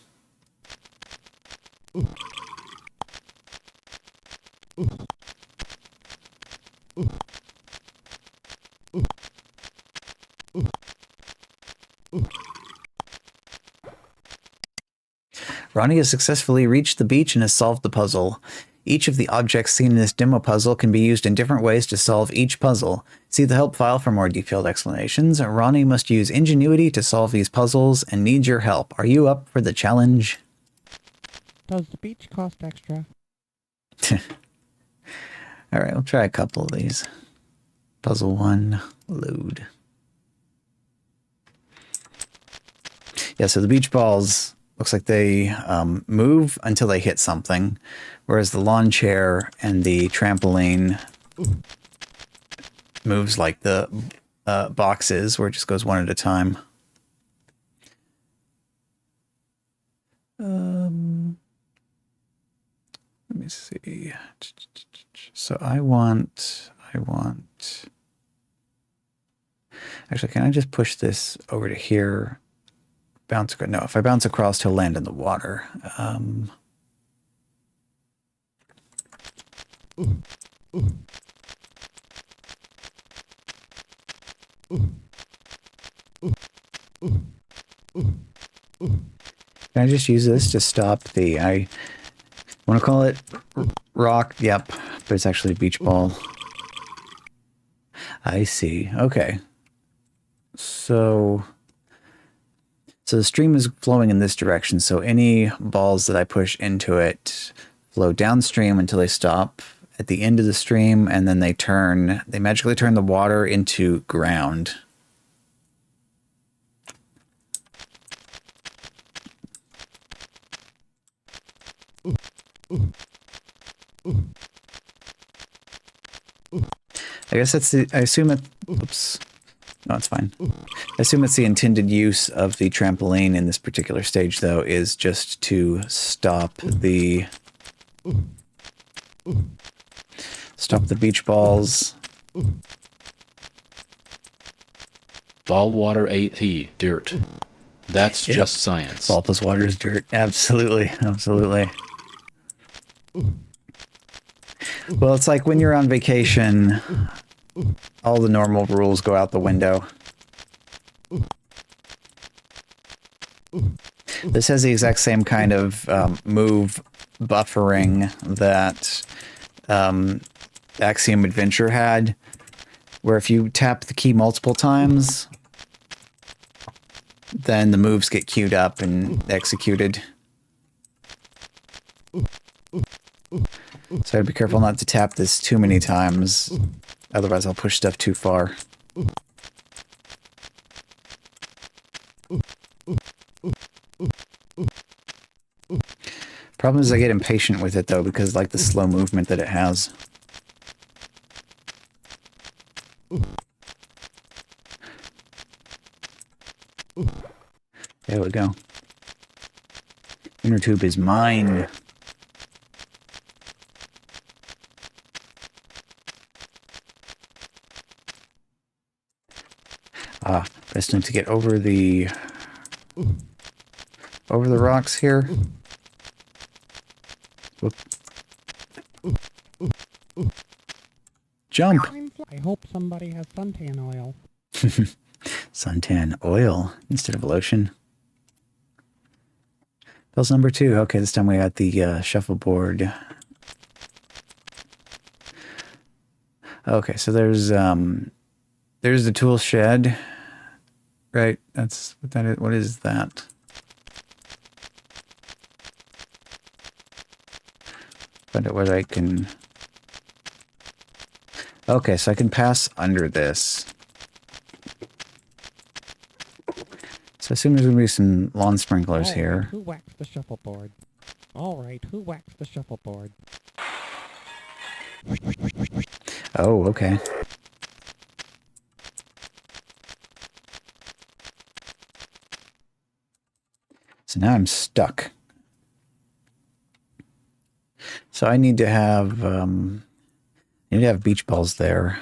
Speaker 1: Ronnie has successfully reached the beach and has solved the puzzle. Each of the objects seen in this demo puzzle can be used in different ways to solve each puzzle. See the help file for more detailed explanations. Ronnie must use ingenuity to solve these puzzles and needs your help. Are you up for the challenge?
Speaker 10: Does the beach cost extra?
Speaker 1: Alright, we'll try a couple of these. Puzzle 1, load. Yeah, so the beach balls, looks like they move until they hit something, whereas the lawn chair and the trampoline moves like the boxes, where it just goes one at a time. Let me see. So I want... Actually, can I just push this over to here? Bounce... No, if I bounce across, he'll land in the water. Can I just use this to stop the... I want to call it rock. Yep, but it's actually a beach ball. I see. Okay. So the stream is flowing in this direction, so any balls that I push into it flow downstream until they stop at the end of the stream, and then they magically turn the water into ground. I guess that's the... I assume it... Oops. No, it's fine. I assume it's the intended use of the trampoline in this particular stage, though, is just to stop the... Stop the beach balls.
Speaker 7: Ball water 8E, dirt. That's
Speaker 1: Yep.
Speaker 7: just science.
Speaker 1: Ball plus water is dirt. Absolutely. Absolutely. Well, it's like when you're on vacation, all the normal rules go out the window. This has the exact same kind of move buffering that Axiom Adventure had, where if you tap the key multiple times, then the moves get queued up and executed. So I'd be careful not to tap this too many times, otherwise I'll push stuff too far. Problem is I get impatient with it though, because like the slow movement that it has. There we go. Inner tube is mine. Best time to get over the rocks here. Whoop. Jump!
Speaker 10: I hope somebody has suntan oil.
Speaker 1: Suntan oil instead of lotion. Puzzle number 2. Okay, this time we got the shuffleboard. Okay, so there's the tool shed. Right, that's what that is. What is that? Find out whether I can... Okay, so I can pass under this. So I assume there's going to be some lawn sprinklers here.
Speaker 10: Who waxed the shuffleboard? Alright, who waxed the shuffleboard?
Speaker 1: Oh, okay. So now I'm stuck. So I need to have beach balls there.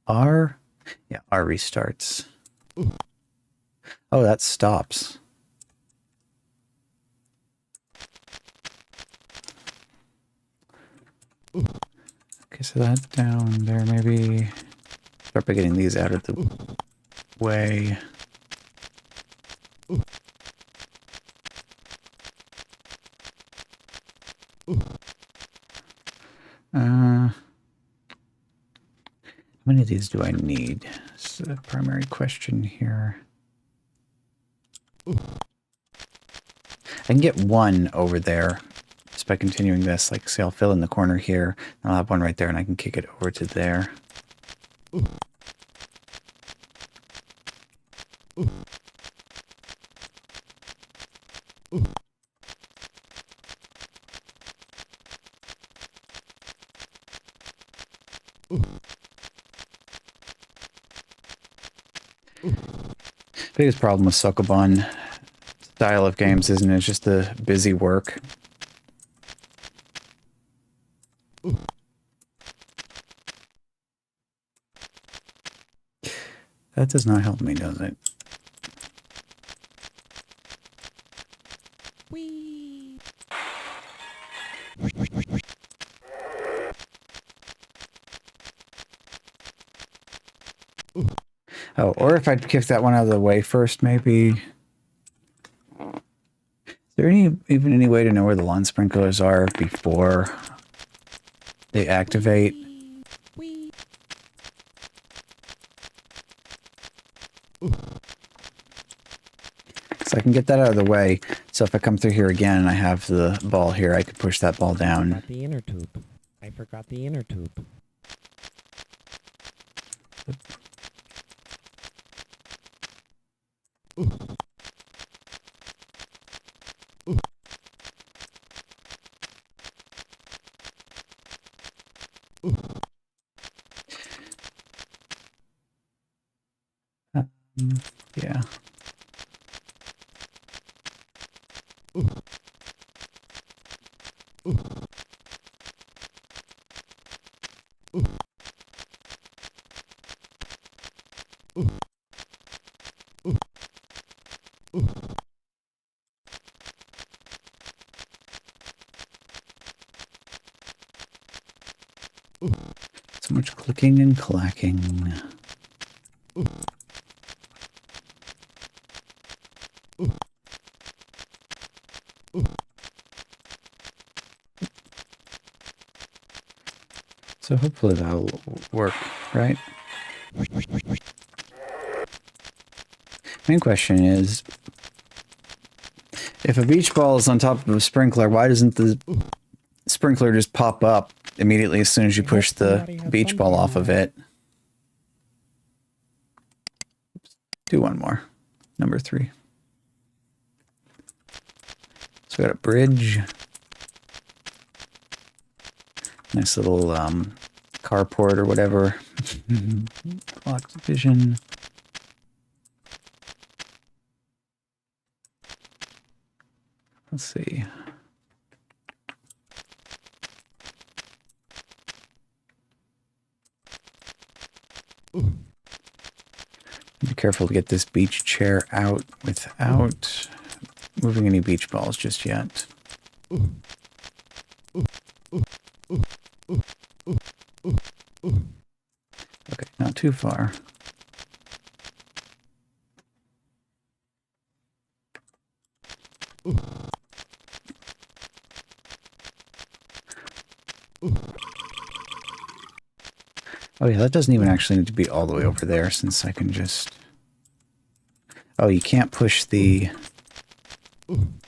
Speaker 1: R? Yeah, R restarts. Oh, that stops. Okay, so that's down there. Maybe start by getting these out of the way. How many of these do I need? That's the primary question here. I can get one over there just by continuing this. Like, say I'll fill in the corner here, and I'll have one right there, and I can kick it over to there. Biggest problem with Sokoban style of games, isn't it? It's just the busy work. That does not help me, does it?
Speaker 10: Whee!
Speaker 1: Oh, or if I'd kick that one out of the way first, maybe. Is there even any way to know where the lawn sprinklers are before they activate? So I can get that out of the way. So if I come through here again and I have the ball here, I could push that ball down.
Speaker 10: The inner tube. I forgot the inner tube.
Speaker 1: Yeah. So much clicking and clacking. So hopefully that'll work, right? Main question is, if a beach ball is on top of a sprinkler, why doesn't the sprinkler just pop up immediately as soon as you push the beach ball off of it? Oops. Do one more. Number 3. So we got a bridge. Nice little carport or whatever. Block division. Let's see. Be careful to get this beach chair out without moving any beach balls just yet. Okay, not too far. Oh yeah, that doesn't even actually need to be all the way over there, since I can just... Oh, you can't push the... Can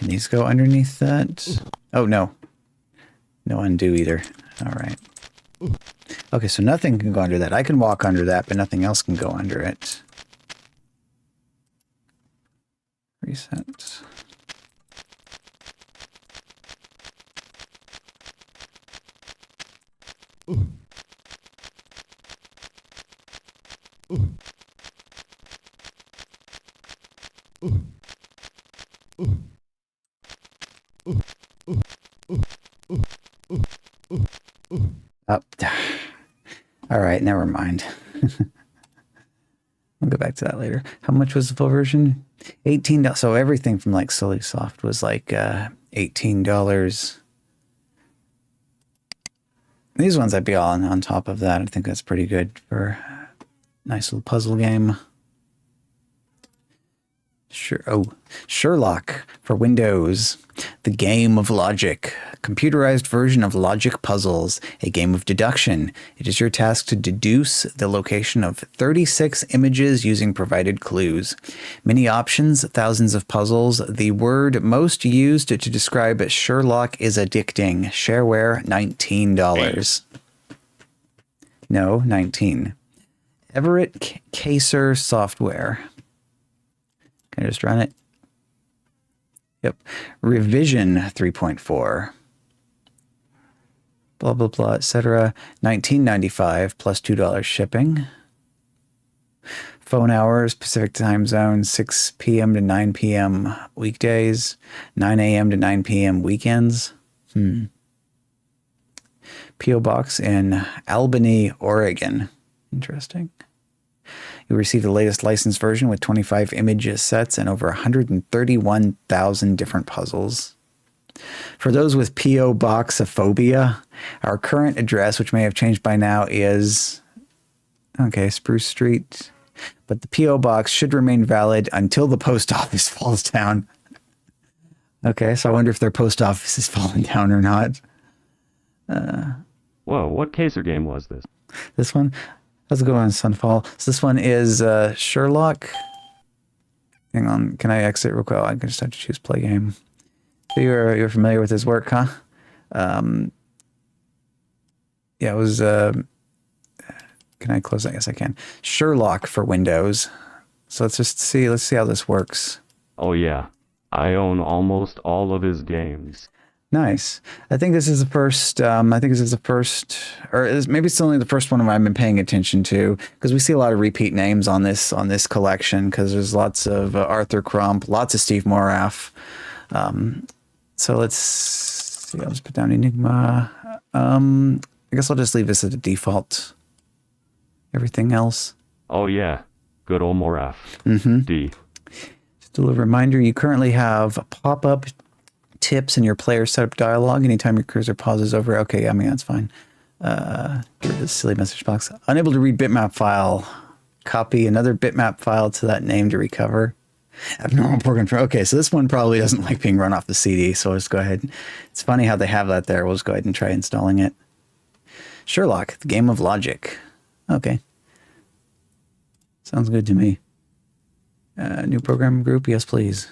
Speaker 1: these go underneath that? Oh, no. No undo either. Alright. Okay, so nothing can go under that. I can walk under that, but nothing else can go under it. Reset. Up. All right, never mind. I'll go back to that later. How much was the full version? $18. So everything from like Nesseysoft was like $18. These ones I'd be all on top of that. I think that's pretty good for a nice little puzzle game. Sherlock for Windows, the game of logic, computerized version of logic puzzles, a game of deduction. It is your task to deduce the location of 36 images using provided clues. Many options, thousands of puzzles. The word most used to describe Sherlock is addicting. Shareware, $19. No, 19. Everett Caser Software. Can I just run it? Yep. Revision 3.4. Blah, blah, blah, etc. $19.95 plus $2 shipping. Phone hours, Pacific time zone, 6 p.m. to 9 p.m. weekdays, 9 a.m. to 9 p.m. weekends. P.O. Box in Albany, Oregon. Interesting. You receive the latest licensed version with 25 image sets and over 131,000 different puzzles. For those with P.O. Boxophobia, our current address, which may have changed by now, is... Okay, Spruce Street. But the P.O. Box should remain valid until the post office falls down. Okay, so I wonder if their post office is falling down or not.
Speaker 9: Whoa, what Caser game was this?
Speaker 1: This one? How's it going, Sunfall? So this one is Sherlock. Hang on, can I exit real quick? I can just have to choose play game. So you're familiar with his work, huh? Yeah, it was... can I close that? Yes, I can. Sherlock for Windows. So let's see how this works.
Speaker 9: Oh yeah, I own almost all of his games.
Speaker 1: Nice. I think this is the first, maybe it's only the first one I've been paying attention to, because we see a lot of repeat names on this collection, because there's lots of Arthur Crump, lots of Steve Moraff. So let's see, I'll just put down Enigma. I guess I'll just leave this as a default. Everything else.
Speaker 9: Oh yeah, good old Moraff. D.
Speaker 1: Just a little reminder, you currently have pop-up tips in your player setup dialog anytime your cursor pauses over. Okay, I mean, that's fine. Get rid of this silly message box. Unable to read bitmap file. Copy another bitmap file to that name to recover. Abnormal program. Okay, so this one probably doesn't like being run off the CD, so let's go ahead. It's funny how they have that there. We'll just go ahead and try installing it. Sherlock, the game of logic. Okay. Sounds good to me. New program group, yes please.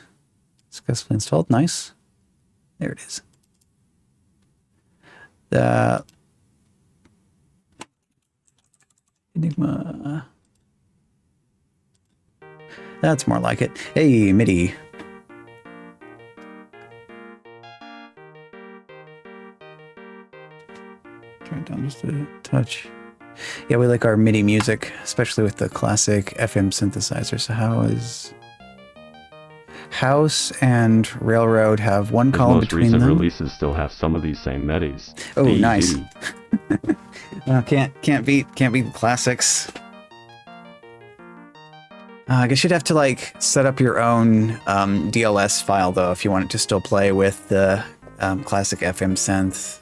Speaker 1: Successfully installed, nice. There it is. The Enigma. That's more like it. Hey, MIDI. Turn it down just a touch. Yeah, we like our MIDI music, especially with the classic FM synthesizer. So how is... House and Railroad have one column between them.
Speaker 9: Most recent releases still have some of these same medis.
Speaker 1: Oh, nice. Can't beat the classics. I guess you'd have to like set up your own DLS file though if you want it to still play with the classic FM synth.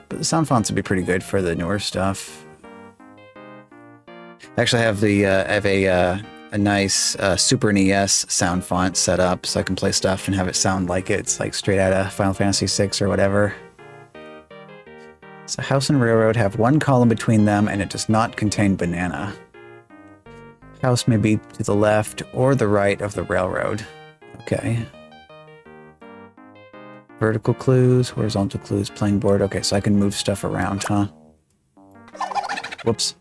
Speaker 1: But the sound fonts would be pretty good for the newer stuff. Actually, I have a nice Super NES sound font set up so I can play stuff and have it sound like it's like straight out of Final Fantasy VI or whatever. So House and Railroad have one column between them and it does not contain banana. House may be to the left or the right of the Railroad. Okay. Vertical clues, horizontal clues, playing board. Okay, so I can move stuff around, huh? Whoops.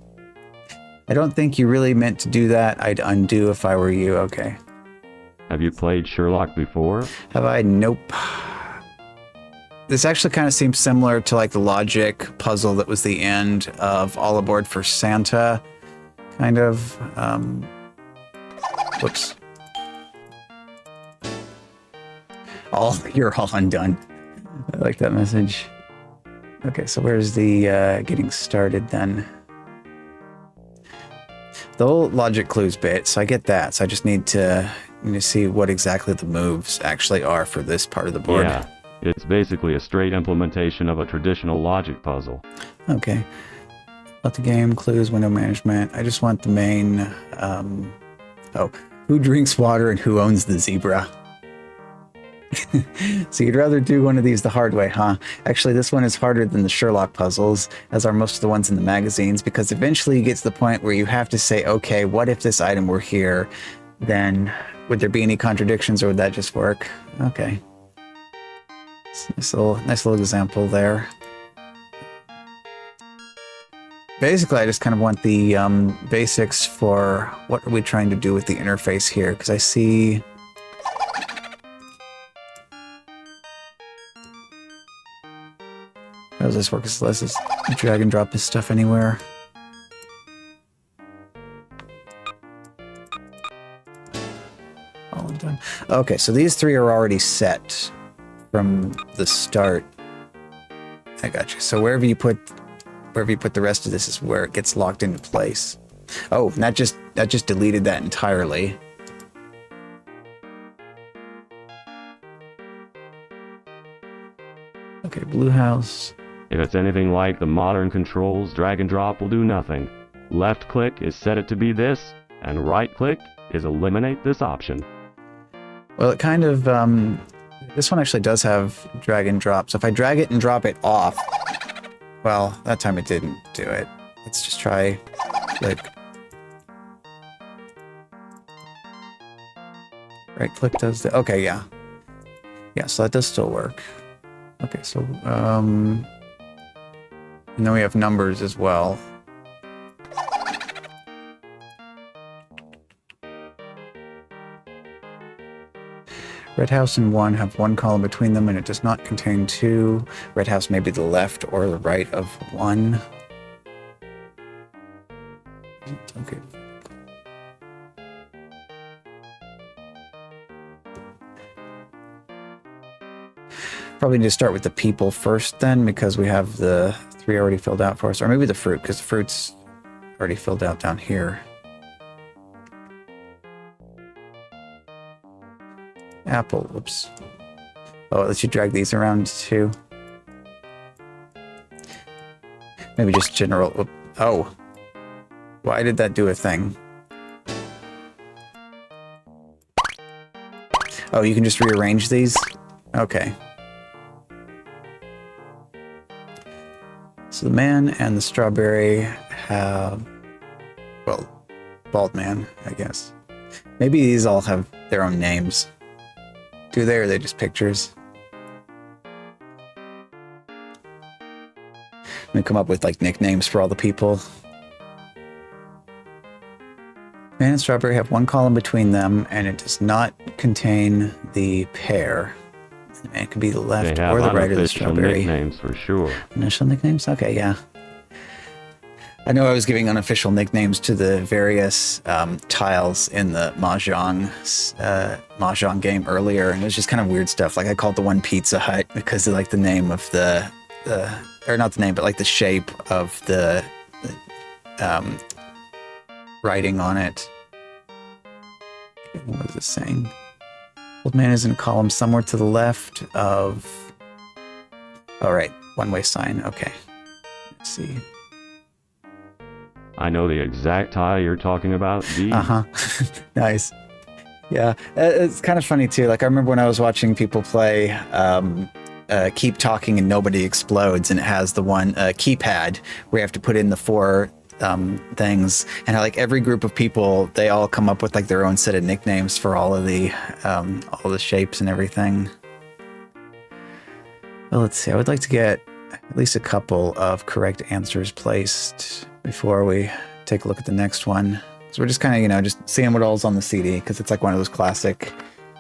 Speaker 1: I don't think you really meant to do that. I'd undo if I were you. Okay.
Speaker 9: Have you played Sherlock before?
Speaker 1: Have I? Nope. This actually kind of seems similar to like the logic puzzle that was the end of All Aboard for Santa. Kind of. Whoops. You're all undone. I like that message. Okay, so where's the getting started then? The whole logic clues bit, so I get that. So I just need to see what exactly the moves actually are for this part of the board.
Speaker 9: Yeah, It's basically a straight implementation of a traditional logic puzzle.
Speaker 1: Okay. About the game, clues, window management. I just want the main, who drinks water and who owns the zebra? So you'd rather do one of these the hard way, huh? Actually, this one is harder than the Sherlock puzzles, as are most of the ones in the magazines, because eventually you get to the point where you have to say, okay, what if this item were here? Then would there be any contradictions, or would that just work? Okay. Nice little example there. Basically, I just kind of want the basics for what are we trying to do with the interface here, because I see... How does this work? Let's just drag and drop this stuff anywhere. All done. Okay, so these three are already set from the start. I got you. So wherever you put the rest of this is where it gets locked into place. Oh, and that just deleted that entirely. Okay, blue house.
Speaker 9: If it's anything like the modern controls, drag and drop will do nothing. Left click is set it to be this, and right click is eliminate this option.
Speaker 1: Well, it kind of, this one actually does have drag and drop. So if I drag it and drop it off, well, that time it didn't do it. Let's just try, like, right click does the, okay, yeah. Yeah, so that does still work. Okay, so, and then we have numbers as well. Red house and 1 have 1 column between them, and it does not contain 2. Red house may be the left or the right of 1. Okay. Probably need to start with the people first then, because we have the 3 already filled out for us. Or maybe the fruit, because the fruit's already filled out down here. Apple, whoops. Oh, it lets you drag these around too. Maybe just general, oh. Why did that do a thing? Oh, you can just rearrange these? Okay. So the man and the strawberry have, well, bald man, I guess. Maybe these all have their own names. Do they, or are they just pictures? Let me come up with, like, nicknames for all the people. Man and strawberry have 1 column between them, and it does not contain the pear. And it could be the left or the right of the strawberry.
Speaker 9: Nicknames for sure.
Speaker 1: Initial nicknames? Okay, yeah. I know I was giving unofficial nicknames to the various tiles in the Mah Jongg game earlier, and it was just kind of weird stuff. Like I called the one Pizza Hut because of like the name of the or not the name, but like the shape of the writing on it. What is it saying? Old man is in a column somewhere to the left of... Oh, right. One-way sign. Okay. Let's see.
Speaker 9: I know the exact tile you're talking about.
Speaker 1: Uh-huh. Nice. Yeah. It's kind of funny, too. Like, I remember when I was watching people play Keep Talking and Nobody Explodes, and it has the one keypad where you have to put in the 4... things, and like every group of people, they all come up with like their own set of nicknames for all the shapes and everything. Well, let's see. I would like to get at least a couple of correct answers placed before we take a look at the next one. So we're just kind of, just seeing what all's on the CD, because it's like one of those classic.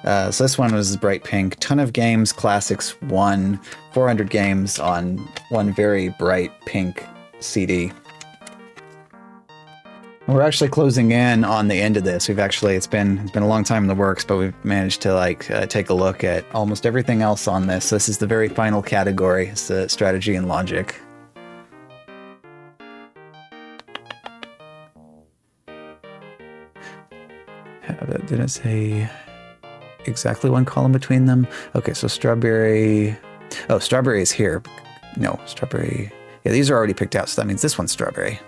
Speaker 1: So this one was bright pink. Ton of games, classics 1, 400 games on one very bright pink CD. We're actually closing in on the end of this. It's been a long time in the works, but we've managed to like take a look at almost everything else on this. So this is the very final category. It's the strategy and logic. Did it say exactly 1 column between them? Okay, so strawberry Oh, strawberry is here. No, strawberry. Yeah, these are already picked out, so that means this one's strawberry.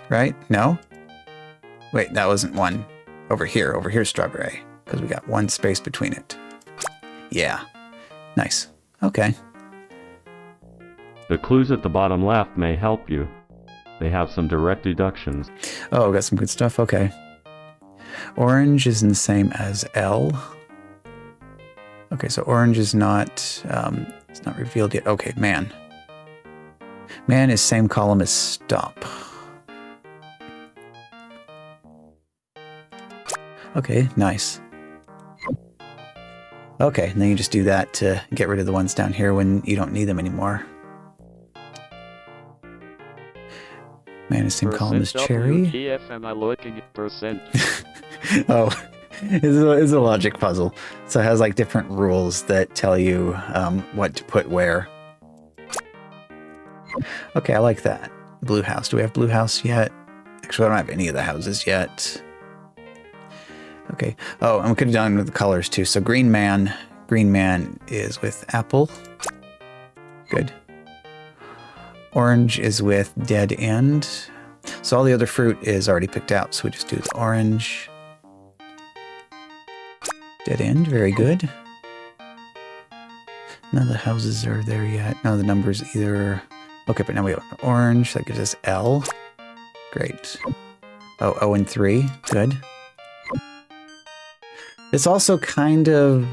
Speaker 1: Right? No? Wait, that wasn't one. Over here. Over here's strawberry. Because we got one space between it. Yeah. Nice. Okay.
Speaker 9: The clues at the bottom left may help you. They have some direct deductions.
Speaker 1: Oh, got some good stuff. Okay. Orange isn't the same as L. Okay, so orange is not, it's not revealed yet. Okay, man. Man is same column as stop. Okay, nice. Okay, and then you just do that to get rid of the ones down here when you don't need them anymore. Man is same column as cherry.
Speaker 12: WTF am I looking at percent?
Speaker 1: Oh, it's a logic puzzle. So it has like different rules that tell you what to put where. Okay, I like that. Blue house. Do we have blue house yet? Actually, I don't have any of the houses yet. Okay. Oh, and we could have done with the colors too. So green man is with apple. Good. Orange is with dead end. So all the other fruit is already picked out. So we just do the orange. Dead end, very good. None of the houses are there yet. None of the numbers either. Okay, but now we have orange. That gives us L. Great. Oh, O and 3. Good. It's also kind of...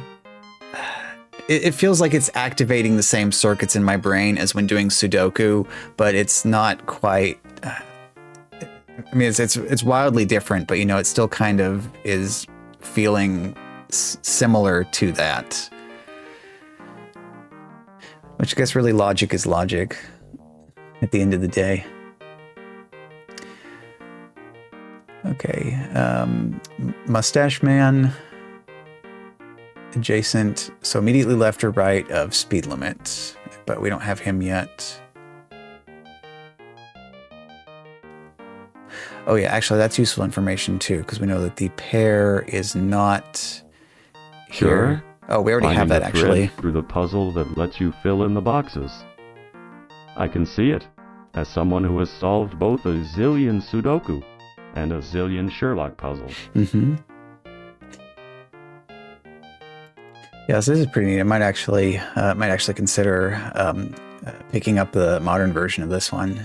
Speaker 1: It feels like it's activating the same circuits in my brain as when doing Sudoku, but it's not quite... I mean, it's wildly different, but, you know, it still kind of is feeling similar to that. Which I guess really logic is logic at the end of the day. Okay. Mustache man... adjacent, so immediately left or right of speed limit, but we don't have him yet. Oh yeah, actually that's useful information too, because we know that the pair is not here.
Speaker 9: Sure.
Speaker 1: Oh, we already have that actually.
Speaker 9: Through the puzzle that lets you fill in the boxes. I can see it, as someone who has solved both a zillion Sudoku and a zillion Sherlock puzzles.
Speaker 1: Mm-hmm. Yes, this is pretty neat. I might actually consider picking up the modern version of this one.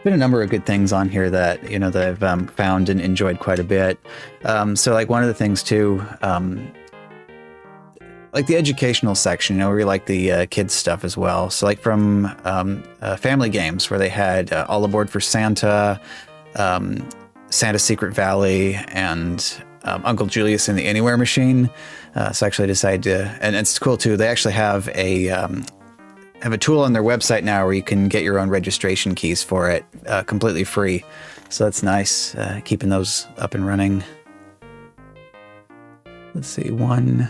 Speaker 1: Been a number of good things on here that, you know, that I've found and enjoyed quite a bit. So like one of the things too, like the educational section, you know, where we like the kids stuff as well. So like from Family Games, where they had All Aboard for Santa, Santa's Secret Valley, and Uncle Julius and the Anywhere Machine. So actually I decided to, and it's cool too, they actually have a tool on their website now where you can get your own registration keys for it, completely free. So that's nice, keeping those up and running. Let's see, one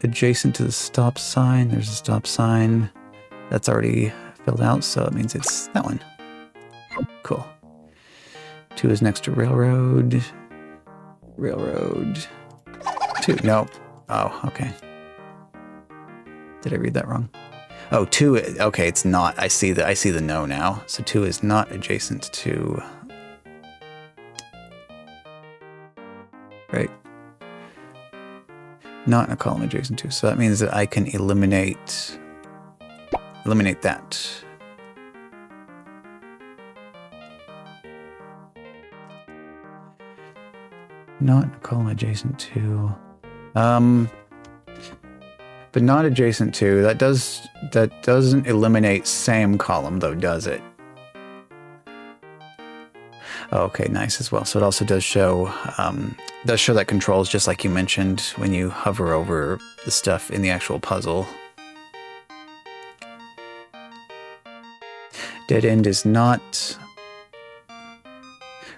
Speaker 1: adjacent to the stop sign. There's a stop sign. That's already filled out, so it means it's that one. Cool. 2 is next to railroad. Railroad. 2, no. Oh, okay. Did I read that wrong? Oh, 2, okay, it's not. I see the no now. So 2 is not adjacent to... Right. Not in a column adjacent to. So that means that I can eliminate that. Not in a column adjacent to... but not adjacent to. That doesn't eliminate same column though, does it? Oh, okay, nice as well. So it also does show that controls, just like you mentioned when you hover over the stuff in the actual puzzle. Dead end is not.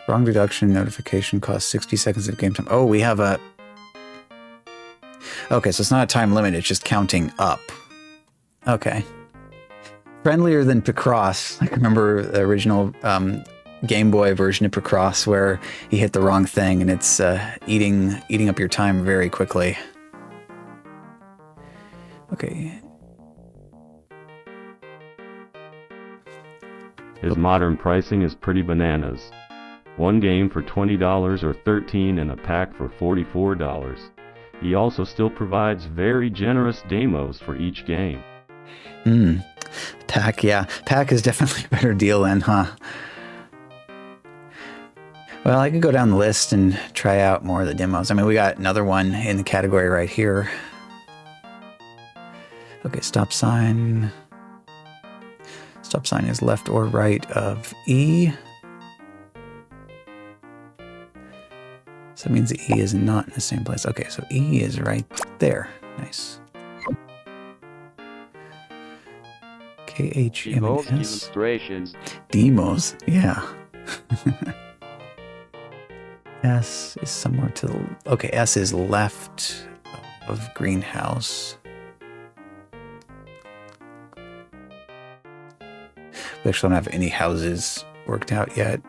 Speaker 1: Wrong deduction notification costs 60 seconds of game time. Oh, we have a... Okay, so it's not a time limit, it's just counting up. Okay. Friendlier than Picross. I can remember the original Game Boy version of Picross where you hit the wrong thing and it's eating up your time very quickly. Okay.
Speaker 9: His modern pricing is pretty bananas. One game for $20 or $13 and a pack for $44. He also still provides very generous demos for each game.
Speaker 1: Pack, yeah. Pack is definitely a better deal then, huh? Well, I could go down the list and try out more of the demos. I mean, we got another one in the category right here. Okay, stop sign. Stop sign is left or right of E. So that means the E is not in the same place. Okay, so E is right there. Nice. KHMS.
Speaker 12: Demonstrations.
Speaker 1: Demos, yeah. S is somewhere to the... Okay, S is left of greenhouse. We actually don't have any houses worked out yet.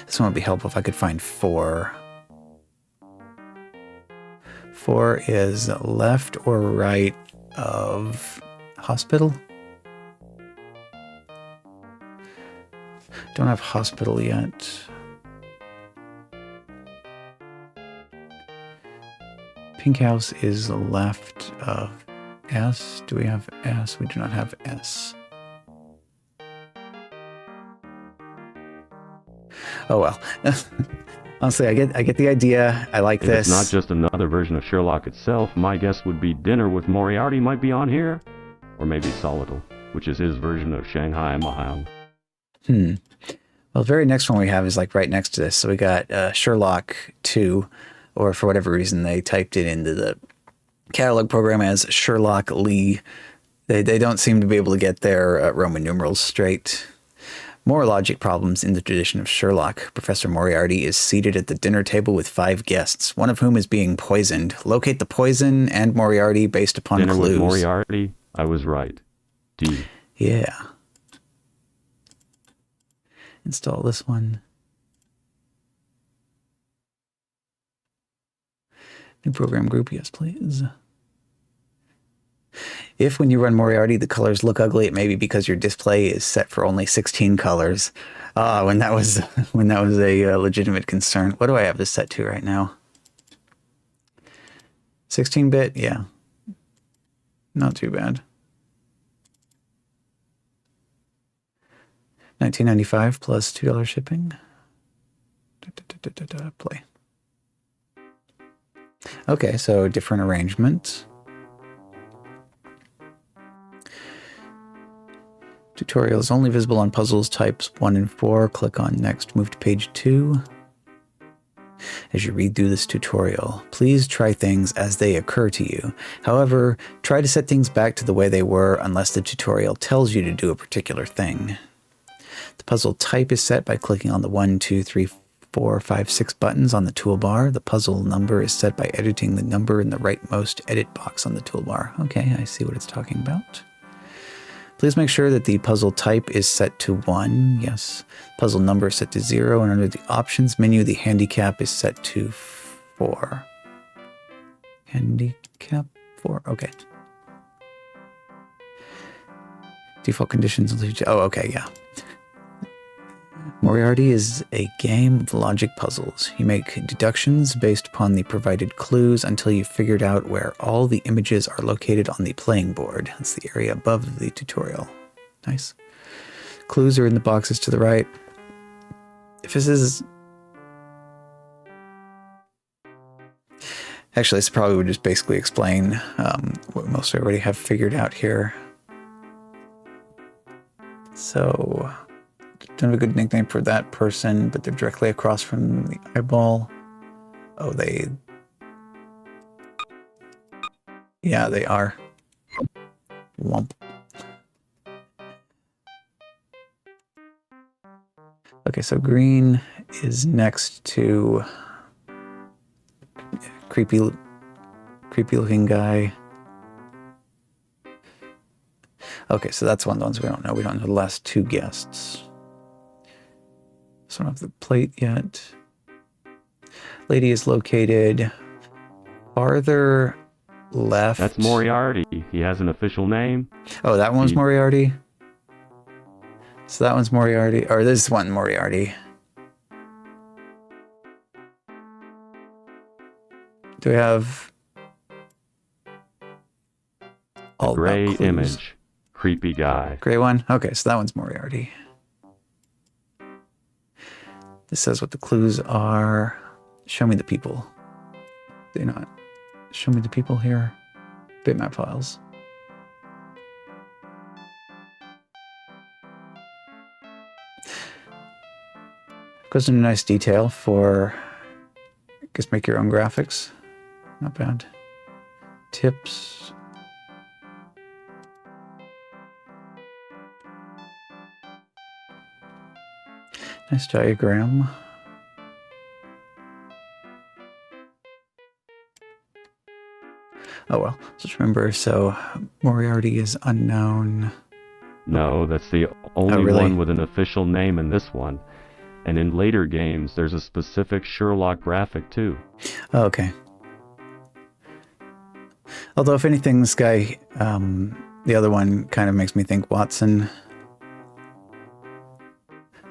Speaker 1: This one would be helpful if I could find 4. 4 is left or right of hospital. Don't have hospital yet. Pink house is left of S. Do we have S? We do not have S. Oh well. Honestly, I get the idea. I like this.
Speaker 9: If it's not just another version of Sherlock itself, my guess would be Dinner with Moriarty might be on here. Or maybe Solital, which is his version of Shanghai Mahjong.
Speaker 1: Well, the very next one we have is like right next to this. So we got Sherlock 2, or for whatever reason they typed it into the catalog program as Sherlock Lee. They don't seem to be able to get their Roman numerals straight. More logic problems in the tradition of Sherlock. Professor Moriarty is seated at the dinner table with 5 guests, one of whom is being poisoned. Locate the poison and Moriarty based upon
Speaker 9: Dinner
Speaker 1: clues.
Speaker 9: with Moriarty? I was right. D.
Speaker 1: Yeah. Install this one. New program group, yes please. If when you run Moriarty the colors look ugly, it may be because your display is set for only 16 colors. When that was a legitimate concern. What do I have this set to right now? 16-bit? Yeah. Not too bad. $19.95 plus $2 shipping. Play. Okay, so different arrangement. Tutorial is only visible on puzzles types 1 and 4. Click on next, move to page 2. As you read through this tutorial, please try things as they occur to you. However, try to set things back to the way they were unless the tutorial tells you to do a particular thing. The puzzle type is set by clicking on the 1, 2, 3, 4, 5, 6 buttons on the toolbar. The puzzle number is set by editing the number in the rightmost edit box on the toolbar. Okay, I see what it's talking about. Please make sure that the puzzle type is set to 1. Yes. Puzzle number is set to 0. And under the options menu, the handicap is set to 4. Handicap 4. Okay. Default conditions. Oh, okay, yeah. Moriarty is a game of logic puzzles. You make deductions based upon the provided clues until you've figured out where all the images are located on the playing board. That's the area above the tutorial. Nice. Clues are in the boxes to the right. If this is... Actually, this probably would just basically explain what most already have figured out here. So... Don't have a good nickname for that person, but they're directly across from the eyeball. Oh, they... Yeah, they are. Womp. Okay, so green is next to... Creepy looking guy. Okay, so that's one of the ones we don't know. We don't know the last 2 guests. So I don't have the plate yet. Lady is located farther left.
Speaker 9: That's Moriarty. He has an official name.
Speaker 1: Oh, that one's Moriarty? So that one's Moriarty. Or this one, Moriarty. Do we have... all
Speaker 9: Gray
Speaker 1: about clues?
Speaker 9: image. Creepy guy.
Speaker 1: Gray one? Okay, so that one's Moriarty. This says what the clues are. Show me the people. Do not. Show me the people here. Bitmap files. Goes into nice detail for, I guess, make your own graphics. Not bad. Tips. Nice diagram. Oh well, just remember, so Moriarty is unknown.
Speaker 9: No, that's the only
Speaker 1: really?
Speaker 9: one with an official name in this one. And in later games, there's a specific Sherlock graphic too.
Speaker 1: Oh, okay. Although, if anything, this guy, the other one kind of makes me think Watson.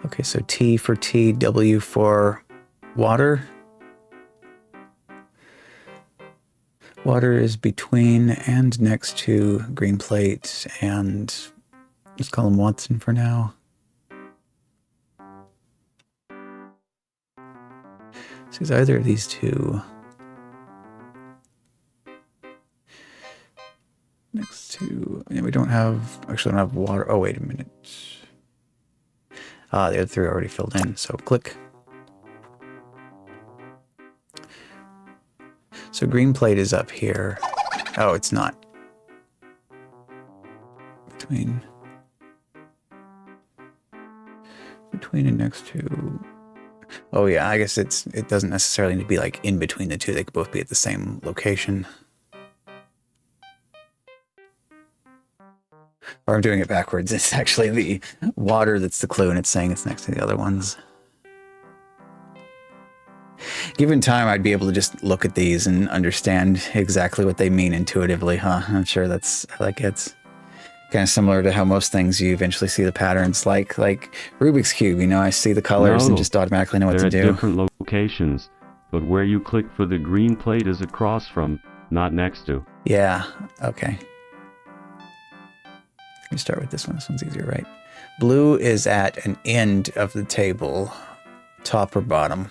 Speaker 1: Okay, so T for T, W for water. Water is between and next to green plate, and let's call him Watson for now. So it's either of these two. Next to, yeah, we don't have, actually don't have water. Oh, wait a minute. Ah, the other three are already filled in, so click. So green plate is up here. Oh, it's not. Between and next to. Oh yeah, I guess it doesn't necessarily need to be like in between the two. They could both be at the same location. Or I'm doing it backwards. It's actually the water that's the clue, and it's saying it's next to the other ones. Given time, I'd be able to just look at these and understand exactly what they mean intuitively, huh? I'm sure that's how that gets. Kind of similar to how most things you eventually see the patterns, like Rubik's Cube, you know, I see the colors and just automatically know what to do.
Speaker 9: They're at different locations, but where you click for the green plate is across from, not next to.
Speaker 1: Yeah, okay. Let me start with this one. This one's easier, right? Blue is at an end of the table, top or bottom.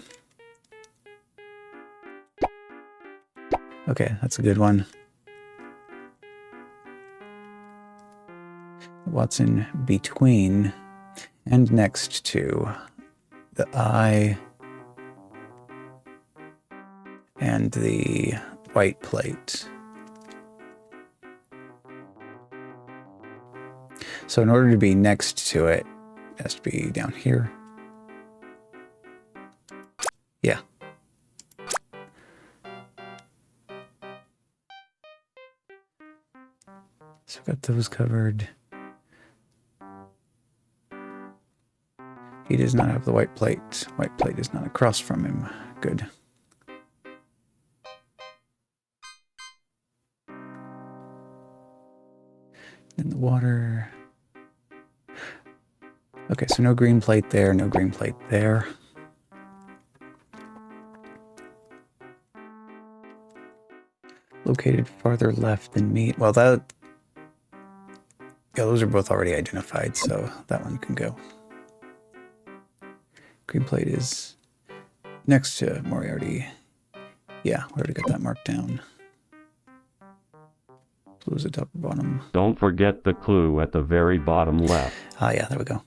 Speaker 1: Okay, that's a good one. What's in between and next to the eye and the white plate? So in order to be next to it, it has to be down here. Yeah. So I've got those covered. He does not have the white plate. White plate is not across from him. Good. In the water. Okay, so no green plate there, no green plate there. Located farther left than meat. Well, that... yeah, those are both already identified, so that one can go. Green plate is next to Moriarty. Yeah, we already got that marked down. Blue's at top or bottom.
Speaker 9: Don't forget the clue at the very bottom left.
Speaker 1: Ah, yeah, there we go.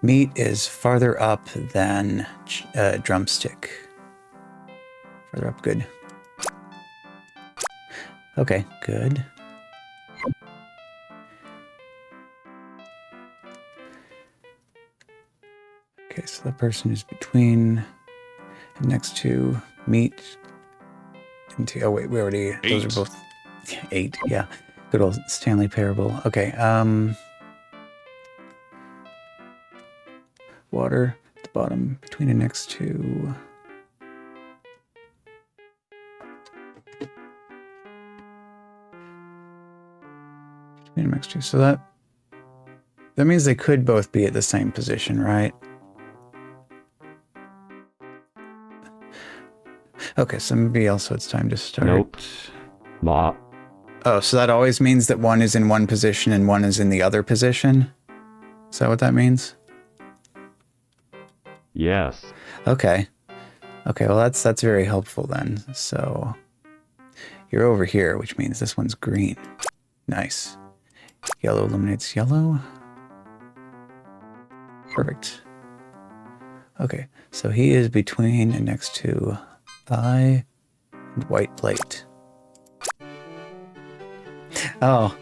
Speaker 1: Meat is farther up than drumstick. Farther up, good. Okay, good. Okay, so that person is between and next to meat. Oh wait, we already, those are both 8, yeah. Good old Stanley Parable. Okay, water at the bottom, between and next to. next to. So that means they could both be at the same position, right? Okay, so maybe also it's time to start.
Speaker 9: Nope. Mah.
Speaker 1: Oh, so that always means that one is in one position and one is in the other position? Is that what that means?
Speaker 9: Yes.
Speaker 1: Okay. Okay, well that's very helpful then. So you're over here, which means this one's green. Nice. Yellow eliminates yellow. Perfect. Okay, so he is between and next to I and white plate. Oh.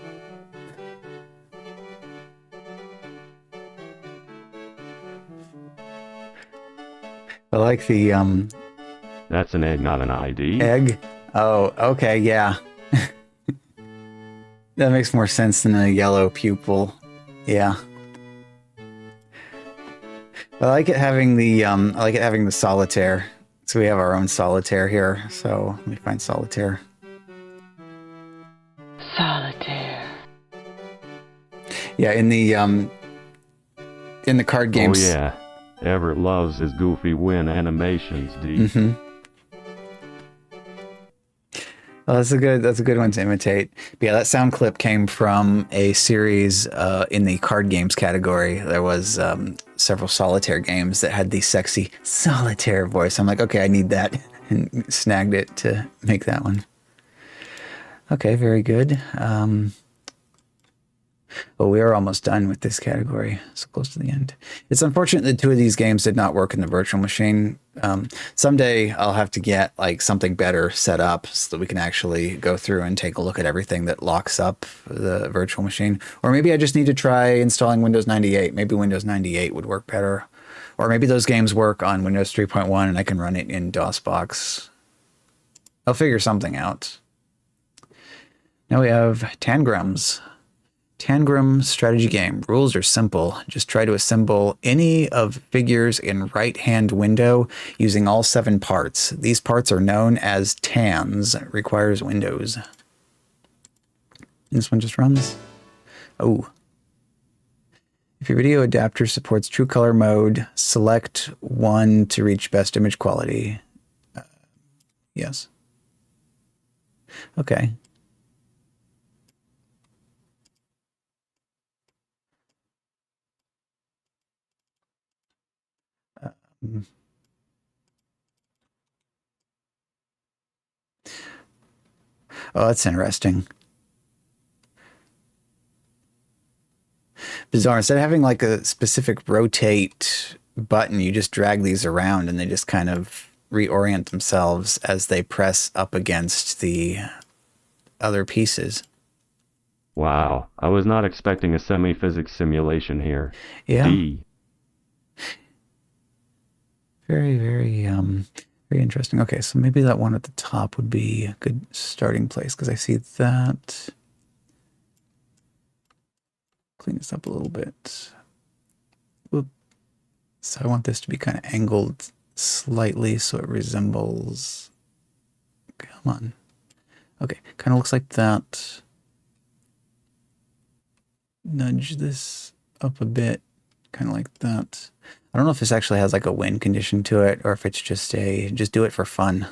Speaker 1: I like the
Speaker 9: That's an egg, not an ID.
Speaker 1: egg. Oh, okay, yeah. That makes more sense than a yellow pupil. Yeah. I like it having the solitaire. So we have our own solitaire here. So let me find solitaire.
Speaker 13: Solitaire.
Speaker 1: Yeah, in the card games.
Speaker 9: Oh yeah. Everett loves his goofy WIN animations, D.
Speaker 1: Mm-hmm. Well, that's a good one to imitate. But yeah, that sound clip came from a series in the card games category. There was several solitaire games that had the sexy solitaire voice. I'm like, okay, I need that, and snagged it to make that one. Okay, very good. Well, we are almost done with this category, so close to the end. It's unfortunate that two of these games did not work in the virtual machine. Someday I'll have to get like something better set up so that we can actually go through and take a look at everything that locks up the virtual machine. Or maybe I just need to try installing Windows 98. Maybe Windows 98 would work better. Or maybe those games work on Windows 3.1 and I can run it in DOSBox. I'll figure something out. Now we have Tangram's. Tangram strategy game. Rules are simple. Just try to assemble any of figures in right-hand window using all 7 parts. These parts are known as tans. It requires Windows. This one just runs. Oh. If your video adapter supports true color mode, select one to reach best image quality. Yes. Okay. Oh, that's interesting. Bizarre. Instead of having like a specific rotate button, you just drag these around and they just kind of reorient themselves as they press up against the other pieces.
Speaker 9: Wow, I was not expecting a semi-physics simulation here.
Speaker 1: Yeah.
Speaker 9: D.
Speaker 1: Very, very interesting. Okay, so maybe that one at the top would be a good starting place because I see that. Clean this up a little bit. Whoop. So I want this to be kind of angled slightly so it resembles. Come on. Okay, kind of looks like that. Nudge this up a bit, kind of like that. I don't know if this actually has like a win condition to it or if it's just a just do it for fun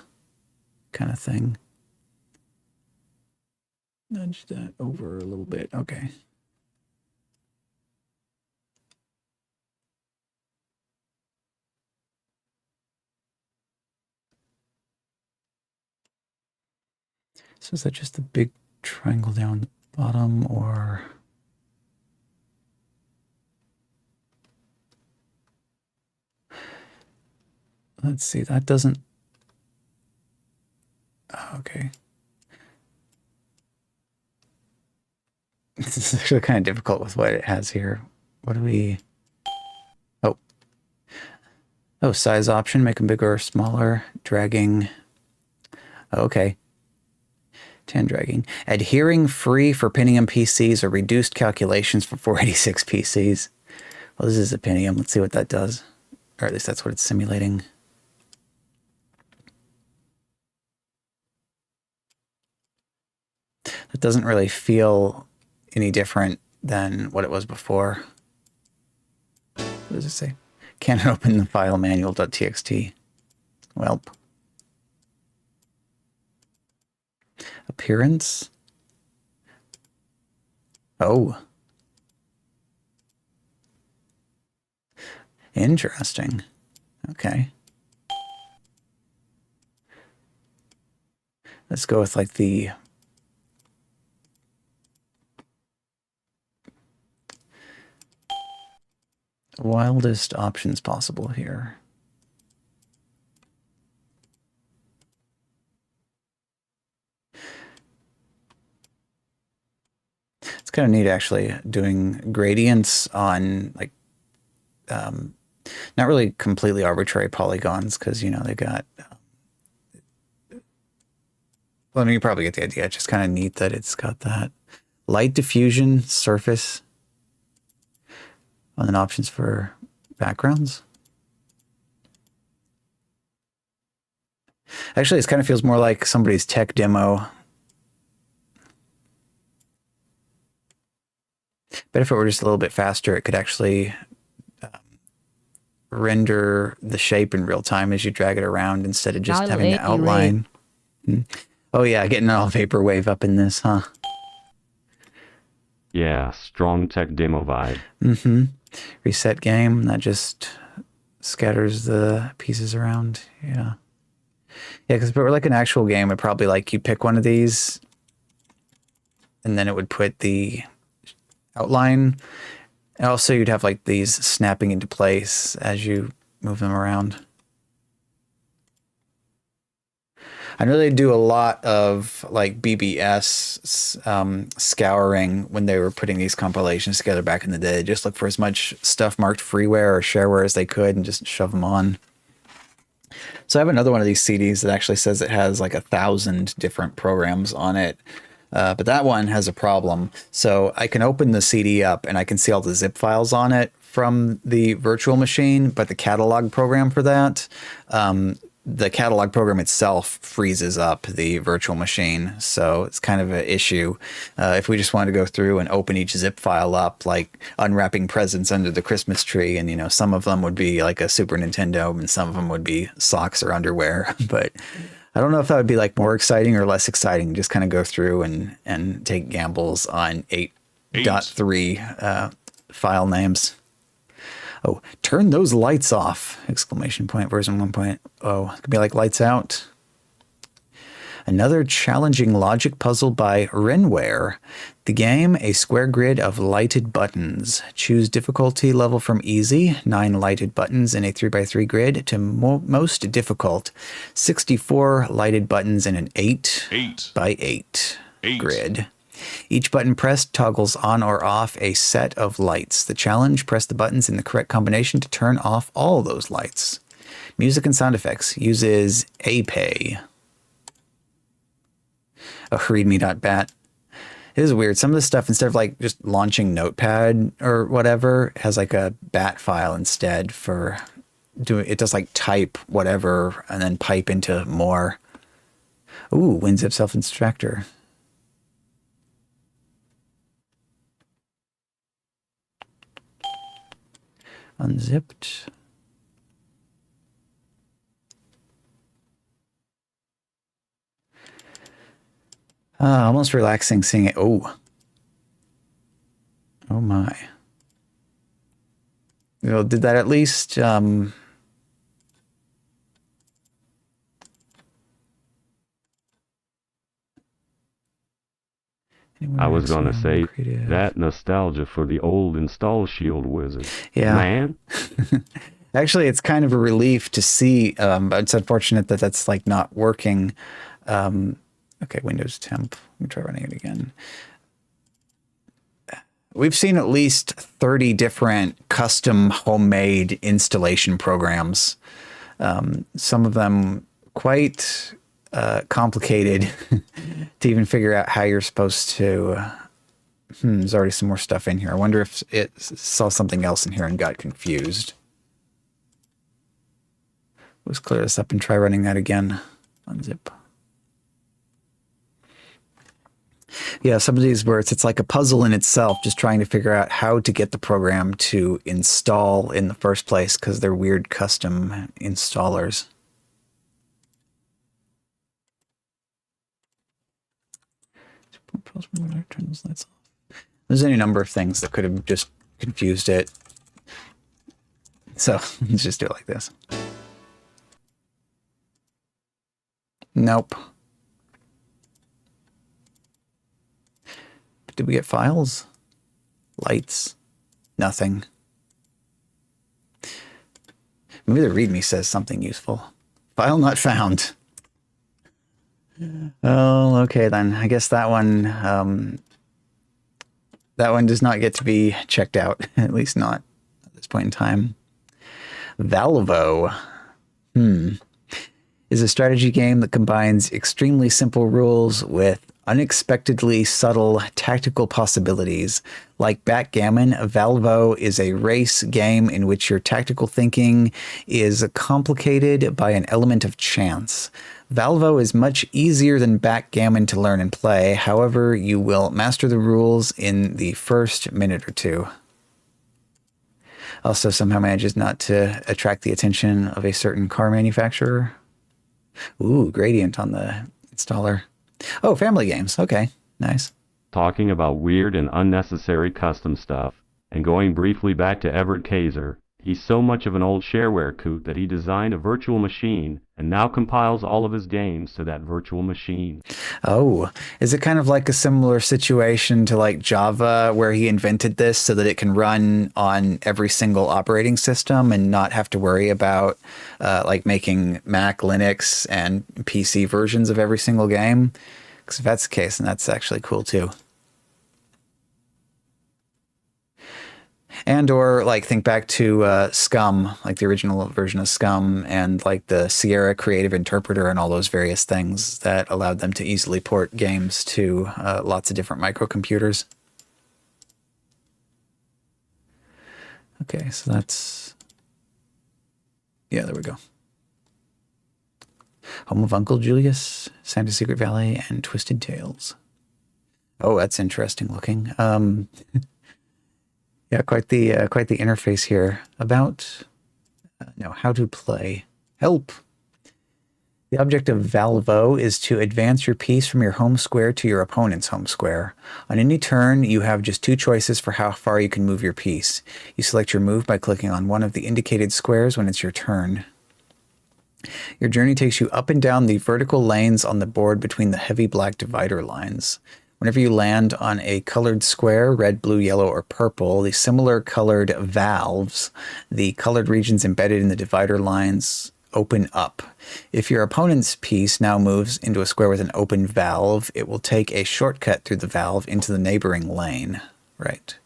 Speaker 1: kind of thing. Nudge that over a little bit. Okay. So is that just the big triangle down the bottom or... Let's see, that doesn't... Oh, okay. This is actually kind of difficult with what it has here. What do we... Oh. Oh, size option, make them bigger or smaller. Dragging. Okay. 10 dragging. Adhering free for Pentium PCs or reduced calculations for 486 PCs. Well, this is a Pentium. Let's see what that does. Or at least that's what it's simulating. It doesn't really feel any different than what it was before. What does it say? Can't open the file manual.txt. Welp. Appearance. Oh. Interesting. Okay. Let's go with like the wildest options possible here. It's kind of neat actually doing gradients on like not really completely arbitrary polygons because, you know, they got well, I mean, you probably get the idea. It's just kind of neat that it's got that light diffusion surface and then options for backgrounds. Actually, this kind of feels more like somebody's tech demo. But if it were just a little bit faster, it could actually render the shape in real time as you drag it around instead of just having to outline. Oh yeah, getting all vaporwave up in this, huh?
Speaker 9: Yeah, strong tech demo vibe.
Speaker 1: Mm-hmm. Reset game, that just scatters the pieces around. Yeah. Yeah, because if it were like an actual game, it'd probably like you pick one of these and then it would put the outline. And also you'd have like these snapping into place as you move them around. I know they do a lot of like BBS scouring when they were putting these compilations together back in the day. They just look for as much stuff marked freeware or shareware as they could and just shove them on. So I have another one of these CDs that actually says it has like 1,000 different programs on it. But that one has a problem. So I can open the CD up and I can see all the zip files on it from the virtual machine, but the catalog program for that, the catalog program itself freezes up the virtual machine. So it's kind of an issue. If we just wanted to go through and open each zip file up, like unwrapping presents under the Christmas tree, and, you know, some of them would be like a Super Nintendo and some of them would be socks or underwear. But I don't know if that would be like more exciting or less exciting. Just kind of go through and take gambles on 8.3 file names. Oh, turn those lights off! Exclamation point. Version 1.0. It could be like lights out. Another challenging logic puzzle by Renware. The game, a square grid of lighted buttons. Choose difficulty level from easy, 9 lighted buttons in a 3x3 grid, to most difficult, 64 lighted buttons in an 8x8 grid. Each button pressed toggles on or off a set of lights. The challenge, press the buttons in the correct combination to turn off all those lights. Music and sound effects uses APay. Oh, readme.bat. It is weird. Some of this stuff, instead of like just launching Notepad or whatever, has like a bat file instead for doing it. Does like type whatever and then pipe into more. Ooh, WinZip self-instructor. Unzipped. Almost relaxing seeing it. Oh. Oh my. You know, did that at least
Speaker 9: I was gonna say that nostalgia for the old install shield wizard.
Speaker 1: Yeah.
Speaker 9: Man.
Speaker 1: Actually, it's kind of a relief to see, but it's unfortunate that that's like not working. Okay, Windows temp. Let me try running it again. We've seen at least 30 different custom homemade installation programs. Some of them quite complicated to even figure out how you're supposed to. There's already some more stuff in here. I wonder if it saw something else in here and got confused. Let's clear this up and try running that again. Unzip. Yeah, some of these where it's like a puzzle in itself, just trying to figure out how to get the program to install in the first place because they're weird custom installers. Turn those lights off. There's any number of things that could have just confused it. So let's just do it like this. Nope. Did we get files? Lights? Nothing. Maybe the README says something useful. File not found. Oh, okay then. I guess that one does not get to be checked out, at least not at this point in time. Valvo. Is a strategy game that combines extremely simple rules with unexpectedly subtle tactical possibilities. Like backgammon, Valvo is a race game in which your tactical thinking is complicated by an element of chance. Valvo is much easier than backgammon to learn and play. However, you will master the rules in the first minute or two. Also somehow manages not to attract the attention of a certain car manufacturer. Ooh, gradient on the installer. Oh, family games. Okay, nice.
Speaker 9: Talking about weird and unnecessary custom stuff, and going briefly back to Everett Kaiser, he's so much of an old shareware coot that he designed a virtual machine and now compiles all of his games to that virtual machine.
Speaker 1: Oh, is it kind of like a similar situation to like Java where he invented this so that it can run on every single operating system and not have to worry about like making Mac, Linux, and PC versions of every single game? Because if that's the case, then that's actually cool too. And or like think back to Scum, like the original version of Scum, and like the Sierra Creative Interpreter and all those various things that allowed them to easily port games to lots of different microcomputers. Okay, so that's... yeah, there we go. Home of Uncle Julius, Santa Secret Valley, and Twisted Tales. Oh, that's interesting looking. Yeah, quite the interface here. About no, how to play. Help. The object of Valvo is to advance your piece from your home square to your opponent's home square. On any turn, you have just two choices for how far you can move your piece. You select your move by clicking on one of the indicated squares when it's your turn. Your journey takes you up and down the vertical lanes on the board between the heavy black divider lines. Whenever you land on a colored square, red, blue, yellow, or purple, the similar colored valves, the colored regions embedded in the divider lines, open up. If your opponent's piece now moves into a square with an open valve, it will take a shortcut through the valve into the neighboring lane. Right.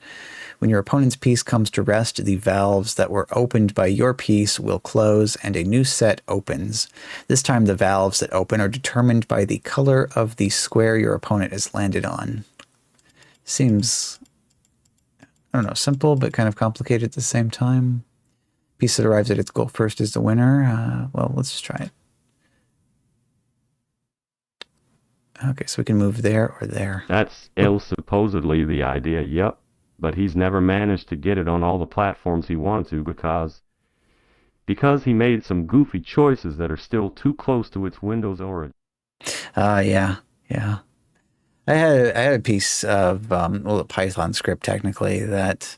Speaker 1: When your opponent's piece comes to rest, the valves that were opened by your piece will close and a new set opens. This time the valves that open are determined by the color of the square your opponent has landed on. Seems, I don't know, simple but kind of complicated at the same time. Piece that arrives at its goal first is the winner. Well, let's just try it. Okay, so we can move there or there.
Speaker 9: That's supposedly the idea, yep. But he's never managed to get it on all the platforms he wanted to because he made some goofy choices that are still too close to its Windows origin.
Speaker 1: Yeah. I had a piece of a Python script technically that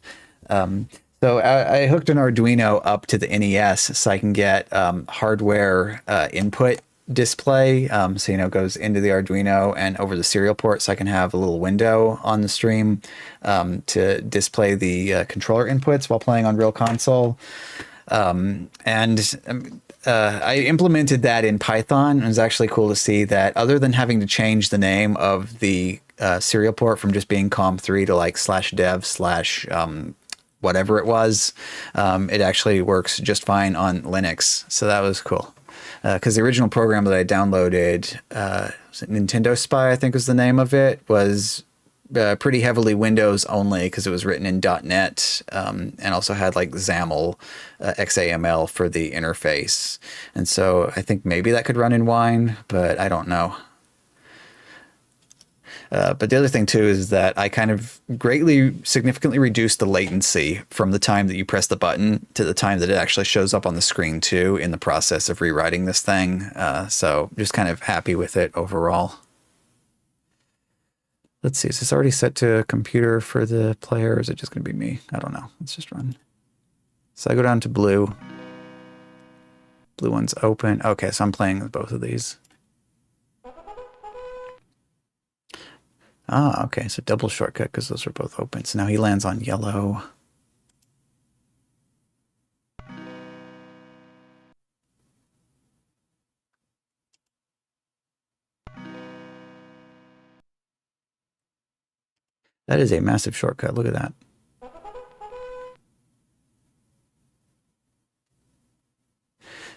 Speaker 1: so I hooked an Arduino up to the NES so I can get hardware input display, so it goes into the Arduino and over the serial port, so I can have a little window on the stream to display the controller inputs while playing on real console. I implemented that in Python. It was actually cool to see that other than having to change the name of the serial port from just being COM3 to like /dev/ whatever it was, it actually works just fine on Linux. So that was cool. Because the original program that I downloaded, was it Nintendo Spy, I think was the name of it, was pretty heavily Windows only because it was written in .NET and also had like XAML, XAML for the interface. And so I think maybe that could run in Wine, but I don't know. But the other thing too is that I kind of significantly reduced the latency from the time that you press the button to the time that it actually shows up on the screen too in the process of rewriting this thing. So just kind of happy with it overall. Let's see, is this already set to computer for the player, or is it just going to be me? I don't know. Let's just run. So I go down to blue. Blue one's open. Okay, so I'm playing with both of these. Ah, okay, so double shortcut because those are both open. So now he lands on yellow. That is a massive shortcut. Look at that.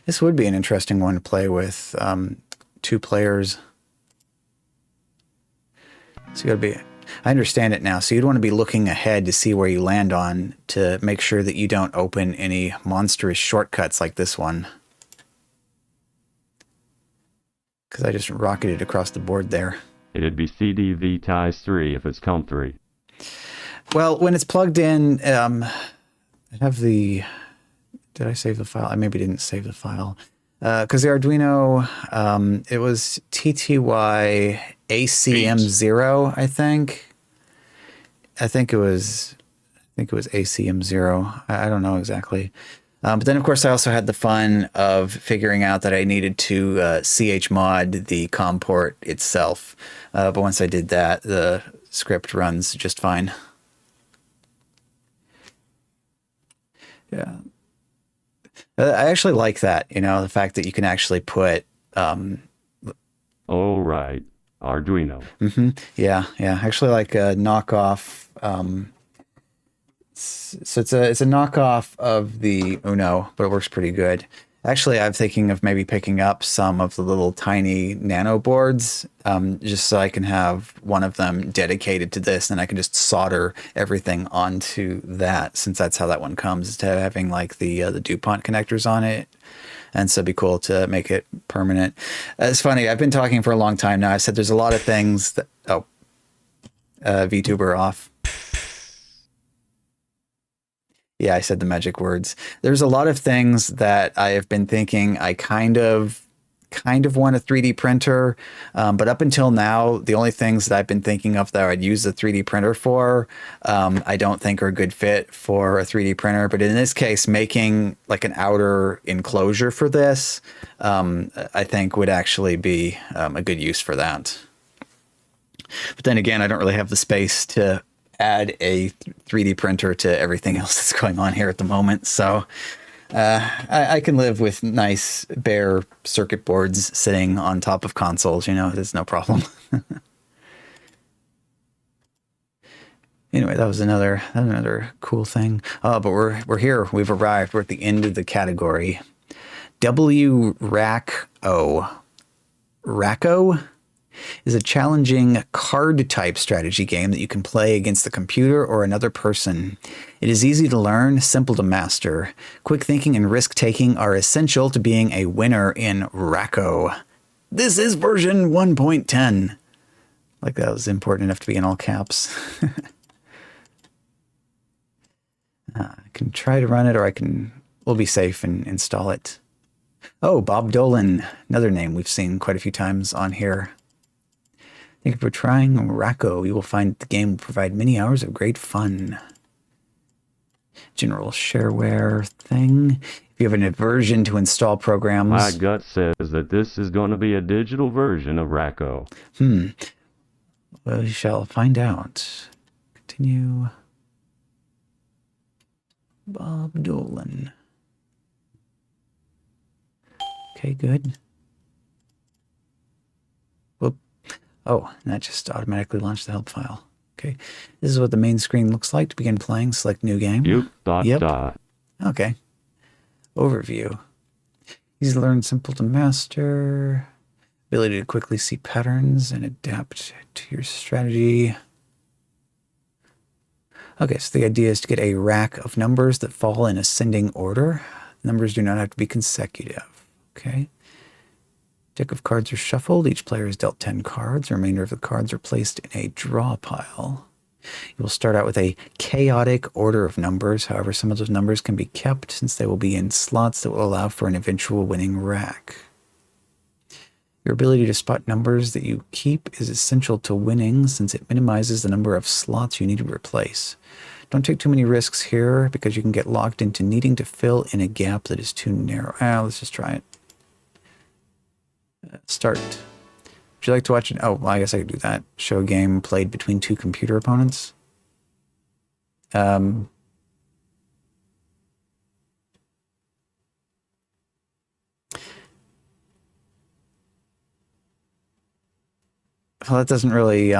Speaker 1: This would be an interesting one to play with 2 players. So you gotta be, I understand it now. So you'd want to be looking ahead to see where you land on to make sure that you don't open any monstrous shortcuts like this one. Because I just rocketed across the board there.
Speaker 9: It'd be CDV ties 3 if it's COM 3.
Speaker 1: Well, when it's plugged in, I have the... Did I save the file? I maybe didn't save the file. Because the Arduino, it was TTY ACM0, I think. I think it was ACM0. I don't know exactly. But then, of course, I also had the fun of figuring out that I needed to chmod the COM port itself. But once I did that, the script runs just fine. Yeah. I actually like that, you know, the fact that you can actually put...
Speaker 9: Oh, right. Arduino.
Speaker 1: Yeah. I actually like a knockoff... so it's a knockoff of the Uno, but it works pretty good. Actually, I'm thinking of maybe picking up some of the little tiny nano boards, just so I can have one of them dedicated to this, and I can just solder everything onto that, since that's how that one comes, instead of having like the DuPont connectors on it. And so it'd be cool to make it permanent. It's funny, I've been talking for a long time now. I said there's a lot of things that... Oh, VTuber off. Yeah, I said the magic words. There's a lot of things that I have been thinking I kind of want a 3D printer, but up until now, the only things that I've been thinking of that I'd use the 3D printer for, I don't think are a good fit for a 3D printer. But in this case, making like an outer enclosure for this, I think would actually be a good use for that. But then again, I don't really have the space to add a 3D printer to everything else that's going on here at the moment. So I can live with nice bare circuit boards sitting on top of consoles, you know, there's no problem. Anyway, that was another cool thing. But we're here. We've arrived. We're at the end of the category. Wracko. Wracko is a challenging card-type strategy game that you can play against the computer or another person. It is easy to learn, simple to master. Quick thinking and risk-taking are essential to being a winner in Wracko. This is version 1.10. Like that was important enough to be in all caps. I can try to run it, or we'll be safe and install it. Oh, Bob Dolan, another name we've seen quite a few times on here. Thank you for trying Wracko. You will find the game will provide many hours of great fun. General shareware thing. If you have an aversion to install programs...
Speaker 9: My gut says that this is going to be a digital version of Wracko.
Speaker 1: Well, we shall find out. Continue. Bob Dolan. Okay, good. Whoop. Oh, that just automatically launched the help file. Okay. This is what the main screen looks like to begin playing. Select new game.
Speaker 9: Yep.
Speaker 1: Okay. Overview. Easy to learn, simple to master. Ability to quickly see patterns and adapt to your strategy. Okay, so the idea is to get a rack of numbers that fall in ascending order. Numbers do not have to be consecutive. Okay. Deck of cards are shuffled. Each player is dealt 10 cards. The remainder of the cards are placed in a draw pile. You will start out with a chaotic order of numbers. However, some of those numbers can be kept since they will be in slots that will allow for an eventual winning rack. Your ability to spot numbers that you keep is essential to winning since it minimizes the number of slots you need to replace. Don't take too many risks here because you can get locked into needing to fill in a gap that is too narrow. Let's just try it. Start. Would you like to watch it? Oh, well, I guess I could do that. Show a game played between two computer opponents. Well, that doesn't really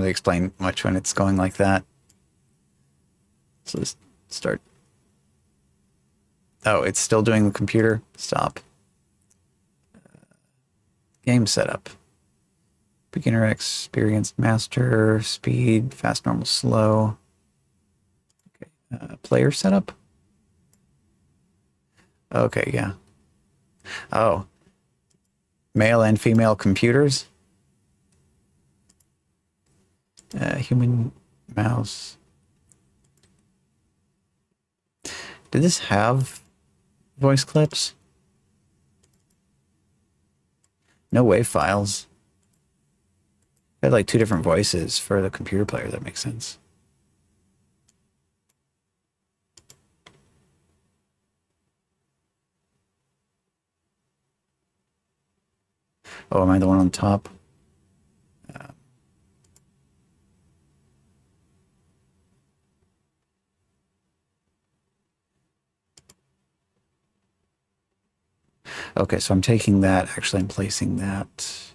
Speaker 1: explain much when it's going like that. So let's start. Oh, it's still doing the computer. Stop. Game setup. Beginner, experienced, master, speed, fast, normal, slow. Okay. Player setup. Okay, yeah. Oh. Male and female computers. Human mouse. Did this have voice clips? No WAV files. I had like two different voices for the computer player. That makes sense. Oh, am I the one on top? Okay, so I'm taking that. Actually, I'm placing that.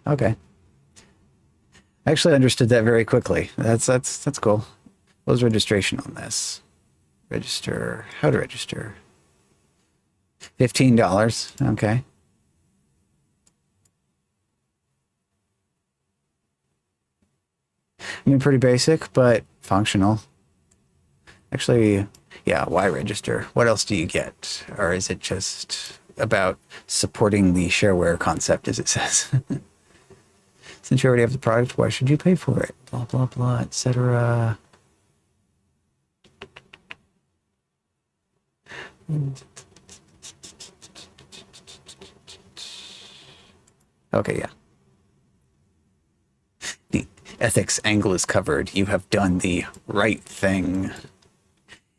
Speaker 1: Okay. I actually understood that very quickly. That's cool. What was registration on this? Register. How to register? $15. Okay. I mean, pretty basic, but functional. Actually, yeah, why register? What else do you get? Or is it just about supporting the shareware concept, as it says? Since you already have the product, why should you pay for it? Blah, blah, blah, etc. Okay, yeah. The ethics angle is covered. You have done the right thing.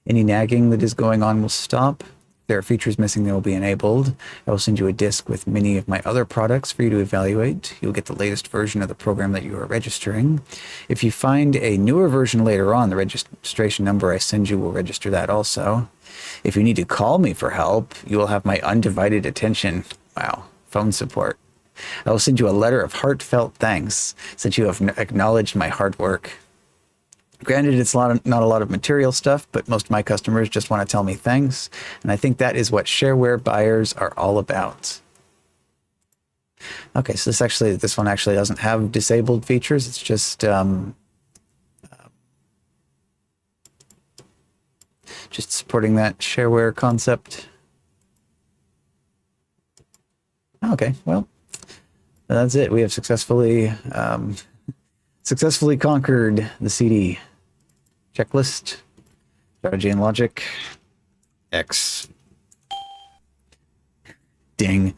Speaker 1: Any nagging that is going on will stop. If there are features missing, they will be enabled. I will send you a disk with many of my other products for you to evaluate. You'll get the latest version of the program that you are registering. If you find a newer version later on, the registration number I send you will register that also. If you need to call me for help, you will have my undivided attention. Wow, phone support. I will send you a letter of heartfelt thanks since you have acknowledged my hard work. Granted, it's not a lot of material stuff, but most of my customers just want to tell me thanks, and I think that is what shareware buyers are all about. Okay, so this one actually doesn't have disabled features. It's just supporting that shareware concept. Okay, well, that's it. We have successfully conquered the CD. Checklist, strategy and logic, X. Ding.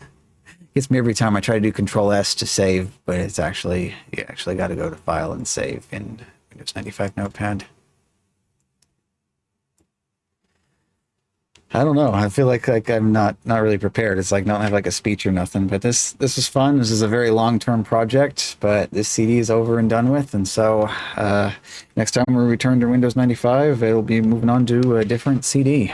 Speaker 1: Gets me every time I try to do Control S to save, but it's actually, you actually got to go to File and Save in Windows 95 Notepad. I don't know. I feel like I'm not really prepared. It's like not have like a speech or nothing. But this was fun. This is a very long-term project, but this CD is over and done with. And so next time we return to Windows 95, it'll be moving on to a different CD.